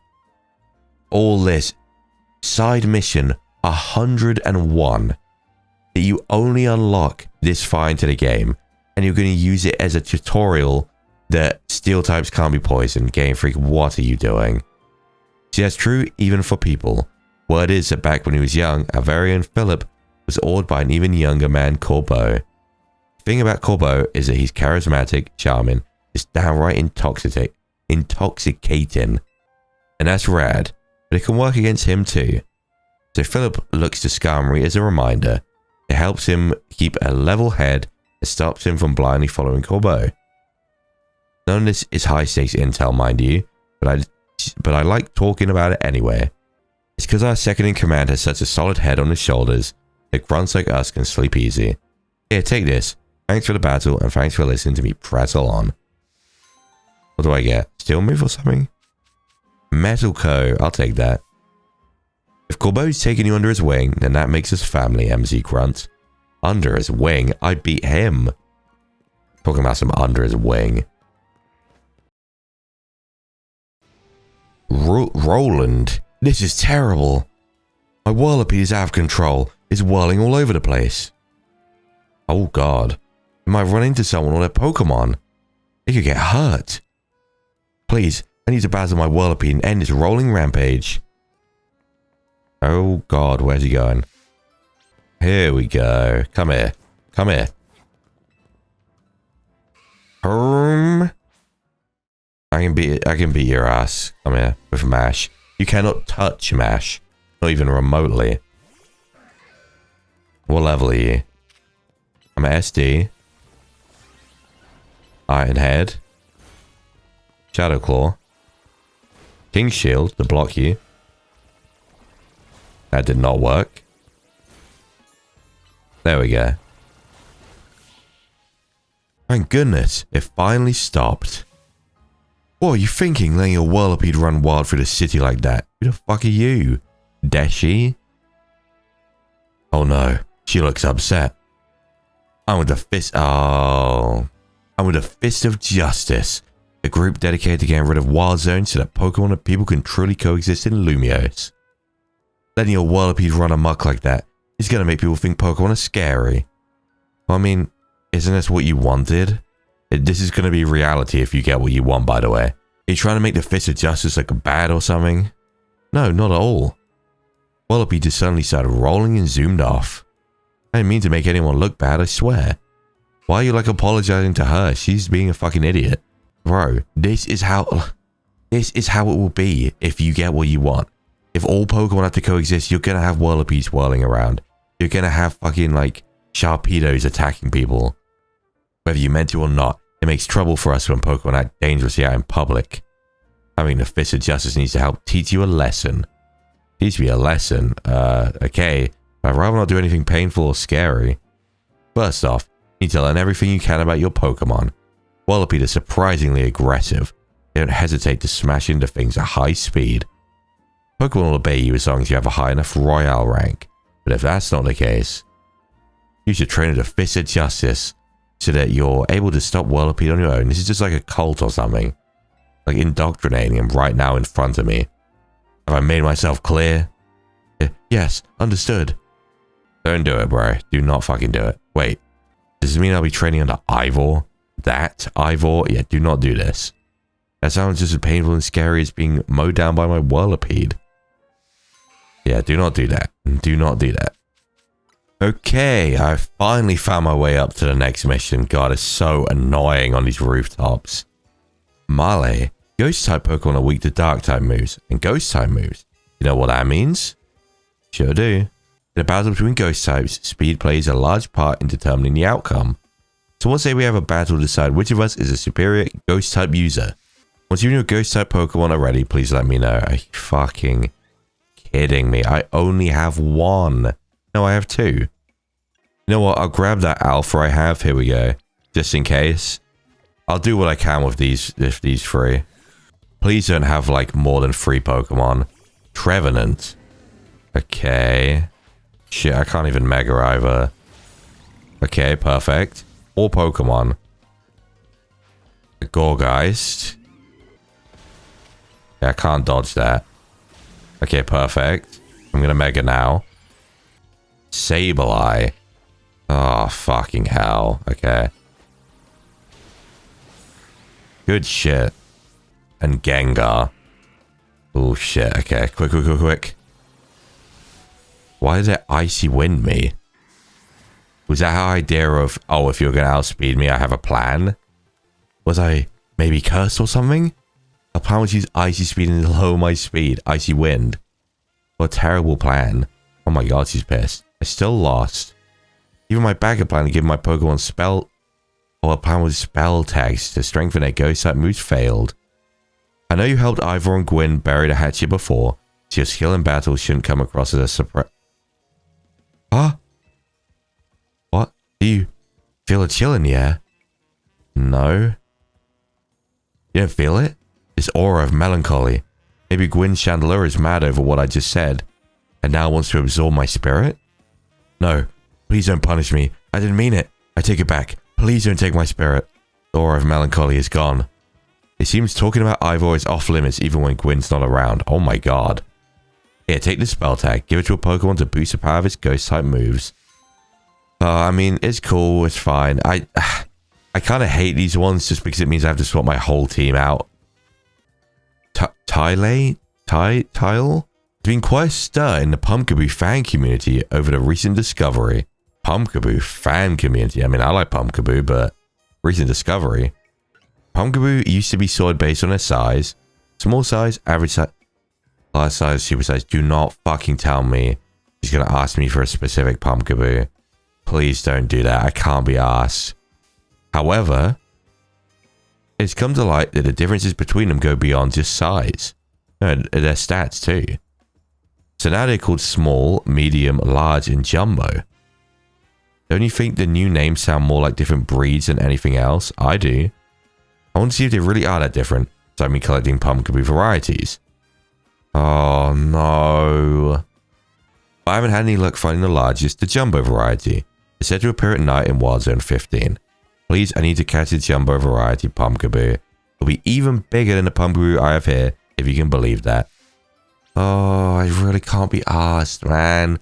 All this. Side mission 101. That you only unlock this far into the game. And you're going to use it as a tutorial that steel types can't be poisoned. Game Freak, what are you doing? See, that's true even for people. Word is that back when he was young, our very own Philip was awed by an even younger man called Bo. The thing about Corbo is that he's charismatic, charming, just downright intoxicating. And that's rad, but it can work against him too. So Philip looks to Skarmory as a reminder. It helps him keep a level head and stops him from blindly following Corbo. None of this is high stakes intel, mind you, but I like talking about it anyway. It's because our second in command has such a solid head on his shoulders that grunts like us can sleep easy. Here, take this. Thanks for the battle, and thanks for listening to me prattle on. What do I get? Steel move or something? Metal Co. I'll take that. If Corbo's taking you under his wing, then that makes us family, MZ Grunt. Under his wing? I beat him. Talking about some under his wing. Roland, this is terrible. My Whirlipede is out of control. It's whirling all over the place. Oh god. I might run into someone or their Pokemon. They could get hurt. Please, I need to battle my Whirlipede and end this rolling rampage. Oh god, where's he going? Here we go. Come here. Come here. I can beat your ass. Come here with Mash. You cannot touch Mash. Not even remotely. What level are you? I'm at SD. Iron Head. Shadow Claw. King Shield to block you. That did not work. There we go. Thank goodness, it finally stopped. What are you thinking, letting your Whirlipede run wild through the city like that? Who the fuck are you? Deshi? Oh no, she looks upset. I'm with the fist. Oh. I'm with the Fist of Justice. A group dedicated to getting rid of wild zones so that Pokemon and people can truly coexist in Lumiose. Letting your Whirlipede run amok like that is going to make people think Pokemon are scary. Well, I mean, isn't this what you wanted? This is going to be reality if you get what you want, by the way. Are you trying to make the Fist of Justice look bad or something? No, not at all. Whirlipede just suddenly started rolling and zoomed off. I didn't mean to make anyone look bad, I swear. Why are you like apologizing to her? She's being a fucking idiot. Bro, this is how it will be if you get what you want. If all Pokemon have to coexist, you're gonna have Whirlipedes whirling around. You're gonna have fucking like Sharpedos attacking people. Whether you meant to or not, it makes trouble for us when Pokemon act dangerously out in public. Having the Fist of Justice needs to help teach you a lesson. Needs to be a lesson. Okay. I'd rather not do anything painful or scary. First off, you need to learn everything you can about your Pokemon. Whirlipede is surprisingly aggressive. They don't hesitate to smash into things at high speed. Pokemon will obey you as long as you have a high enough Royale rank. But if that's not the case, you should train with a Fist of Justice so that you're able to stop Whirlipede on your own. This is just like a cult or something. Like indoctrinating him right now in front of me. Have I made myself clear? Yes, understood. Don't do it, bro. Do not fucking do it. Wait. Does this mean I'll be training under Ivor? That? Ivor? Yeah, do not do this. That sounds just as painful and scary as being mowed down by my Whirlipede. Yeah, do not do that. Do not do that. Okay, I finally found my way up to the next mission. God, it's so annoying on these rooftops. Male. Ghost-type Pokemon are weak to Dark-type moves and Ghost-type moves. You know what that means? Sure do. In a battle between ghost types, speed plays a large part in determining the outcome. So let's say we have a battle to decide which of us is a superior ghost type user. Once you know ghost type Pokemon are ready, please let me know. Are you fucking kidding me? I only have one. No, I have two. You know what? I'll grab that alpha I have. Here we go. Just in case. I'll do what I can with these three. Please don't have like more than 3 Pokemon. Trevenant. Okay. Shit, I can't even Mega either. Okay, perfect. 4 Pokemon. Gorgeist. Yeah, I can't dodge that. Okay, perfect. I'm gonna Mega now. Sableye. Oh, fucking hell. Okay. Good shit. And Gengar. Oh, shit. Okay, quick. Why did it Icy Wind me? Was that her idea of, oh, if you're going to outspeed me, I have a plan? Was I maybe cursed or something? Our plan was to use Icy Speed and lower my speed. Icy Wind. What a terrible plan. Oh my god, she's pissed. I still lost. Even my backup plan to give my Pokemon spell... Oh, our plan was spell tags to strengthen their ghost type moves failed. I know you helped Ivor and Gwyn bury the hatchet before, so your skill in battle shouldn't come across as a surprise. Huh? What? Do you feel a chill in the air? No. You don't feel it? This aura of melancholy. Maybe Gwyn Chandler is mad over what I just said, and now wants to absorb my spirit? No. Please don't punish me. I didn't mean it. I take it back. Please don't take my spirit. The aura of melancholy is gone. It seems talking about Ivor is off limits even when Gwyn's not around. Oh my god. Here, take this spell tag. Give it to a Pokemon to boost the power of its ghost type moves. I mean, it's cool. It's fine. I kind of hate these ones just because it means I have to swap my whole team out. Tile? There's been quite a stir in the Pumpkaboo fan community over the recent discovery. Pumpkaboo fan community. I mean, I like Pumpkaboo, but recent discovery. Pumpkaboo used to be sorted based on their size. Small size, average size, large size, super size. Do not fucking tell me she's going to ask me for a specific Pumpkaboo. Please don't do that. I can't be asked. However, it's come to light that the differences between them go beyond just size. No, their stats too. So now they're called small, medium, large, and jumbo. Don't you think the new names sound more like different breeds than anything else? I do. I want to see if they really are that different, so I've been collecting Pumpkaboo varieties. Oh no. I haven't had any luck finding the largest, the jumbo variety. It's said to appear at night in Wild Zone 15. Please, I need to catch the jumbo variety Pumpkaboo. It'll be even bigger than the Pumpkaboo I have here, if you can believe that. Oh, I really can't be asked, man.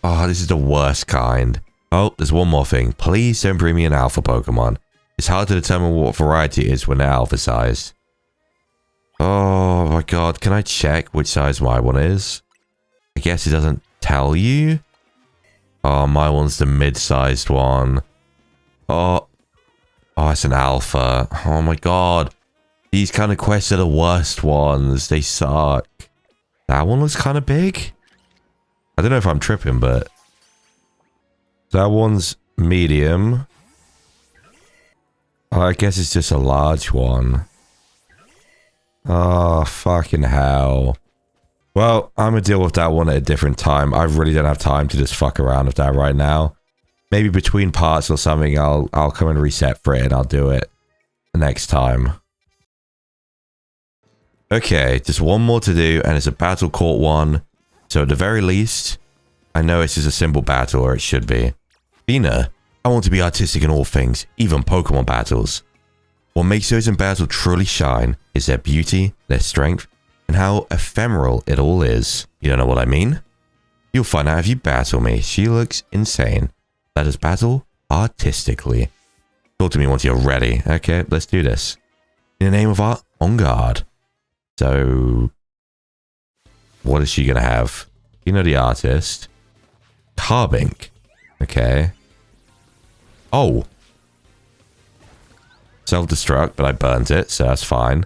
Oh, this is the worst kind. Oh, there's one more thing. Please don't bring me an alpha Pokemon. It's hard to determine what variety it is when they're alpha sized. Oh my god, can I check which size my one is? I guess it doesn't tell you. Oh, my one's the mid-sized one. Oh, it's an alpha. Oh my god. These kind of quests are the worst ones. They suck. That one looks kind of big. I don't know if I'm tripping, but... That one's medium. I guess it's just a large one. Oh, fucking hell. Well, I'm gonna deal with that one at a different time. I really don't have time to just fuck around with that right now. Maybe between parts or something, I'll come and reset for it and I'll do it next time. Okay, just one more to do and it's a battle court one. So at the very least, I know it's just a simple battle, or it should be. Bina, I want to be artistic in all things, even Pokemon battles. What makes those in battle truly shine is their beauty, their strength, and how ephemeral it all is. You don't know what I mean? You'll find out if you battle me. She looks insane. Let us battle artistically. Talk to me once you're ready. Okay, let's do this. In the name of art, on guard. So, what is she gonna have? You know the artist. Carbink. Okay. Oh. Self-destruct, but I burnt it, so that's fine.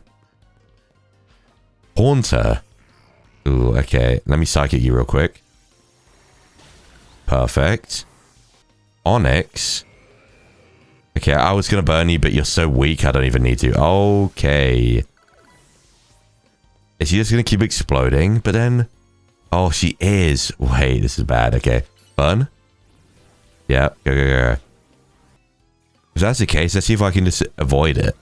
Haunter. Ooh, okay. Let me psychic you real quick. Perfect. Onyx. Okay, I was going to burn you, but you're so weak, I don't even need to. Okay. Is she just going to keep exploding? But then... Oh, she is. Wait, this is bad. Okay. Burn. Yeah, go. If that's the case, let's see if I can just avoid it.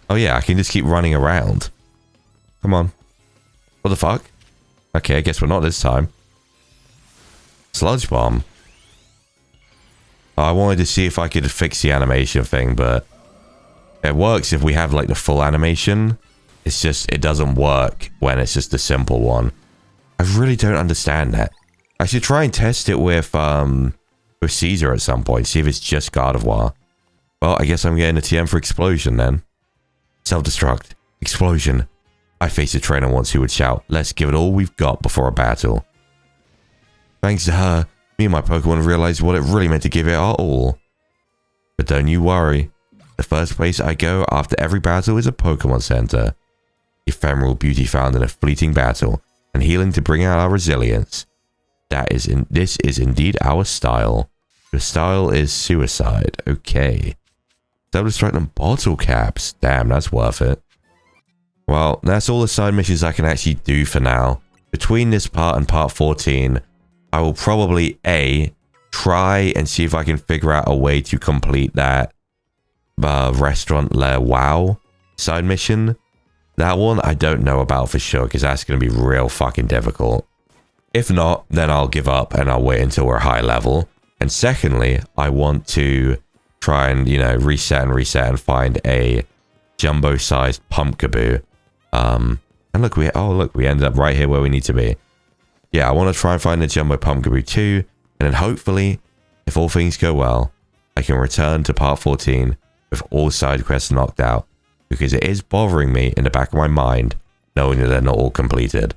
Oh yeah, I can just keep running around. Come on. What the fuck? Okay, I guess we're not this time. Sludge bomb. Oh, I wanted to see if I could fix the animation thing, but it works if we have like the full animation. It's just, it doesn't work when it's just a simple one. I really don't understand that. I should try and test it with Caesar at some point, see if it's just Gardevoir. Well, I guess I'm getting a TM for explosion then. Self-destruct. Explosion. I faced a trainer once who would shout, "Let's give it all we've got before a battle." Thanks to her, me and my Pokemon realized what it really meant to give it our all. But don't you worry. The first place I go after every battle is a Pokemon Center. Ephemeral beauty found in a fleeting battle, and healing to bring out our resilience. This is indeed our style. Your style is suicide. Okay. Self-destruct and bottle caps. Damn, that's worth it. Well, that's all the side missions I can actually do for now. Between this part and part 14, I will probably try and see if I can figure out a way to complete that restaurant Le Wow side mission. That one I don't know about for sure, because that's going to be real fucking difficult. If not, then I'll give up and I'll wait until we're high level. And secondly, I want to try and, you know, reset and find a jumbo-sized Pumpkaboo. And look, we ended up right here where we need to be. Yeah, I want to try and find a jumbo Pumpkaboo too, and then hopefully, if all things go well, I can return to part 14 with all side quests knocked out, because it is bothering me in the back of my mind knowing that they're not all completed.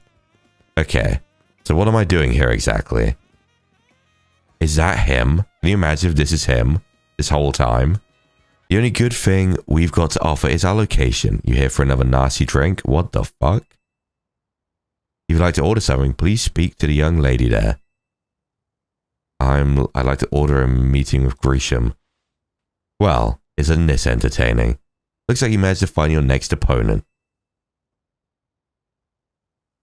Okay, so what am I doing here exactly? Is that him? Can you imagine if this is him this whole time? The only good thing we've got to offer is our location. You here for another nasty drink? What the fuck? If you'd like to order something, please speak to the young lady there. I'd like to order a meeting with Grisham. Well, isn't this entertaining? Looks like you managed to find your next opponent.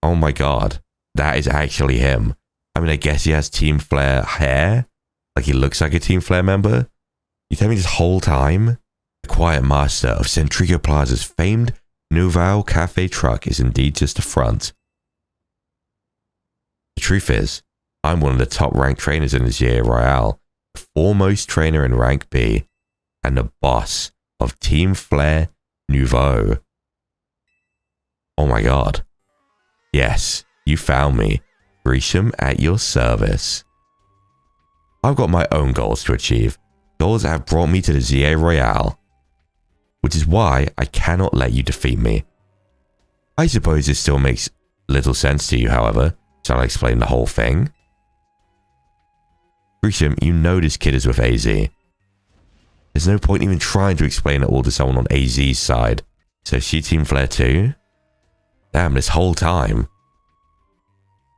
Oh my god. That is actually him. I mean, I guess he has Team Flare hair. Like he looks like a Team Flare member. You tell me this whole time? The quiet master of Centrico Plaza's famed Nouvelle Cafe truck is indeed just a front. The truth is, I'm one of the top ranked trainers in the GA Royale, the foremost trainer in rank B, and the boss of Team Flare Nouveau. Oh my god. Yes, you found me. Grisham at your service. I've got my own goals to achieve. Goals that have brought me to the GA Royale. Which is why I cannot let you defeat me. I suppose this still makes little sense to you, however. Shall I explain the whole thing? Grisham, you know this kid is with AZ. There's no point even trying to explain it all to someone on AZ's side. So is she Team Flare too? Damn, this whole time.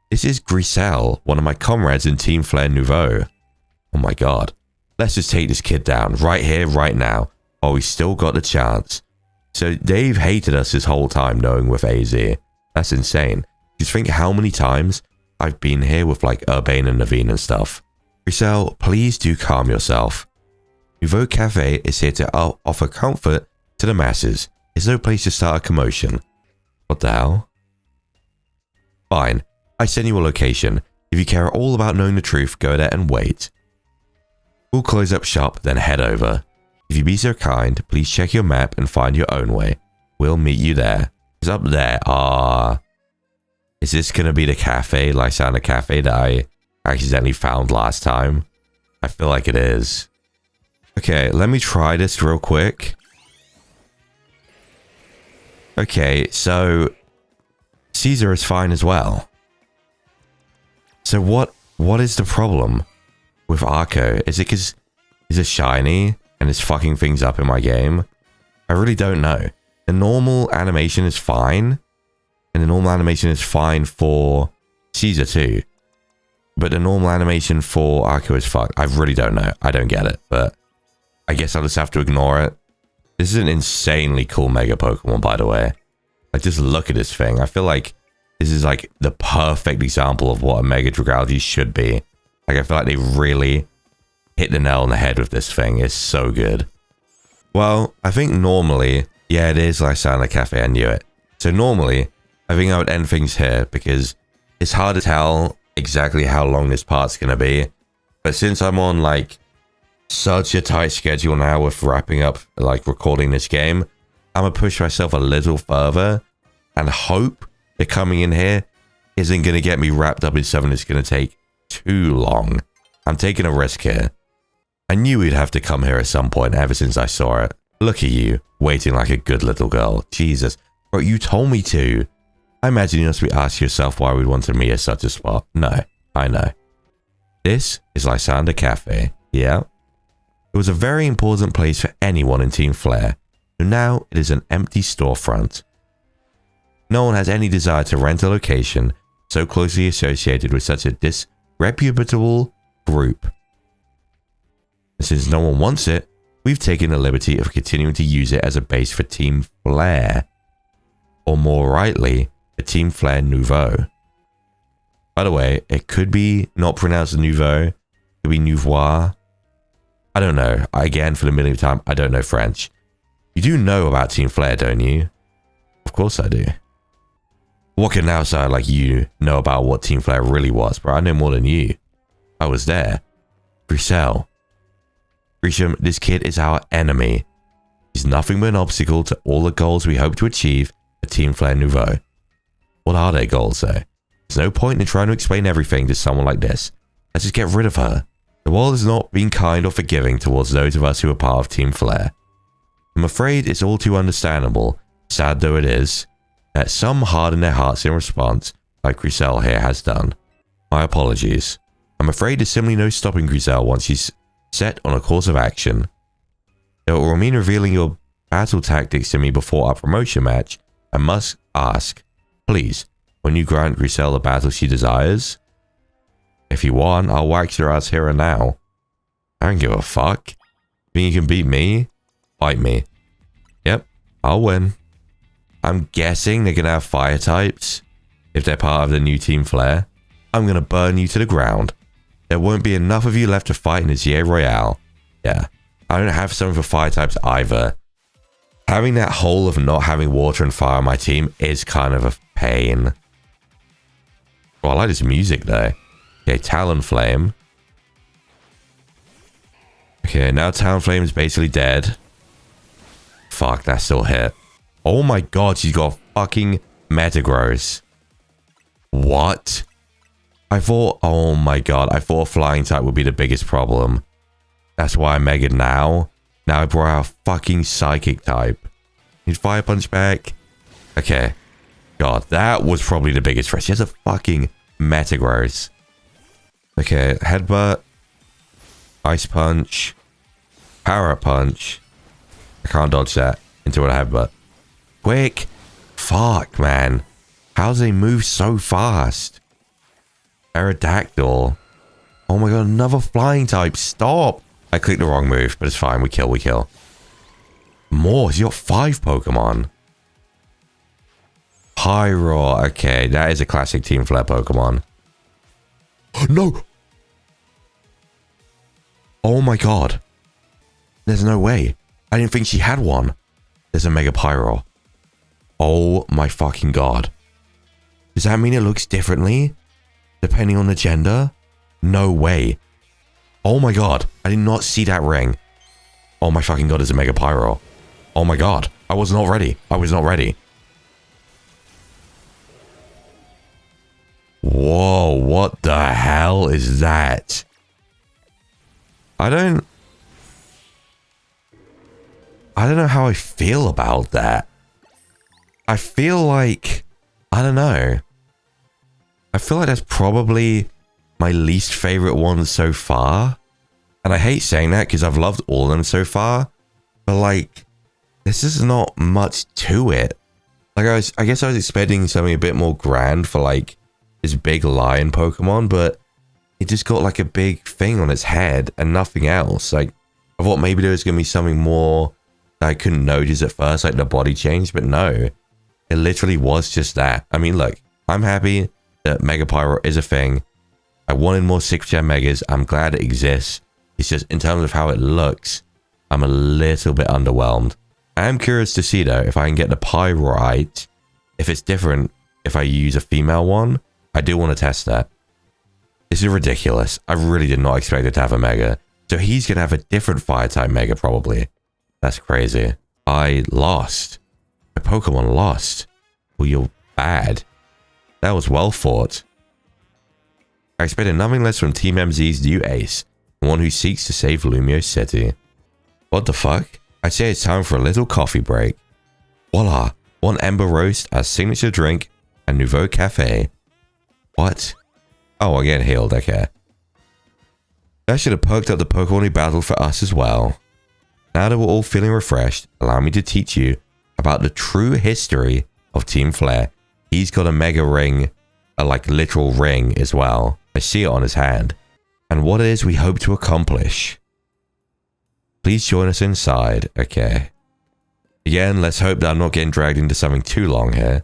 This is Grisel, one of my comrades in Team Flare Nouveau. Oh my god. Let's just take this kid down, right here, right now, while we still got the chance. So they've hated us this whole time knowing with AZ. That's insane. Just think how many times I've been here with like Urbane and Naveen and stuff. Grisel, please do calm yourself. Nouveau Cafe is here to offer comfort to the masses. It's no place to start a commotion. What the hell? Fine. I send you a location. If you care all about knowing the truth, go there and wait. We'll close up shop, then head over. If you be so kind, please check your map and find your own way. We'll meet you there. It's up there. Is this gonna be the cafe, Lysandra Cafe, that I accidentally found last time? I feel like it is. Okay, let me try this real quick. Okay, so Caesar is fine as well. So what is the problem with Arco? Is it because it's shiny and it's fucking things up in my game? I really don't know. The normal animation is fine. And the normal animation is fine for Caesar too. But the normal animation for Arco is fucked. I really don't know. I don't get it, but I guess I'll just have to ignore it. This is an insanely cool Mega Pokemon, by the way. Like, just look at this thing. I feel like this is like the perfect example of what a Mega Dragalge should be. Like, I feel like they really hit the nail on the head with this thing. It's so good. Well, I think normally, yeah, it is Lysandre Cafe. I knew it. So normally, I think I would end things here because it's hard to tell exactly how long this part's going to be. But since I'm on like such a tight schedule now with wrapping up, like recording this game, I'm going to push myself a little further and hope that coming in here isn't going to get me wrapped up in something that's going to take too long. I'm taking a risk here. I knew we'd have to come here at some point ever since I saw it. Look at you, waiting like a good little girl. Jesus. Bro, you told me to. I imagine you must be asking yourself why we'd want to meet at such a spot. No, I know. This is Lysandre Cafe. Yeah. It was a very important place for anyone in Team Flare. So now it is an empty storefront. No one has any desire to rent a location so closely associated with such a disreputable group. And since no one wants it, we've taken the liberty of continuing to use it as a base for Team Flare. Or more rightly, for Team Flare Nouveau. By the way, it could be not pronounced Nouveau. It could be Nouveau. I don't know. Again, for the millionth time, I don't know French. You do know about Team Flare, don't you? Of course I do. What can now sound like you know about what Team Flare really was, but I know more than you. I was there. Grissel. Grisham, this kid is our enemy. He's nothing but an obstacle to all the goals we hope to achieve at Team Flare Nouveau. What are their goals, though? There's no point in trying to explain everything to someone like this. Let's just get rid of her. The world has not been kind or forgiving towards those of us who are part of Team Flare. I'm afraid it's all too understandable, sad though it is, that some harden their hearts in response, like Grissel here has done. My apologies. I'm afraid there's simply no stopping Grissel once she's set on a course of action. It will mean revealing your battle tactics to me before our promotion match. I must ask, please, when you grant Grissel the battle she desires? If you want, I'll wax your ass here and now. I don't give a fuck. Think you can beat me? Fight me. Yep, I'll win. I'm guessing they're gonna have fire types if they're part of the new Team Flare. I'm gonna burn you to the ground. There won't be enough of you left to fight in the GA Royale. Yeah, I don't have something for fire types either. Having that hole of not having water and fire on my team is kind of a pain. Well, I like this music though. Okay, Talonflame. Okay, now Talonflame is basically dead. Fuck, that still hit. Oh my god, she's got fucking Metagross. What? I thought, oh my god, I thought flying type would be the biggest problem. That's why I megaed now. Now I brought out fucking psychic type. Need fire punch back. Okay. God, that was probably the biggest threat. She has a fucking Metagross. Okay, headbutt. Ice punch. Power punch. I can't dodge that into a headbutt. Quick. Fuck, man. How does they move so fast? Aerodactyl. Oh my god, another flying type. Stop. I clicked the wrong move, but it's fine. We kill. More. He's got 5 Pokemon. Pyro. Okay, that is a classic Team Flare Pokemon. No. Oh my god. There's no way. I didn't think she had one. There's a Mega Pyro. Oh my fucking god. Does that mean it looks differently? Depending on the gender? No way. Oh my god. I did not see that ring. Oh my fucking god, there's a Mega Pyro. Oh my god. I was not ready. I was not ready. Whoa, what the hell is that? I don't know how I feel about that. I feel like, I don't know. I feel like that's probably my least favorite one so far. And I hate saying that because I've loved all of them so far. But like, this is not much to it. Like I guess I was expecting something a bit more grand for like this big lion Pokemon, but it just got like a big thing on its head and nothing else. Like, I thought maybe there was going to be something more that I couldn't notice at first, like the body change, but no. It literally was just that. I mean, look, I'm happy that Mega Pyro is a thing. I wanted more 6th Gen Megas. I'm glad it exists. It's just, in terms of how it looks, I'm a little bit underwhelmed. I am curious to see, though, if I can get the Pyro right. If it's different, if I use a female one, I do want to test that. This is ridiculous. I really did not expect it to have a Mega. So he's going to have a different Fire-type Mega, probably. That's crazy. I lost. My Pokemon lost. Well, you're bad. That was well fought. I expected nothing less from Team MZ's new ace, the one who seeks to save Lumio City. What the fuck? I say it's time for a little coffee break. Voila! One Ember Roast as signature drink and Nouveau Cafe. What? Oh, I get healed, okay. That should have perked up the Pokemon who battled for us as well. Now that we're all feeling refreshed, allow me to teach you about the true history of Team Flare. He's got a Mega Ring, a like literal ring as well. I see it on his hand. And what it is we hope to accomplish. Please join us inside. Okay. Again, let's hope that I'm not getting dragged into something too long here.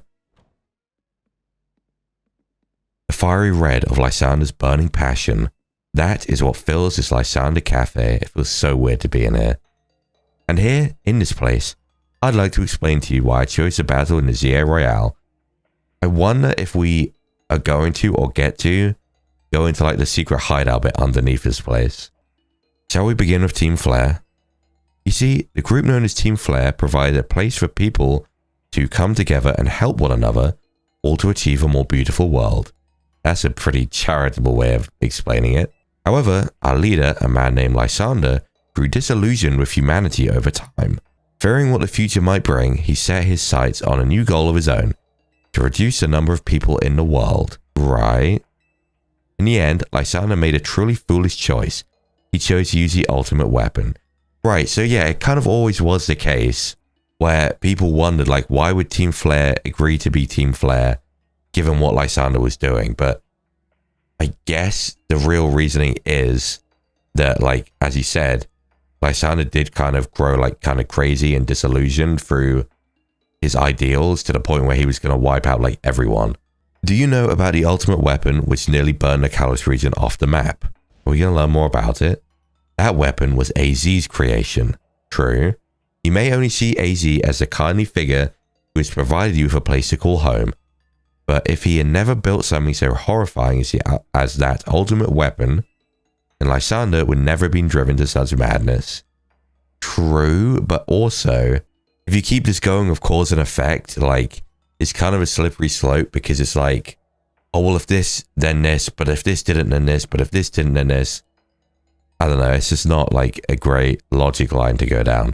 The fiery red of Lysander's burning passion. That is what fills this Lysander Cafe. It feels so weird to be in here. And here, in this place, I'd like to explain to you why I chose to battle in the ZA Royale. I wonder if we are going to, or get to, go into like the secret hideout bit underneath this place. Shall we begin with Team Flare? You see, the group known as Team Flare provided a place for people to come together and help one another, all to achieve a more beautiful world. That's a pretty charitable way of explaining it. However, our leader, a man named Lysander, grew disillusioned with humanity over time. Fearing what the future might bring, he set his sights on a new goal of his own, to reduce the number of people in the world. Right? In the end, Lysander made a truly foolish choice. He chose to use the ultimate weapon. Right, so yeah, it kind of always was the case where people wondered, like, why would Team Flare agree to be Team Flare given what Lysander was doing? But I guess the real reasoning is that, like, as he said, Lysander did kind of grow, like, kind of crazy and disillusioned through his ideals to the point where he was going to wipe out, like, everyone. Do you know about the ultimate weapon which nearly burned the Kalos region off the map? Are we going to learn more about it? That weapon was AZ's creation. True. You may only see AZ as the kindly figure who has provided you with a place to call home. But if he had never built something so horrifying as that ultimate weapon, then Lysander would never have been driven to such madness. True, but also, if you keep this going of cause and effect, like, it's kind of a slippery slope because it's like, oh, well, if this, then this, but if this didn't, then this, but if this didn't, then this. I don't know, it's just not like a great logic line to go down.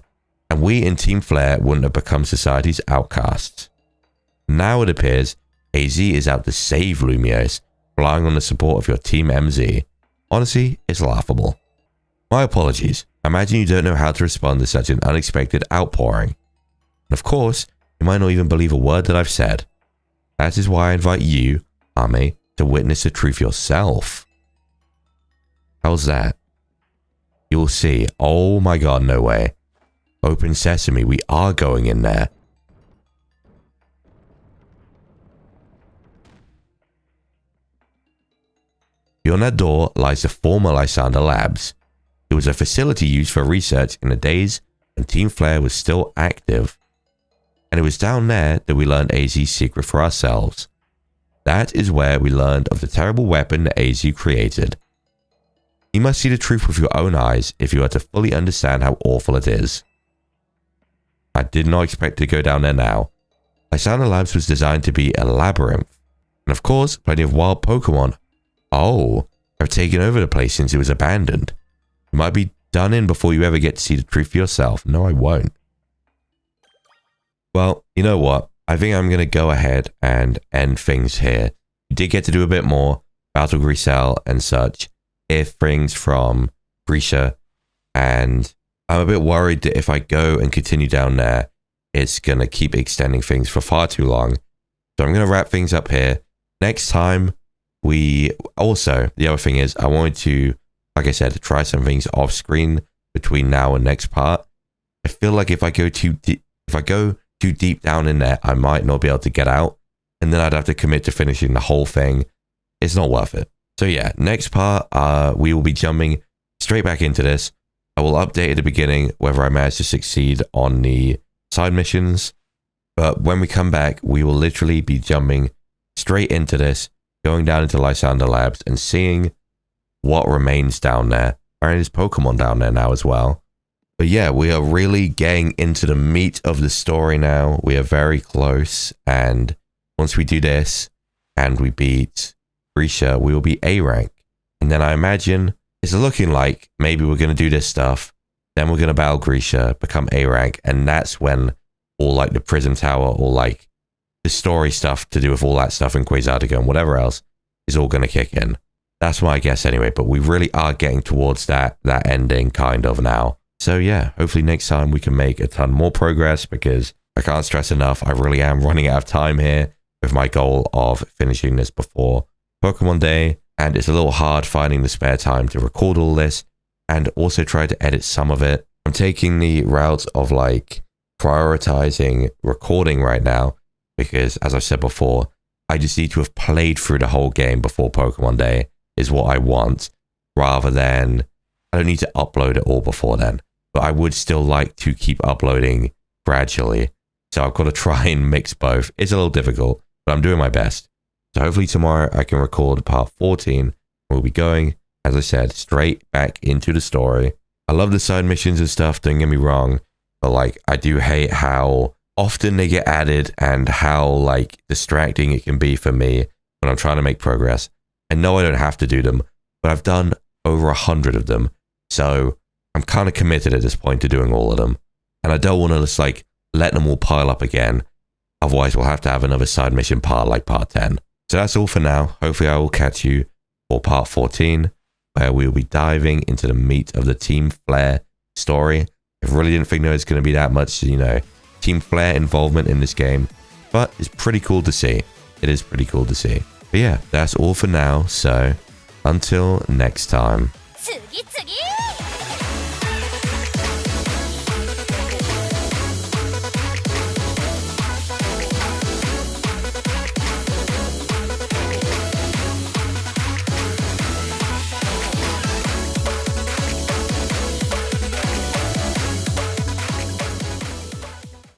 And we in Team Flare wouldn't have become society's outcasts. Now it appears AZ is out to save Lumiose, relying on the support of your Team MZ. Honestly, it's laughable. My apologies. I imagine you don't know how to respond to such an unexpected outpouring. And of course, you might not even believe a word that I've said. That is why I invite you, Ame, to witness the truth yourself. How's that? You'll see. Oh my god, no way. Open sesame, we are going in there. Beyond that door lies the former Lysander Labs. It was a facility used for research in the days when Team Flare was still active. And it was down there that we learned AZ's secret for ourselves. That is where we learned of the terrible weapon that AZ created. You must see the truth with your own eyes if you are to fully understand how awful it is. I did not expect to go down there now. Lysander Labs was designed to be a labyrinth. And of course, plenty of wild Pokemon. Oh, have taken over the place since it was abandoned. You might be done in before you ever get to see the truth for yourself. No, I won't. Well, you know what? I think I'm going to go ahead and end things here. You did get to do a bit more. Battle Grisel and such. Hear things from Grisha. And I'm a bit worried that if I go and continue down there, it's going to keep extending things for far too long. So I'm going to wrap things up here. Next time, we also, the other thing is, I wanted to, like I said, try some things off screen between now and next part. I feel like if I go too deep down in there, I might not be able to get out, and then I'd have to commit to finishing the whole thing. It's not worth it. So yeah, next part, we will be jumping straight back into this. I will update at the beginning whether I manage to succeed on the side missions, but when we come back, we will literally be jumping straight into this, going down into Lysander Labs and seeing what remains down there. Apparently there's Pokemon down there now as well. But yeah, we are really getting into the meat of the story now. We are very close, and once we do this and we beat Grisha, we will be A rank. And then I imagine it's looking like maybe we're going to do this stuff, then we're going to battle Grisha, become A rank, and that's when all like the Prism Tower or like the story stuff to do with all that stuff in Quasardigo and whatever else is all going to kick in. That's my guess anyway, but we really are getting towards that ending kind of now. So yeah, hopefully next time we can make a ton more progress, because I can't stress enough, I really am running out of time here with my goal of finishing this before Pokemon Day, and it's a little hard finding the spare time to record all this and also try to edit some of it. I'm taking the route of like prioritizing recording right now, because as I said before, I just need to have played through the whole game before Pokemon Day is what I want, rather than I don't need to upload it all before then. But I would still like to keep uploading gradually. So I've got to try and mix both. It's a little difficult, but I'm doing my best. So hopefully tomorrow I can record part 14. We'll be going, as I said, straight back into the story. I love the side missions and stuff, don't get me wrong. But like, I do hate how often they get added and how like distracting it can be for me when I'm trying to make progress. I know I don't have to do them, but I've done over 100 of them. So I'm kind of committed at this point to doing all of them. And I don't want to just like let them all pile up again. Otherwise we'll have to have another side mission part like part 10. So that's all for now. Hopefully I will catch you for part 14, where we will be diving into the meat of the Team Flare story. I really didn't think there was going to be that much, you know, Team Flare involvement in this game, but it's pretty cool to see. It is pretty cool to see. But yeah, that's all for now. So until next time. 次々